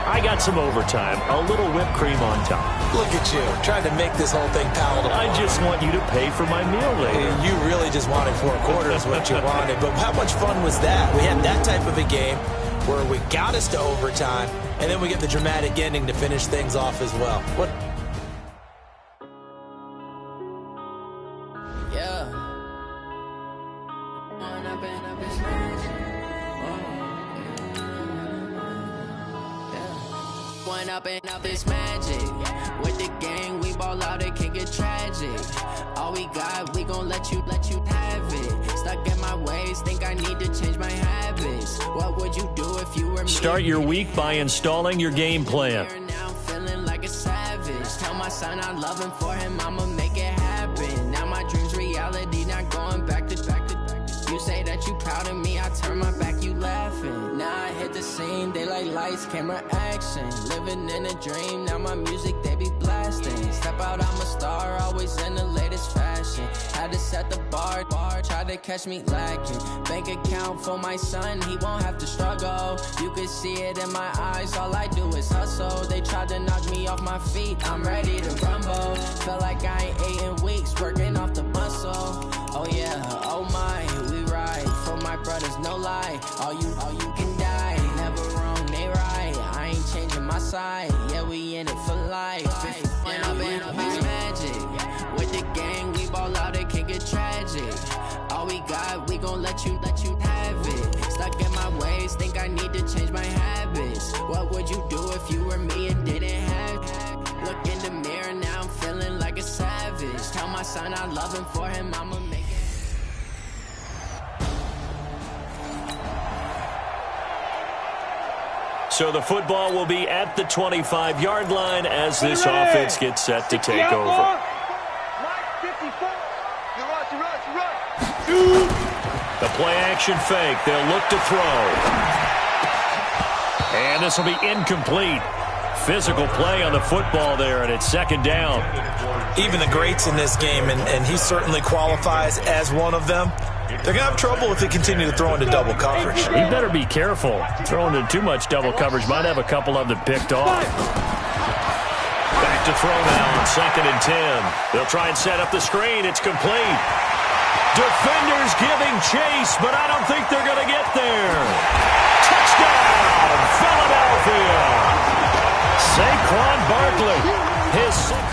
I got some overtime, a little whipped cream on top. Look at you, trying to make this whole thing palatable. I just want you to pay for my meal later. You really just wanted 4 quarters what you wanted, but how much fun was that? We had that type of a game where we got us to overtime, and then we get the dramatic ending to finish things off as well. What? Up this magic. With the gang, we ball out, it can get tragic. All we got, we gon' let you have it. Stuck in my ways, think I need to change my habits. What would you do if you were me? Start your week by installing your game plan. Now I'm feeling like a savage. Tell my son I love him, for him I'ma make it happen. Now my dream's reality, not going back to. You say that you proud of me, I turn my back, you laughing. Now I hit the scene, they like lights, camera, action. Living in a dream, now my music, they be blasting. Step out, I'm a star, always in the latest fashion. Had to set the bar, try to catch me lacking. Bank account for my son, he won't have to struggle. You can see it in my eyes, all I do is hustle. They tried to knock me off my feet, I'm ready to rumble. Feel like I ain't ate in weeks, working off the muscle. Oh yeah, oh my, we ride for my brothers, no lie. All you can die, never wrong, they right. I ain't changing my side, yeah, we in it for life. When I've been up is magic. With the gang, we ball out, it can get tragic. All we got, we gon' let you have it. Stuck in my ways, think I need to change my habits. What would you do if you were me and didn't have it? Look in the mirror, now I'm feeling like a savage. Tell my son I love him, for him I'ma make it. So the football will be at the 25-yard line as this offense gets set to take over. The play-action fake. They'll look to throw. And this will be incomplete. Physical play on the football there, and it's second down. Even the greats in this game, and he certainly qualifies as one of them, they're going to have trouble if they continue to throw into double coverage. He better be careful. Throwing into too much double coverage might have a couple of them picked off. Back to throw now on 2nd and 10. They'll try and set up the screen. It's complete. Defenders giving chase, but I don't think they're going to get there. Touchdown, Philadelphia. Saquon Barkley, his sixth.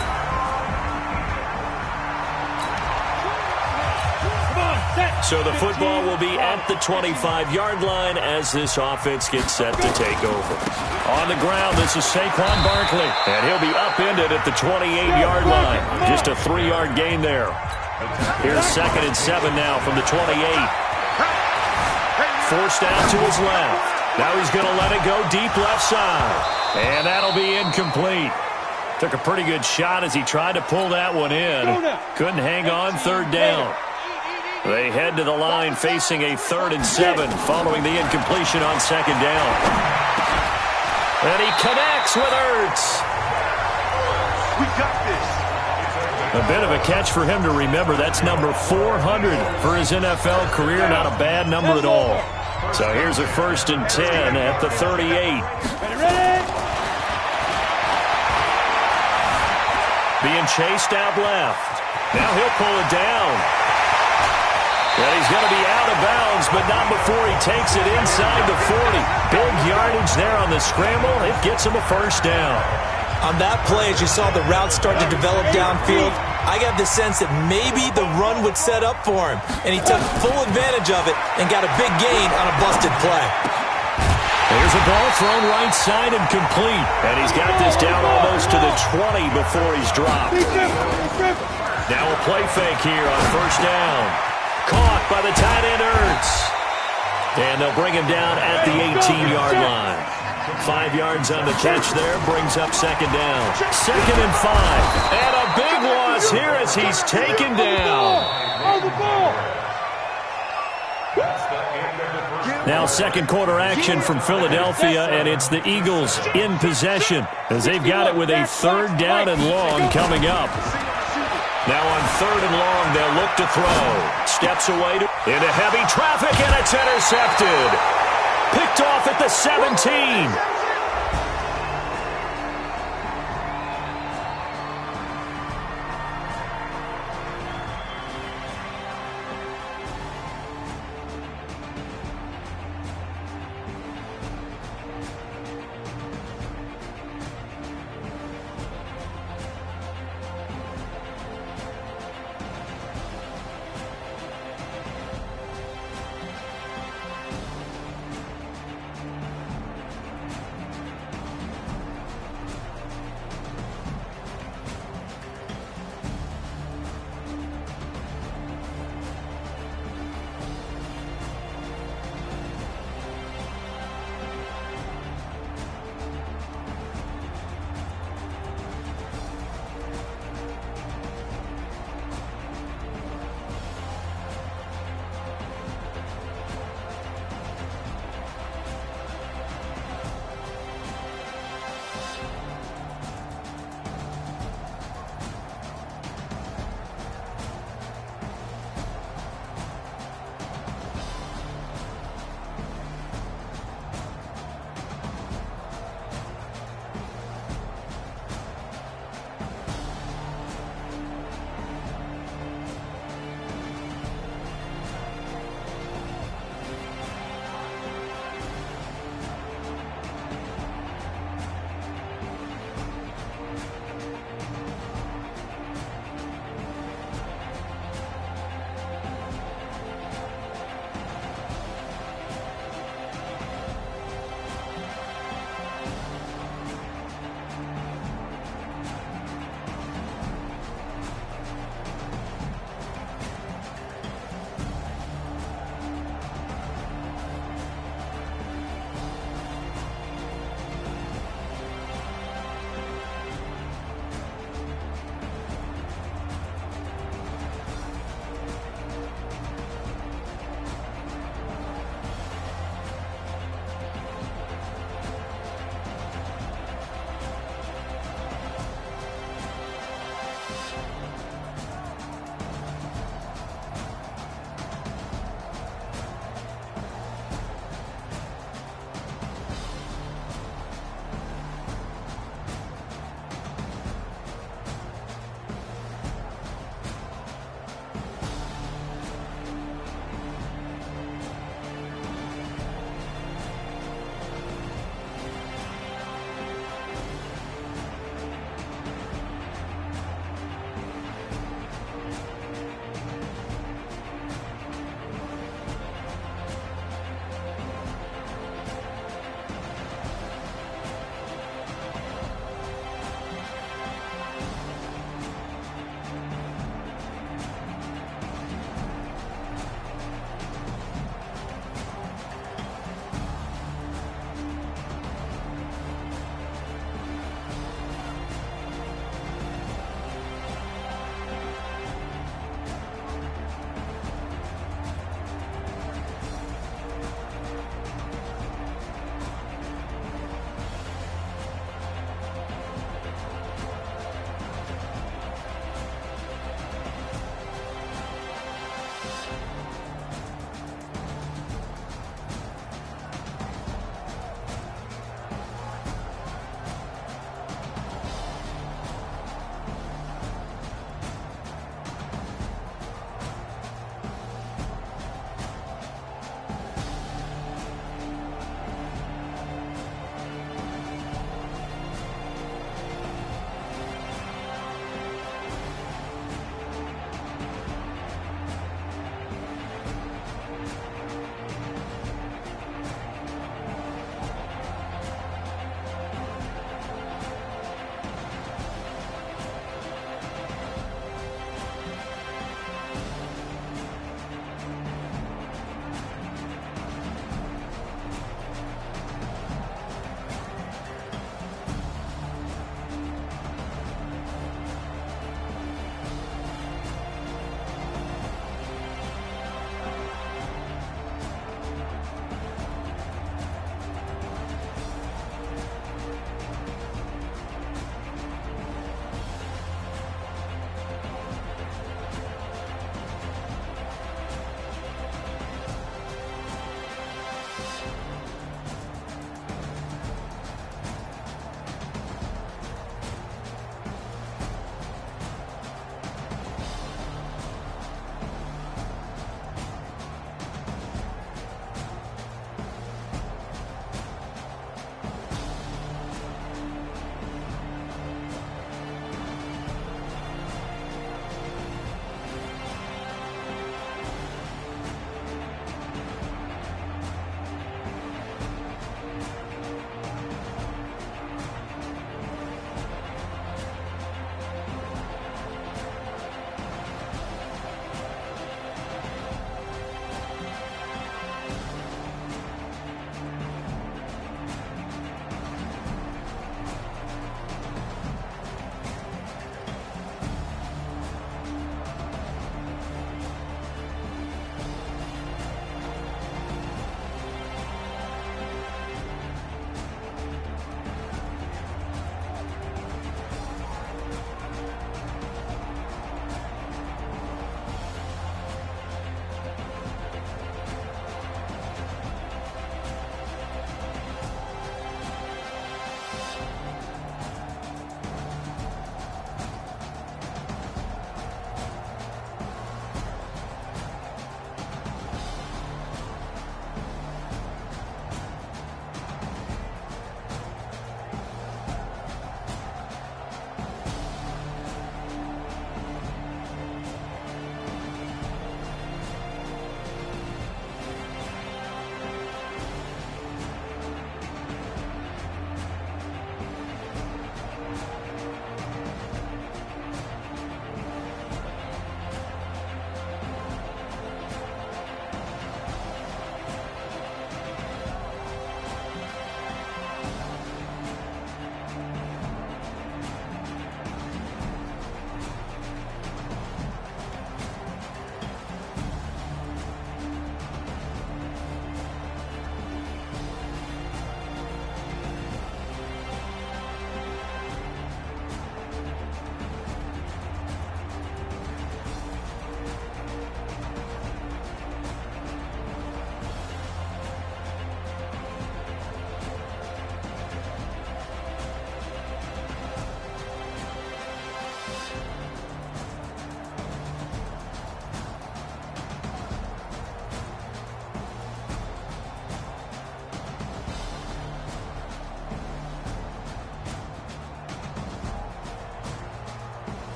So the football will be at the 25-yard line as this offense gets set to take over. On the ground, this is Saquon Barkley, and he'll be upended at the 28-yard line. Just a 3-yard gain there. Here's 2nd and 7 now from the 28. Forced out to his left. Now he's going to let it go deep left side. And that'll be incomplete. Took a pretty good shot as he tried to pull that one in. Couldn't hang on, 3rd down. They head to the line facing a 3rd and 7 following the incompletion on 2nd down. And he connects with Ertz. We got this. A bit of a catch for him to remember. That's number 400 for his NFL career. Not a bad number at all. So here's a 1st and 10 at the 38. Being chased out left. Now he'll pull it down. And he's going to be out of bounds, but not before he takes it inside the 40. Big yardage there on the scramble. It gets him a 1st down. On that play, as you saw the route start to develop downfield, I got the sense that maybe the run would set up for him. And he took full advantage of it and got a big gain on a busted play. There's a ball thrown right side and complete. And he's got this down almost to the 20 before he's dropped. Now a play fake here on 1st down. Caught by the tight end Ertz. And they'll bring him down at the 18-yard line. 5 yards on the catch there, brings up 2nd down. 2nd and 5. And a big loss here as he's taken down. Now 2nd quarter action from Philadelphia, and it's the Eagles in possession as they've got it with a 3rd down and long coming up. Now on 3rd and long, they'll look to throw. Steps away into heavy traffic, and it's intercepted. Picked off at the 17.